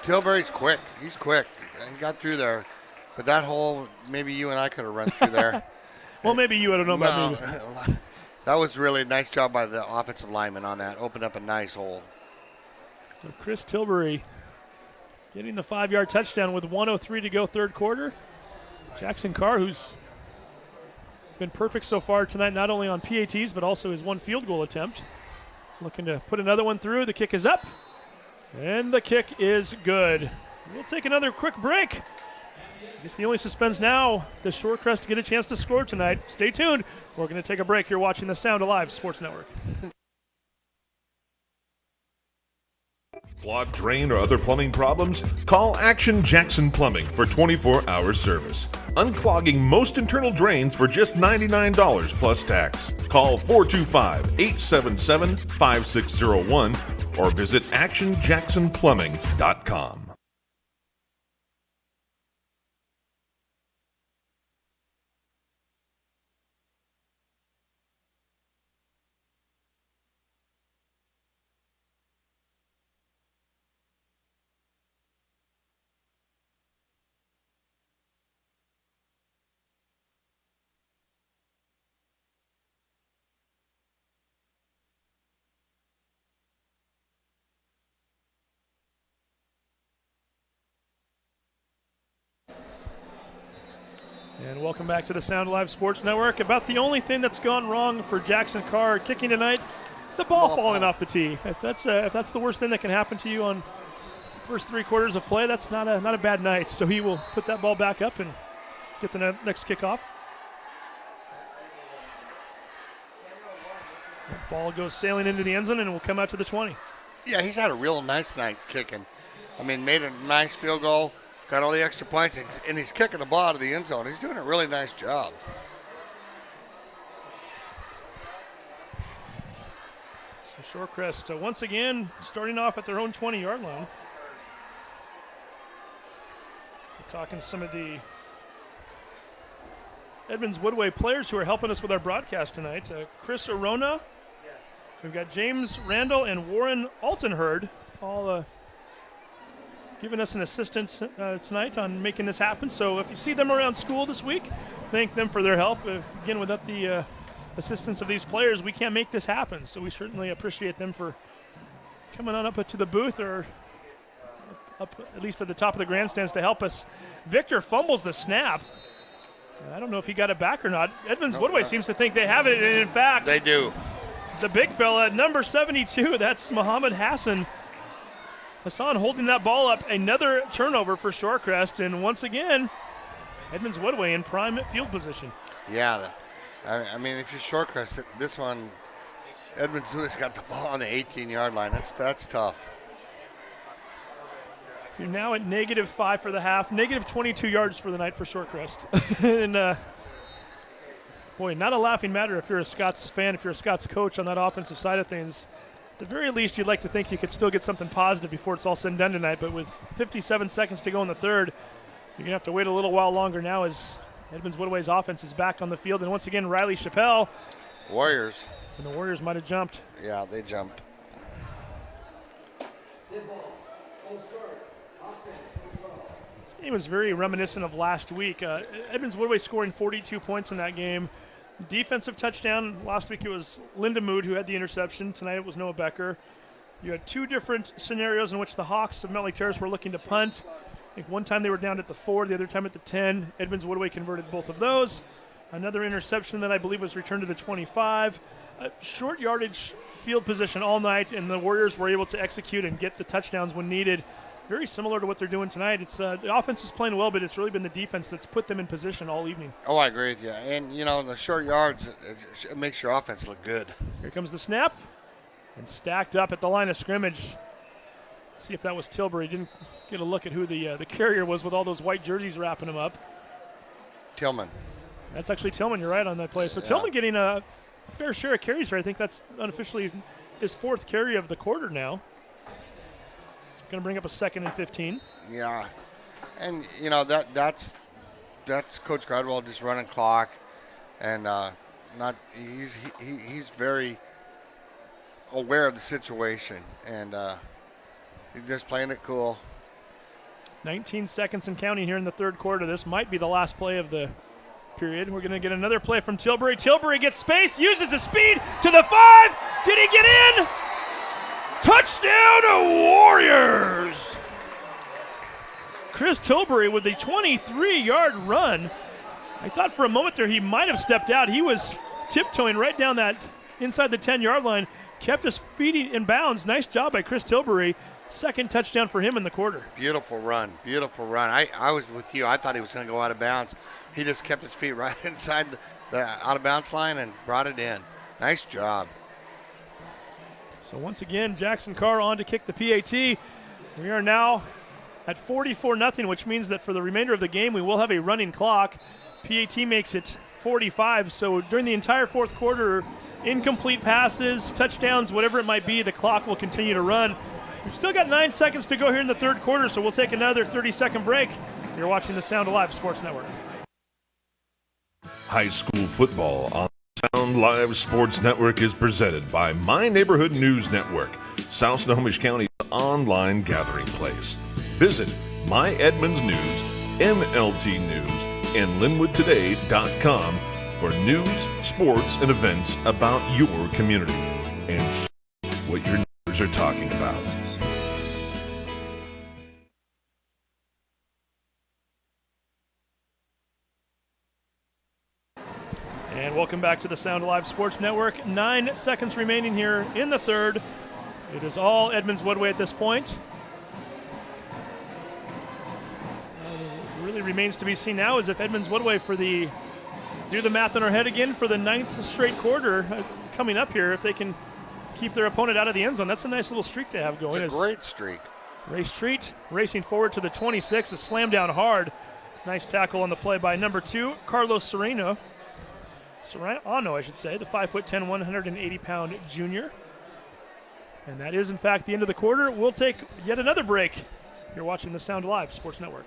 Tilbury's quick. He's quick. He got through there. But that hole, maybe you and I could have run through there. Well, maybe you. I don't know about me. That was really a nice job by the offensive lineman on that. Opened up a nice hole. So Chris Tilbury getting the 5-yard touchdown with 1:03 to go, third quarter. Jackson Carr, who's been perfect so far tonight, not only on PATs, but also his one field goal attempt. Looking to put another one through. The kick is up, and the kick is good. We'll take another quick break. I guess the only suspense now, does Shorecrest get a chance to score tonight? Stay tuned. We're going to take a break. You're watching the Sound Alive Sports Network. Clogged drain or other plumbing problems? Call Action Jackson Plumbing for 24-hour service. Unclogging most internal drains for just $99 plus tax. Call 425-877-5601 or visit actionjacksonplumbing.com. And welcome back to the Sound Live Sports Network. About the only thing that's gone wrong for Jackson Carr kicking tonight, the ball falling off the tee. If that's the worst thing that can happen to you on first 3 quarters of play, that's not a bad night. So he will put that ball back up and get the next kickoff. The ball goes sailing into the end zone and will come out to the 20. Yeah, he's had a real nice night kicking. I mean, made a nice field goal, got all the extra points, and he's kicking the ball out of the end zone. He's doing a really nice job. So Shorecrest once again starting off at their own 20-yard line. We're talking some of the Edmonds-Woodway players who are helping us with our broadcast tonight. Chris Arona, we've got James Randall and Warren Altenherd, all giving us an assistance tonight on making this happen. So if you see them around school this week, thank them for their help. Again, without the assistance of these players, we can't make this happen. So we certainly appreciate them for coming on up to the booth or up at least at the top of the grandstands to help us. Victor fumbles the snap. I don't know if he got it back or not. Edmonds-Woodway seems to think they have it, and in fact, they do. The big fella, number 72, that's Muhammad Hassan holding that ball up. Another turnover for Shorecrest, and once again, Edmonds-Woodway in prime field position. Yeah, I mean, if you're Shorecrest, this one, Edmonds-Woodway's got the ball on the 18-yard line. That's tough. You're now at -5 for the half, -22 yards for the night for Shorecrest. And boy, not a laughing matter if you're a Scots fan, if you're a Scots coach on that offensive side of things. At the very least, you'd like to think you could still get something positive before it's all said and done tonight. But with 57 seconds to go in the third, you're going to have to wait a little while longer now as Edmonds-Woodway's offense is back on the field. And once again, Riley Chappelle. Warriors. And the Warriors might have jumped. Yeah, they jumped. This game was very reminiscent of last week. Edmonds-Woodway scoring 42 points in that game. Defensive touchdown. Last week it was Linda Mood who had the interception. Tonight it was Noah Becker. You had 2 different scenarios in which the Hawks of Mount Lake Terrace were looking to punt. I think one time they were down at the 4, the other time at the 10. Edmonds-Woodway converted both of those. Another interception that I believe was returned to the 25. Short yardage field position all night, and the Warriors were able to execute and get the touchdowns when needed. Very similar to what they're doing tonight. It's the offense is playing well, but it's really been the defense that's put them in position all evening. Oh, I agree with you. And, you know, the short yards, it makes your offense look good. Here comes the snap. And stacked up at the line of scrimmage. Let's see if that was Tilbury. Didn't get a look at who the carrier was with all those white jerseys wrapping him up. Tillman. That's actually Tillman. You're right on that play. So yeah. Tillman getting a fair share of carries here. I think that's unofficially his 4th carry of the quarter now. Going to bring up a 2nd and 15. Yeah, and you know that's Coach Gradwell just running clock, and he's very aware of the situation, and he's just playing it cool. 19 seconds and counting here in the third quarter. This might be the last play of the period. We're going to get another play from Tilbury. Tilbury gets space, uses his speed to the 5. Did he get in? Touchdown Warriors! Chris Tilbury with a 23-yard run. I thought for a moment there he might have stepped out. He was tiptoeing right down that inside the 10-yard line, kept his feet in bounds. Nice job by Chris Tilbury. 2nd touchdown for him in the quarter. Beautiful run, beautiful run. I was with you. I thought he was going to go out of bounds. He just kept his feet right inside the out-of-bounds line and brought it in. Nice job. So once again, Jackson Carr on to kick the PAT. We are now at 44-0, which means that for the remainder of the game, we will have a running clock. PAT makes it 45. So during the entire 4th quarter, incomplete passes, touchdowns, whatever it might be, the clock will continue to run. We've still got 9 seconds to go here in the 3rd quarter, so we'll take another 30-second break. You're watching the Sound Alive Sports Network. High school football on Sound Live Sports Network is presented by My Neighborhood News Network, South Snohomish County's online gathering place. Visit My Edmonds News, MLT News, and LinwoodToday.com for news, sports, and events about your community and see what your neighbors are talking about. And welcome back to the Sound Alive Sports Network. 9 seconds remaining here in the third. It is all Edmonds-Woodway at this point. Really remains to be seen now is if Edmonds-Woodway do the math in our head again for the 9th straight quarter coming up here, if they can keep their opponent out of the end zone. That's a nice little streak to have going. It's a great streak. Ray Street racing forward to the 26, a slam down hard. Nice tackle on the play by number 2, Carlos Serrano, I should say, the 5'10", 180-pound junior. And that is, in fact, the end of the quarter. We'll take yet another break. You're watching the Sound Alive Sports Network.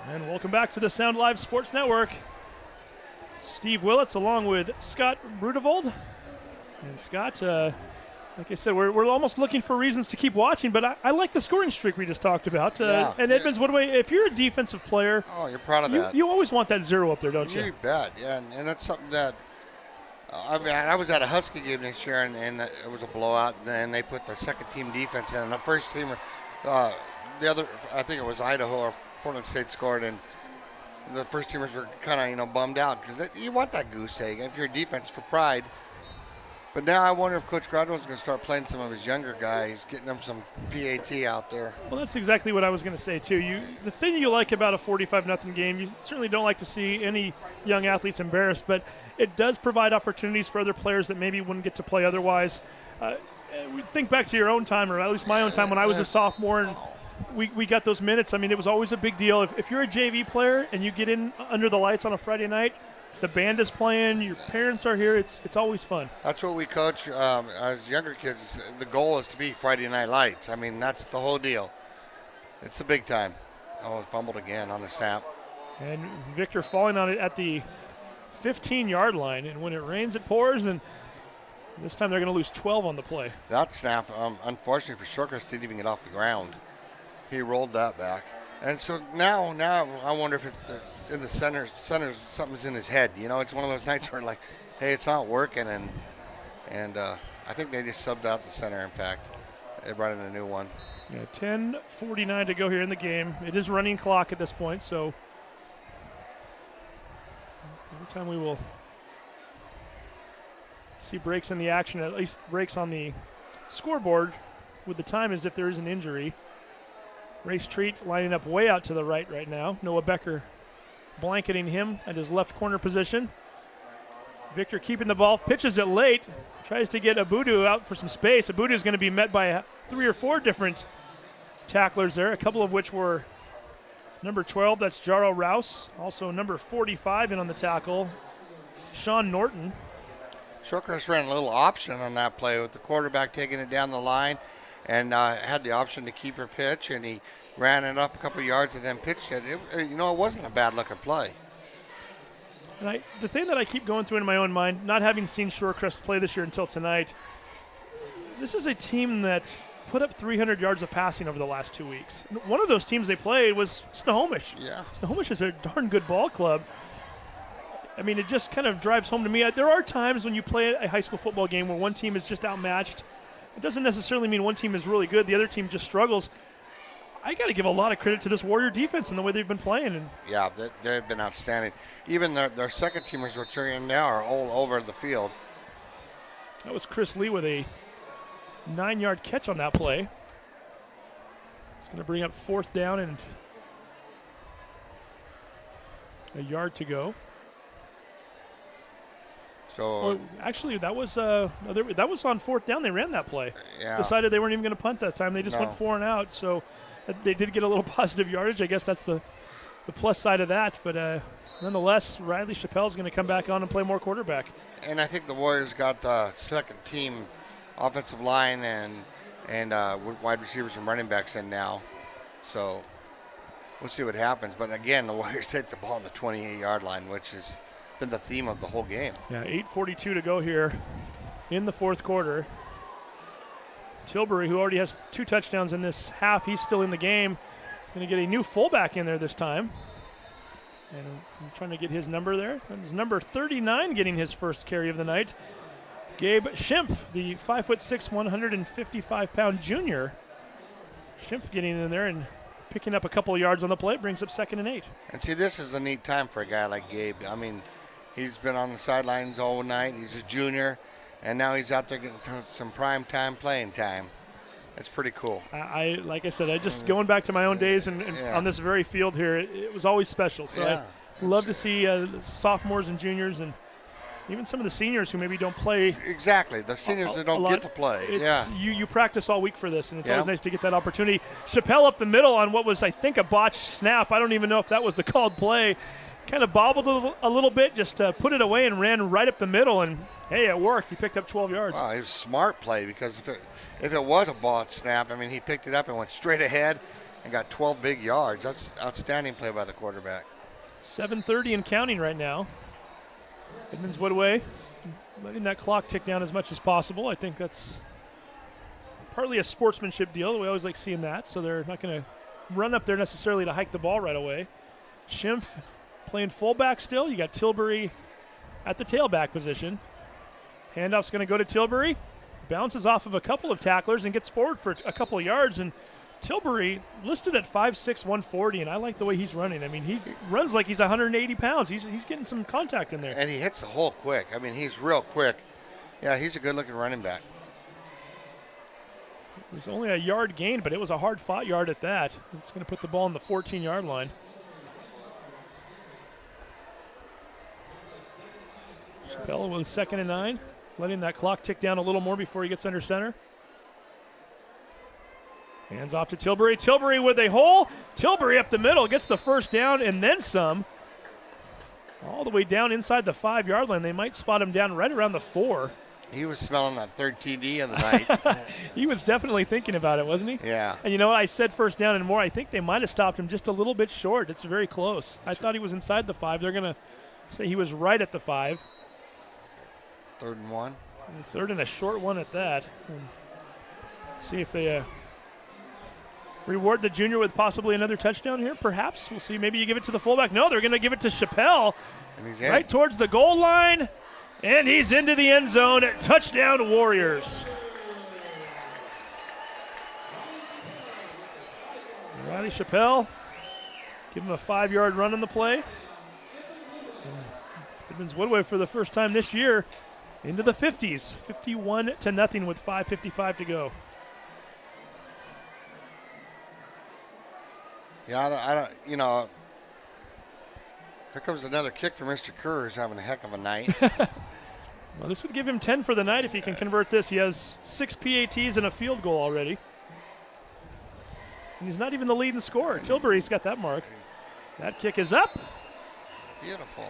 And welcome back to the Sound Live Sports Network. Steve Willits along with Scott Brudevold. And Scott, like I said, we're almost looking for reasons to keep watching, but I like the scoring streak we just talked about. And Edmonds-Woodway, if you're a defensive player, you're proud of that. You always want that 0 up there, don't you? You bet, yeah. And that's something that, I was at a Husky game this year, and it was a blowout. And then they put the second-team defense in, and the first teamer, the other, I think it was Idaho or Portland State scored, and the first teamers were kind of bummed out because you want that goose egg if you're a defense for pride. But now I wonder if Coach Gradwell's going to start playing some of his younger guys, getting them some PAT out there. Well, that's exactly what I was going to say, too. The thing you like about a 45-0 game, you certainly don't like to see any young athletes embarrassed, but it does provide opportunities for other players that maybe wouldn't get to play otherwise. Think back to your own time, or at least my own time when I was a sophomore, and we got those minutes. I mean, it was always a big deal. If you're a JV player and you get in under the lights on a Friday night, the band is playing, your parents are here, it's always fun. That's what we coach as younger kids. The goal is to be Friday Night Lights. I mean, that's the whole deal. It's the big time. Oh, fumbled again on the snap. And Victor falling on it at the 15-yard line, and when it rains, it pours, and this time they're going to lose 12 on the play. That snap, unfortunately for Shorecrest, didn't even get off the ground. He rolled that back. And so now I wonder if it's in the center something's in his head. You know, it's one of those nights where like, hey, it's not working, and I think they just subbed out the center. In fact, they brought in a new one. Yeah, 10:49 to go here in the game. It is running clock at this point, so every time we will see breaks in the action, at least breaks on the scoreboard with the time as if there is an injury. Ray Street lining up way out to the right now. Noah Becker blanketing him at his left corner position. Victor keeping the ball, pitches it late, tries to get Abudu out for some space. Abudu is going to be met by 3 or 4 different tacklers there, a couple of which were number 12, that's Jaro Rouse. Also number 45 in on the tackle, Sean Norton. Shorecrest ran a little option on that play with the quarterback taking it down the line, and had the option to keep her pitch, and he ran it up a couple of yards and then pitched it. It wasn't a bad-looking play. And the thing that I keep going through in my own mind, not having seen Shorecrest play this year until tonight, this is a team that put up 300 yards of passing over the last 2 weeks. One of those teams they played was Snohomish. Yeah. Snohomish is a darn good ball club. I mean, it just kind of drives home to me. There are times when you play a high school football game where one team is just outmatched. It doesn't necessarily mean one team is really good. The other team just struggles. I got to give a lot of credit to this Warrior defense and the way they've been playing. And yeah, they've been outstanding. Even their second teamers who are cheering now are all over the field. That was Chris Lee with a 9-yard catch on that play. It's going to bring up 4th down and a yard to go. So actually, that was on 4th down. They ran that play. Yeah. Decided they weren't even going to punt that time. They just went 4 and out. So they did get a little positive yardage. I guess that's the the plus side of that. But nonetheless, Riley Chappelle's going to come back on and play more quarterback. And I think the Warriors got the second team offensive line and wide receivers and running backs in now. So we'll see what happens. But again, the Warriors take the ball on the 28-yard line, which has been the theme of the whole game. Yeah, 8:42 to go here in the fourth quarter. Tilbury, who already has 2 touchdowns in this half, he's still in the game. Going to get a new fullback in there this time. And I'm trying to get his number there. It's number 39 getting his first carry of the night. Gabe Schimpf, the 5'6", 155-pound junior. Schimpf getting in there and picking up a couple of yards on the play, brings up 2nd and 8. And see, this is a neat time for a guy like Gabe. I mean, he's been on the sidelines all night. He's a junior, and now he's out there getting some prime time playing time. It's pretty cool. I like I said, I just going back to my own days and on this very field here, it was always special. So I love to see sophomores and juniors and even some of the seniors who maybe don't play. Exactly, the seniors that don't get to play. You practice all week for this, and it's always nice to get that opportunity. Chappelle up the middle on what was, I think, a botched snap. I don't even know if that was the called play. Kind of bobbled a little bit, just put it away and ran right up the middle, and hey, it worked. He picked up 12 yards. Wow, it was a smart play because if it was a botched snap, I mean, he picked it up and went straight ahead and got 12 big yards. That's outstanding play by the quarterback. 7:30 and counting right now. Edmonds-Woodway letting that clock tick down as much as possible. I think that's partly a sportsmanship deal. We always like seeing that, so they're not going to run up there necessarily to hike the ball right away. Schimpf playing fullback still. You got Tilbury at the tailback position. Handoff's going to go to Tilbury. Bounces off of a couple of tacklers and gets forward for a couple of yards. And Tilbury listed at 5'6", 140, and I like the way he's running. I mean, he runs like he's 180 pounds. He's getting some contact in there. And he hits the hole quick. I mean, he's real quick. Yeah, he's a good-looking running back. It was only a yard gain, but it was a hard-fought yard at that. It's going to put the ball on the 14-yard line. Chappelle with 2nd and 9, letting that clock tick down a little more before he gets under center. Hands off to Tilbury. Tilbury with a hole. Tilbury up the middle, gets the first down and then some. All the way down inside the 5-yard line. They might spot him down right around the 4. He was smelling that third TD of the night. He was definitely thinking about it, wasn't he? Yeah. And you know what? I said first down and more. I think they might have stopped him just a little bit short. It's very close. I thought he was inside the 5. They're going to say he was right at the 5. 3rd and 1. 3rd and a short one at that. Let's see if they reward the junior with possibly another touchdown here, perhaps. We'll see. Maybe you give it to the fullback. No, they're going to give it to Chappelle. And he's in. Right towards the goal line. And he's into the end zone. Touchdown, Warriors. Riley Chappelle, give him a 5-yard run on the play. Edmonds-Woodway for the first time this year into the 50s. 51-0 with 5:55 to go. Yeah, I don't, here comes another kick for Mr. Kerr, who's having a heck of a night. Well, this would give him 10 for the night if he can convert this. He has 6 PATs and a field goal already. And he's not even the leading scorer. Tilbury's got that mark. That kick is up. Beautiful.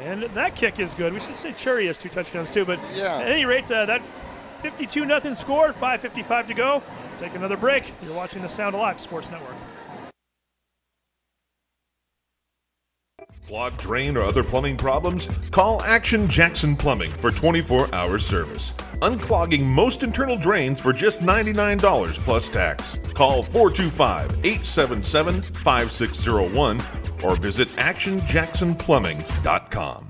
And that kick is good. We should say Cherry has 2 touchdowns too, but yeah. At any rate, that 52-0 score, 5:55 to go. Take another break. You're watching the Sound Alive Sports Network. Clogged drain or other plumbing problems? Call Action Jackson Plumbing for 24-hour service. Unclogging most internal drains for just $99 plus tax. Call 425-877-5601 or visit actionjacksonplumbing.com.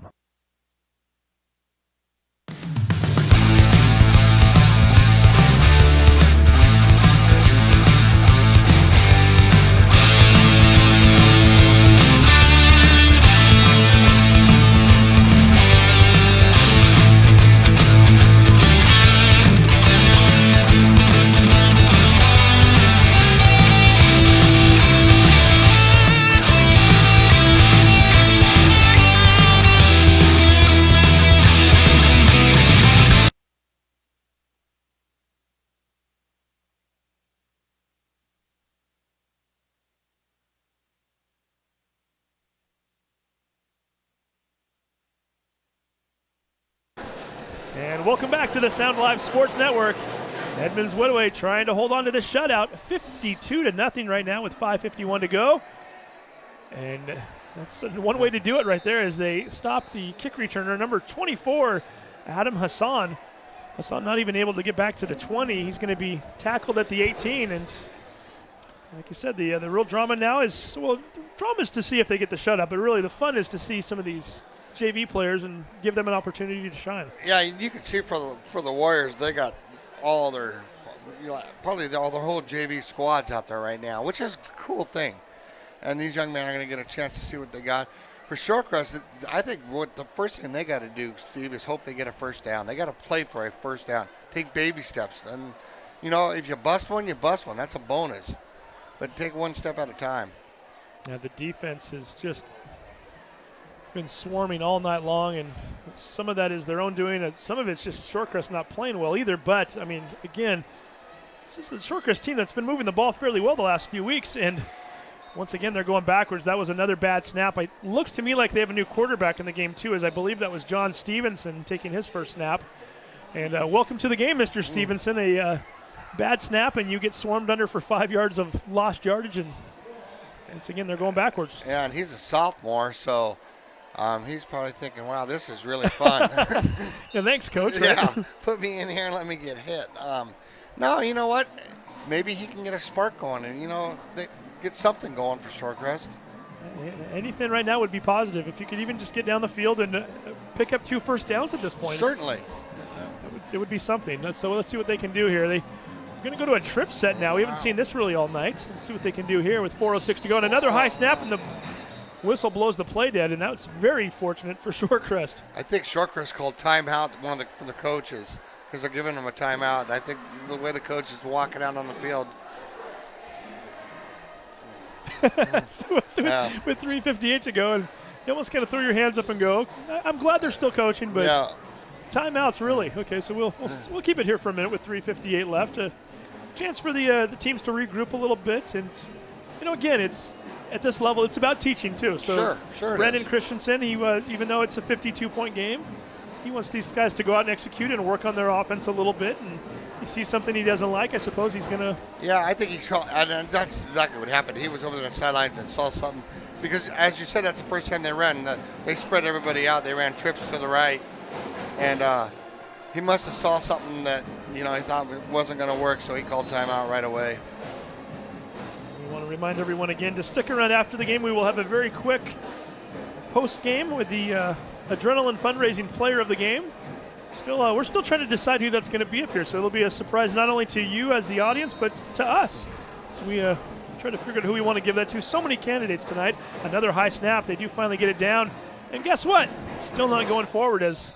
And welcome back to the Sound Live Sports Network. Edmonds-Woodway trying to hold on to the shutout, 52-0 right now with 5:51 to go. And that's one way to do it right there is they stop the kick returner, number 24, Adam Hassan. Hassan not even able to get back to the 20. He's going to be tackled at the 18. And like you said, the real drama now is, well, drama is to see if they get the shutout, but really the fun is to see some of these JV players and give them an opportunity to shine. Yeah, you can see for the Warriors, they got all their, probably all their whole JV squads out there right now, which is a cool thing. And these young men are going to get a chance to see what they got. For Shorecrest, I think what the first thing they got to do, Steve, is hope they get a first down. They got to play for a first down. Take baby steps. And, if you bust one, you bust one. That's a bonus. But take one step at a time. Yeah, the defense has just been swarming all night long, and some of that is their own doing. Some of it's just Shorecrest not playing well either. But, again, this is the Shorecrest team that's been moving the ball fairly well the last few weeks, and once again, they're going backwards. That was another bad snap. It looks to me like they have a new quarterback in the game, too, as I believe that was John Stevenson taking his first snap. And welcome to the game, Mr. Stevenson. A bad snap, and you get swarmed under for 5 yards of lost yardage. And once again, they're going backwards. Yeah, and he's a sophomore, so he's probably thinking, wow, this is really fun. Yeah, thanks, Coach. Right? Yeah, put me in here and let me get hit. No, you know what? Maybe he can get a spark going, and, they get something going for Shorecrest. Anything right now would be positive. If you could even just get down the field and pick up 2 first downs at this point. Certainly. It would be something. So let's see what they can do here. They're going to go to a trip set now. We haven't seen this really all night. Let's see what they can do here with 4:06 to go. And another high snap, and the whistle blows the play dead, and that's very fortunate for Shorecrest. I think Shorecrest called timeout from the coaches because they're giving them a timeout. And I think the way the coach is walking out on the field, so with 3:58 to go, and you almost kind of throw your hands up and go, I'm glad they're still coaching, but timeouts really. Okay, so we'll keep it here for a minute with 3:58 left. A chance for the teams to regroup a little bit, and again, it's at this level, it's about teaching too. So sure. Brandon Christensen, he even though it's a 52-point game, he wants these guys to go out and execute and work on their offense a little bit. And he sees something he doesn't like, I suppose he's going to. Yeah, I think and that's exactly what happened. He was over the sidelines and saw something. Because, as you said, that's the first time they ran. They spread everybody out. They ran trips to the right. And he must have saw something that, he thought wasn't going to work, so he called timeout right away. We want to remind everyone again to stick around after the game. We will have a very quick post-game with the Adrenaline Fundraising Player of the Game. We're still trying to decide who that's going to be up here, so it'll be a surprise not only to you as the audience, but to us. So we try to figure out who we want to give that to. So many candidates tonight. Another high snap. They do finally get it down. And guess what? Still not going forward as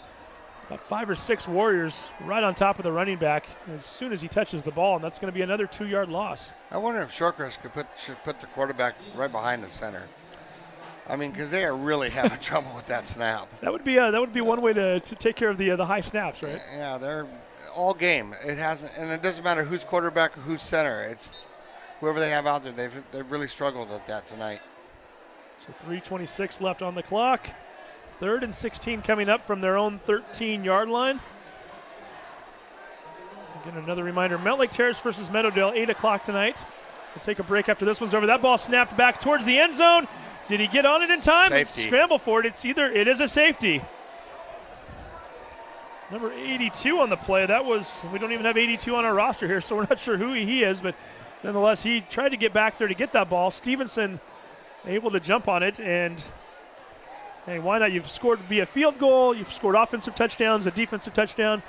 about 5 or 6 Warriors right on top of the running back as soon as he touches the ball, and that's going to be another 2-yard loss. I wonder if Shorecrest should put the quarterback right behind the center. Because they are really having trouble with that snap. That would be one way to take care of the high snaps, right? Yeah, they're all game. It hasn't, and it doesn't matter who's quarterback or who's center. It's whoever they have out there. They've really struggled at that tonight. So 3:26 left on the clock. 3rd and 16 coming up from their own 13-yard line. Again, another reminder: Mount Lake Terrace versus Meadowdale, 8 o'clock tonight. We'll take a break after this one's over. That ball snapped back towards the end zone. Did he get on it in time? Safety. Scramble for it. It is a safety. Number 82 on the play. We don't even have 82 on our roster here, so we're not sure who he is, but nonetheless, he tried to get back there to get that ball. Stevenson able to jump on it, and hey, why not? You've scored via field goal. You've scored offensive touchdowns, a defensive touchdown.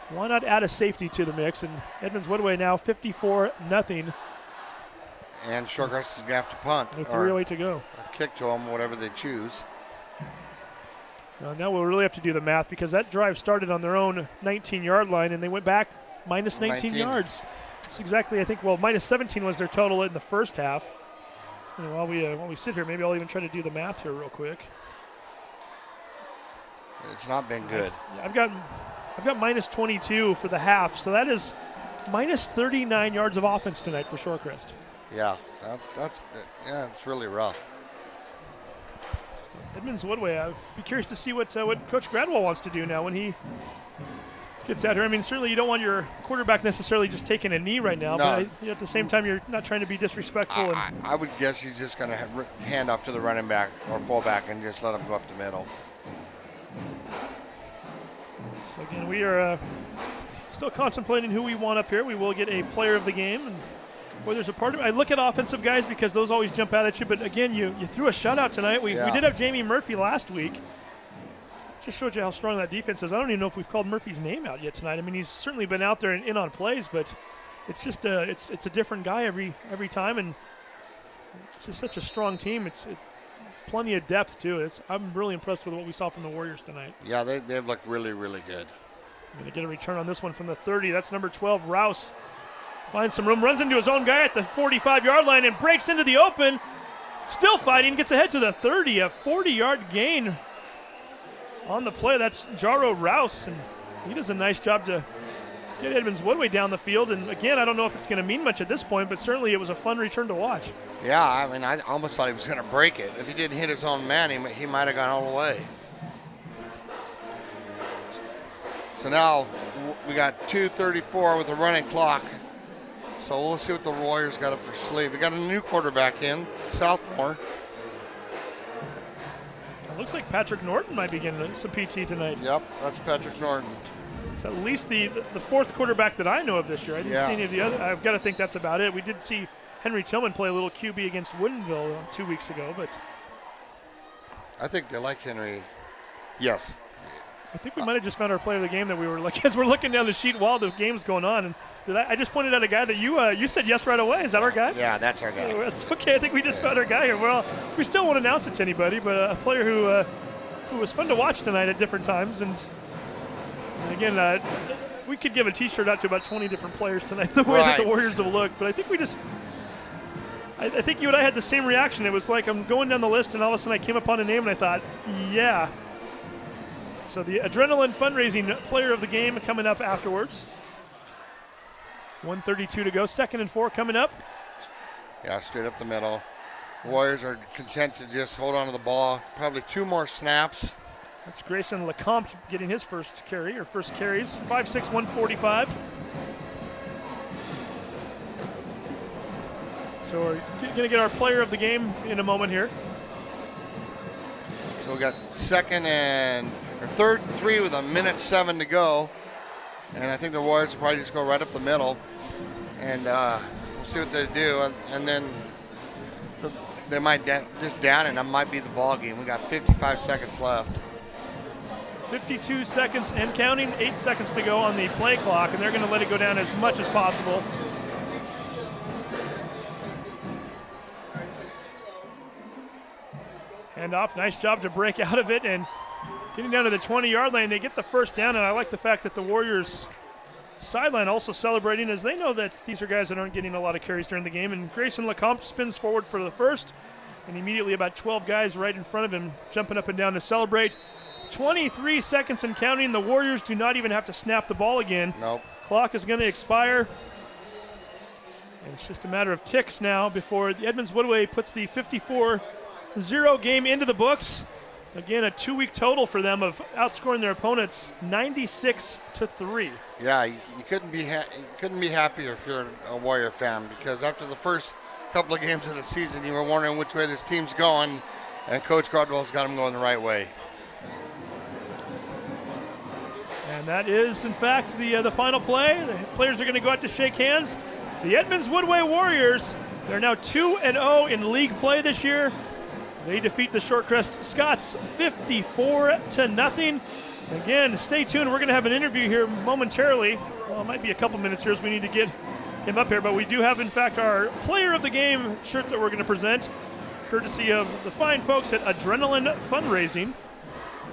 Why not add a safety to the mix? And Edmonds-Woodway now 54-0. And Shorecrest is going to have to punt. With 3:08 to go. Kick to them, whatever they choose. Now we'll really have to do the math because that drive started on their own 19-yard line, and they went back minus 19 yards. That's exactly, I think, minus 17 was their total in the first half. And while we sit here, maybe I'll even try to do the math here real quick. It's not been good. I've got minus 22 for the half, so that is minus 39 yards of offense tonight for Shorecrest. Yeah, it's really rough. Edmonds-Woodway, I'd be curious to see what Coach Gradwell wants to do now when he gets out here. I mean, certainly you don't want your quarterback necessarily just taking a knee right now, No. but at the same time, you're not trying to be disrespectful. I would guess he's just going to hand off to the running back or fullback and just let him go up the middle. So again, we are still contemplating who we want up here. We will get a player of the game. And boy, there's a part of it. I look at offensive guys because those always jump out at you. But again, you threw a shutout tonight. We did have Jamie Murphy last week. Just showed you how strong that defense is. I don't even know if we've called Murphy's name out yet tonight. I mean, he's certainly been out there and in on plays, but it's just it's a different guy every time, and it's just such a strong team. It's plenty of depth too. I'm really impressed with what we saw from the Warriors tonight. Yeah, they've looked really, really good. I'm going to get a return on this one from the 30. That's number 12, Rouse. Finds some room, runs into his own guy at the 45-yard line and breaks into the open. Still fighting, gets ahead to the 30, a 40-yard gain on the play. That's Jaro Rouse, and he does a nice job to get Edmonds-Woodway down the field. And again, I don't know if it's going to mean much at this point, but certainly it was a fun return to watch. Yeah, I mean, I almost thought he was going to break it. If he didn't hit his own man, he might have gone all the way. So now we got 2:34 with a running clock. So we'll see what the Warriors got up their sleeve. We got a new quarterback in, Southmore. It looks like Patrick Norton might be getting some PT tonight. Yep, that's Patrick Norton. It's at least the fourth quarterback that I know of this year. I didn't see any of the other. I've got to think that's about it. We did see Henry Tillman play a little QB against Woodinville 2 weeks ago, but I think they like Henry. Yes. I think we might have just found our player of the game that we were like as we're looking down the sheet while the game's going on. And I just pointed out a guy that you said yes right away. Is that our guy? Yeah, that's our guy. That's okay. I think we just found our guy here. Well, we still won't announce it to anybody, but a player who was fun to watch tonight at different times. And again, we could give a T-shirt out to about 20 different players tonight, the way that the Warriors have looked. But I think I think you and I had the same reaction. It was like I'm going down the list, and all of a sudden I came upon a name, and I thought, yeah. So the Adrenaline Fundraising Player of the Game coming up afterwards. 1:32 to go. 2nd and 4 coming up. Yeah, straight up the middle. The Warriors are content to just hold on to the ball. Probably 2 more snaps. That's Grayson Lecomte getting his first carry, or first carries. 5'6", 145. So we're going to get our player of the game in a moment here. So we got 3rd and 3 with 1:07 to go. And I think the Warriors will probably just go right up the middle. And we'll see what they do. And then they might just down, and that might be the ball game. We got 55 seconds left. 52 seconds and counting, 8 seconds to go on the play clock, and they're going to let it go down as much as possible. Hand off, nice job to break out of it, and getting down to the 20-yard line, they get the first down, and I like the fact that the Warriors sideline also celebrating, as they know that these are guys that aren't getting a lot of carries during the game, and Grayson Lecomte spins forward for the first, and immediately about 12 guys right in front of him jumping up and down to celebrate. 23 seconds and counting. The Warriors do not even have to snap the ball again. Nope. Clock is going to expire. And it's just a matter of ticks now before the Edmonds-Woodway puts the 54-0 game into the books. Again, a 2-week total for them of outscoring their opponents 96-3. Yeah, you couldn't be happier if you're a Warrior fan, because after the first couple of games of the season, you were wondering which way this team's going, and Coach Cardwell's got them going the right way. And that is, in fact, the final play. The players are going to go out to shake hands. The Edmonds-Woodway Warriors, they're now 2-0 in league play this year. They defeat the Shorecrest Scots 54-0. Again, stay tuned. We're going to have an interview here momentarily. Well, it might be a couple minutes here as we need to get him up here, but we do have, in fact, our player of the game shirt that we're going to present, courtesy of the fine folks at Adrenaline Fundraising.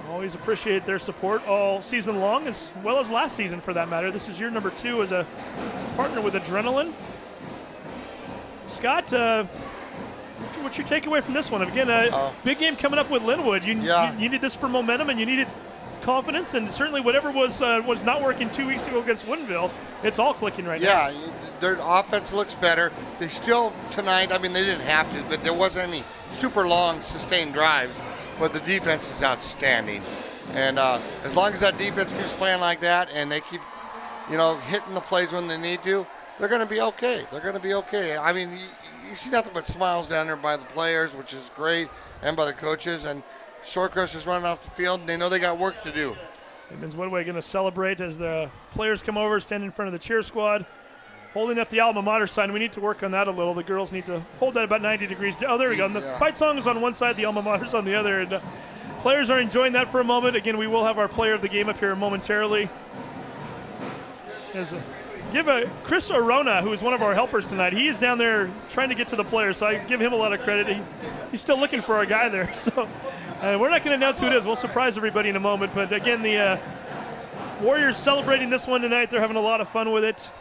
Always appreciate their support all season long, as well as last season for that matter. This is year number 2 as a partner with Adrenaline. Scott, what's your takeaway from this one? Again, big game coming up with Linwood. You needed this for momentum, and you needed confidence, and certainly whatever was not working 2 weeks ago against Woodinville, it's all clicking right now. Yeah, their offense looks better. They still, tonight, I mean, they didn't have to, but there wasn't any super long sustained drives. But the defense is outstanding. And as long as that defense keeps playing like that and they keep, hitting the plays when they need to, they're going to be okay. They're going to be okay. I mean, you see nothing but smiles down there by the players, which is great, and by the coaches. And Shorecrest is running off the field, and they know they got work to do. Edmonds-Woodway going to celebrate as the players come over, stand in front of the cheer squad, holding up the alma mater sign. We need to work on that a little. The girls need to hold that about 90 degrees. Oh, there we go. And the fight song is on one side, the alma mater's on the other. And players are enjoying that for a moment. Again, we will have our player of the game up here momentarily. Chris Arona, who is one of our helpers tonight, he is down there trying to get to the players, so I give him a lot of credit. He's still looking for our guy there. So we're not going to announce who it is. We'll surprise everybody in a moment. But again, the Warriors celebrating this one tonight. They're having a lot of fun with it.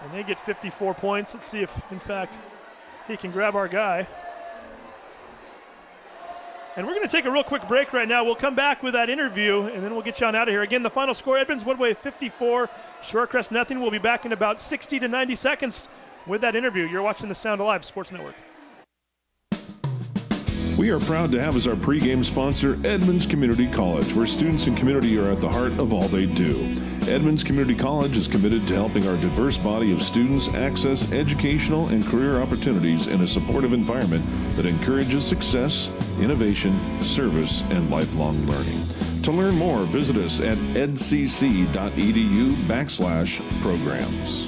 And they get 54 points. Let's see if, in fact, he can grab our guy. And we're going to take a real quick break right now. We'll come back with that interview, and then we'll get you on out of here. Again, the final score, Edmonds-Woodway 54, Shorecrest nothing. We'll be back in about 60 to 90 seconds with that interview. You're watching the Sound Alive Sports Network. We are proud to have as our pregame sponsor Edmonds Community College, where students and community are at the heart of all they do. Edmonds Community College is committed to helping our diverse body of students access educational and career opportunities in a supportive environment that encourages success, innovation, service, and lifelong learning. To learn more, visit us at edcc.edu/programs.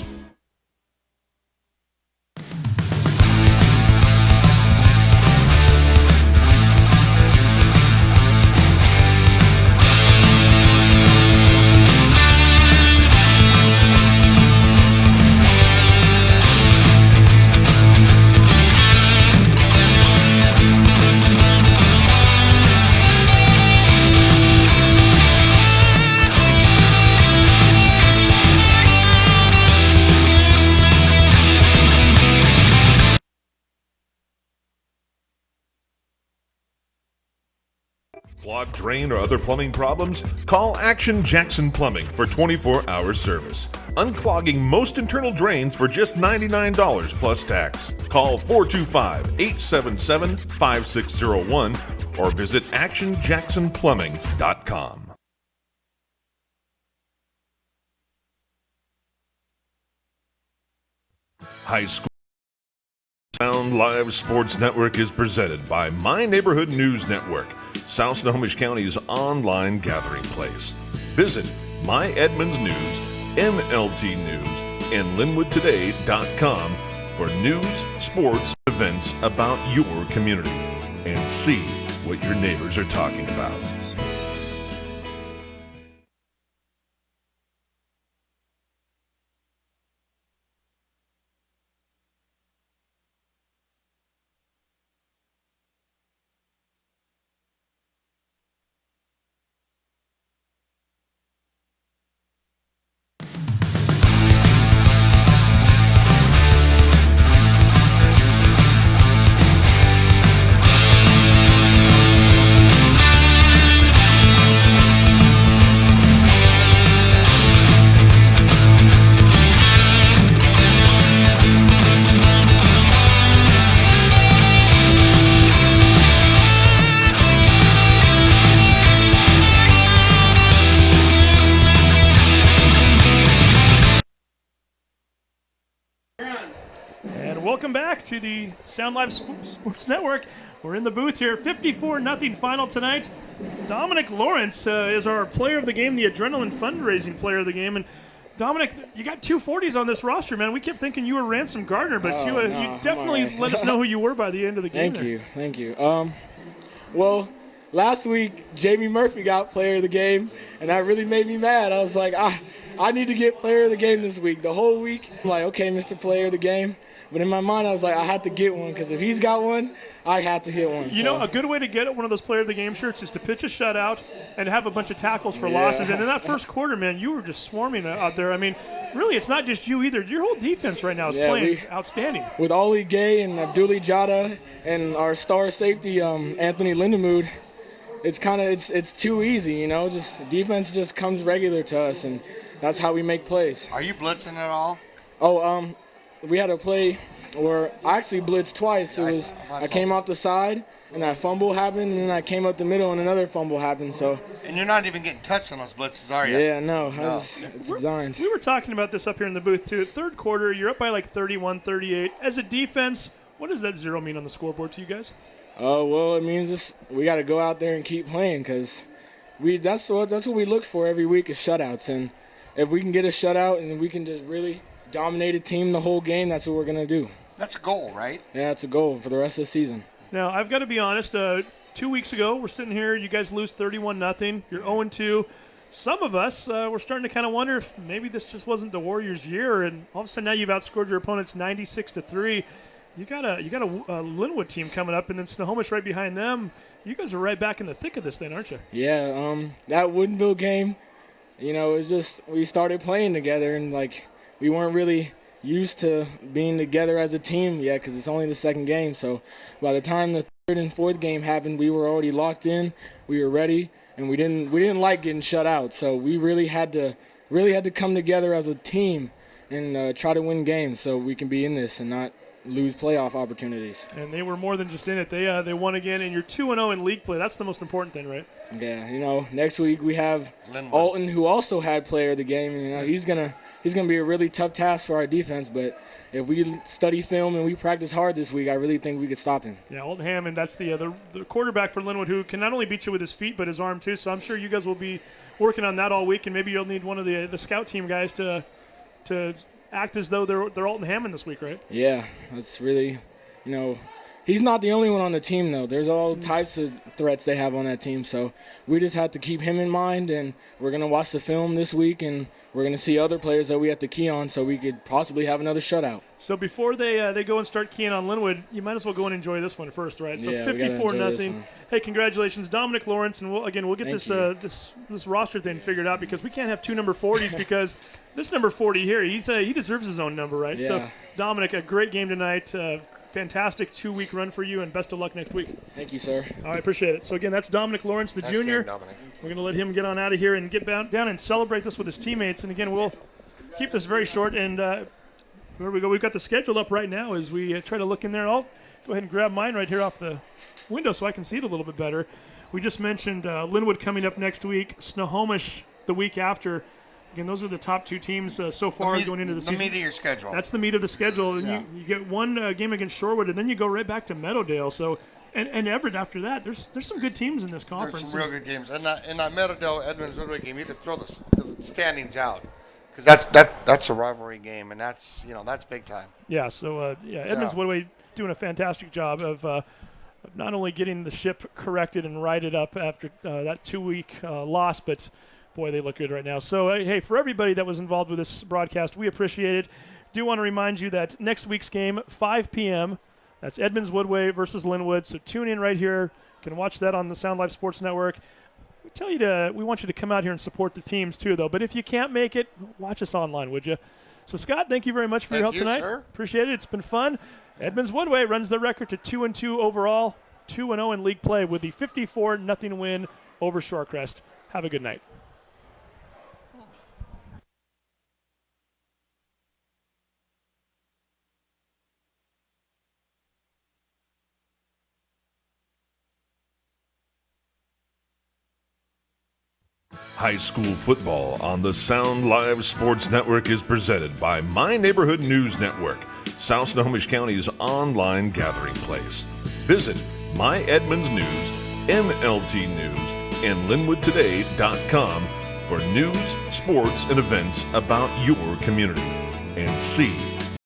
Clogged drain or other plumbing problems? Call Action Jackson Plumbing for 24-hour service. Unclogging most internal drains for just $99 plus tax. Call 425-877-5601 or visit actionjacksonplumbing.com. High School Sound Live Sports Network is presented by My Neighborhood News Network, South Snohomish County's online gathering place. Visit My Edmonds News, MLT News, and LinwoodToday.com for news, sports, events about your community, and see what your neighbors are talking about. Welcome back to the Sound Live Sports Network. We're in the booth here. 54-0 final tonight. Dominic Lawrence is our player of the game, the Adrenaline fundraising player of the game. And Dominic, you got 240s on this roster, man. We kept thinking you were Ransom Gardner, but you definitely right. Let us know who you were by the end of the game. Thank you. Well, last week, Jamie Murphy got player of the game, and that really made me mad. I was like, I need to get player of the game this week. The whole week, I'm like, okay, Mr. Player of the Game. But in my mind, I was like, I had to get one, because if he's got one, I have to hit one. You know, a good way to get one of those player of the game shirts is to pitch a shutout and have a bunch of tackles for losses. And in that first quarter, man, you were just swarming out there. I mean, really, it's not just you either. Your whole defense right now is playing outstanding. With Ollie Gay and Abdulli Jada and our star safety, Anthony Lindemood, it's too easy, you know. Just defense just comes regular to us, and that's how we make plays. Are you blitzing at all? We had a play where I actually blitzed twice. I came off the side, and that fumble happened, and then I came up the middle and another fumble happened. So. And you're not even getting touched on those blitzes, are you? Yeah, no. It's designed. We were talking about this up here in the booth, too. Third quarter, you're up by like 31-38. As a defense, what does that 0 mean on the scoreboard to you guys? Well, it means we got to go out there and keep playing because that's what we look for every week is shutouts. And if we can get a shutout and we can just really dominate a team the whole game, that's what we're going to do. That's a goal, right? Yeah, it's a goal for the rest of the season. Now, I've got to be honest. 2 weeks ago, we're sitting here. You guys lose 31-0. You're 0-2. Some of us were starting to kind of wonder if maybe this just wasn't the Warriors' year, and all of a sudden now you've outscored your opponents 96-3. You got a Linwood team coming up, and then Snohomish right behind them. You guys are right back in the thick of this thing, aren't you? Yeah. That Woodinville game, it was just we started playing together, and we weren't really used to being together as a team yet because it's only the second game. So by the time the third and fourth game happened, we were already locked in. We were ready, and we didn't like getting shut out. So we really had to come together as a team and try to win games so we can be in this and not lose playoff opportunities. And they were more than just in it. They won again, and you're 2-0 in league play. That's the most important thing, right? Yeah. Next week we have Linwood. Alton, who also had player of the game. And, he's gonna be a really tough task for our defense. But if we study film and we practice hard this week, I really think we could stop him. Yeah, Alton Hammond. That's the quarterback for Linwood, who can not only beat you with his feet but his arm too. So I'm sure you guys will be working on that all week, and maybe you'll need one of the scout team guys to act as though they're Alton Hammond this week, right? Yeah, that's really, he's not the only one on the team, though. There's all types of threats they have on that team, so we just have to keep him in mind, and we're going to watch the film this week, and we're going to see other players that we have to key on so we could possibly have another shutout. So before they go and start keying on Linwood, you might as well go and enjoy this one first, right? So yeah, 54-0. Hey, congratulations, Dominic Lawrence, and we'll get this roster thing figured out because we can't have two number 40s because this number 40 here, he deserves his own number, right? Yeah. So Dominic, a great game tonight. Fantastic 2-week run for you, and best of luck next week. Thank you, sir. All right, appreciate it. So again, that's Dominic Lawrence, the Nice junior. game, Dominic. We're going to let him get on out of here and get down and celebrate this with his teammates. And again, we'll keep this very short. And where we go, we've got the schedule up right now as we try to look in there. I'll go ahead and grab mine right here off the window so I can see it a little bit better. We just mentioned Linwood coming up next week, Snohomish the week after. Again, those are the top two teams so far going into the season. The meat of your schedule. That's the meat of the schedule. And Yeah. you get one game against Shorewood, and then you go right back to Meadowdale. So, and Everett after that. There's some good teams in this conference. There's some real good games. And in that Meadowdale Edmonds-Woodway game, you could throw the standings out because that's a rivalry game, and that's big time. Yeah. So Edmonds-Woodway doing a fantastic job of not only getting the ship corrected and righted up after that 2-week loss, but boy, they look good right now. So, hey, for everybody that was involved with this broadcast, we appreciate it. Do want to remind you that next week's game, 5 p.m., that's Edmonds-Woodway versus Linwood. So tune in right here. You can watch that on the Sound Life Sports Network. We want you to come out here and support the teams too, though. But if you can't make it, watch us online, would you? So, Scott, thank you very much for your help tonight. Sir. Appreciate it. It's been fun. Edmonds-Woodway runs the record to 2-2 overall, 2-0 in league play with the 54-0 win over Shorecrest. Have a good night. High school football on the Sound Live Sports Network is presented by My Neighborhood News Network, South Snohomish County's online gathering place. Visit My Edmonds News, MLT News, and LinwoodToday.com for news, sports, and events about your community. And see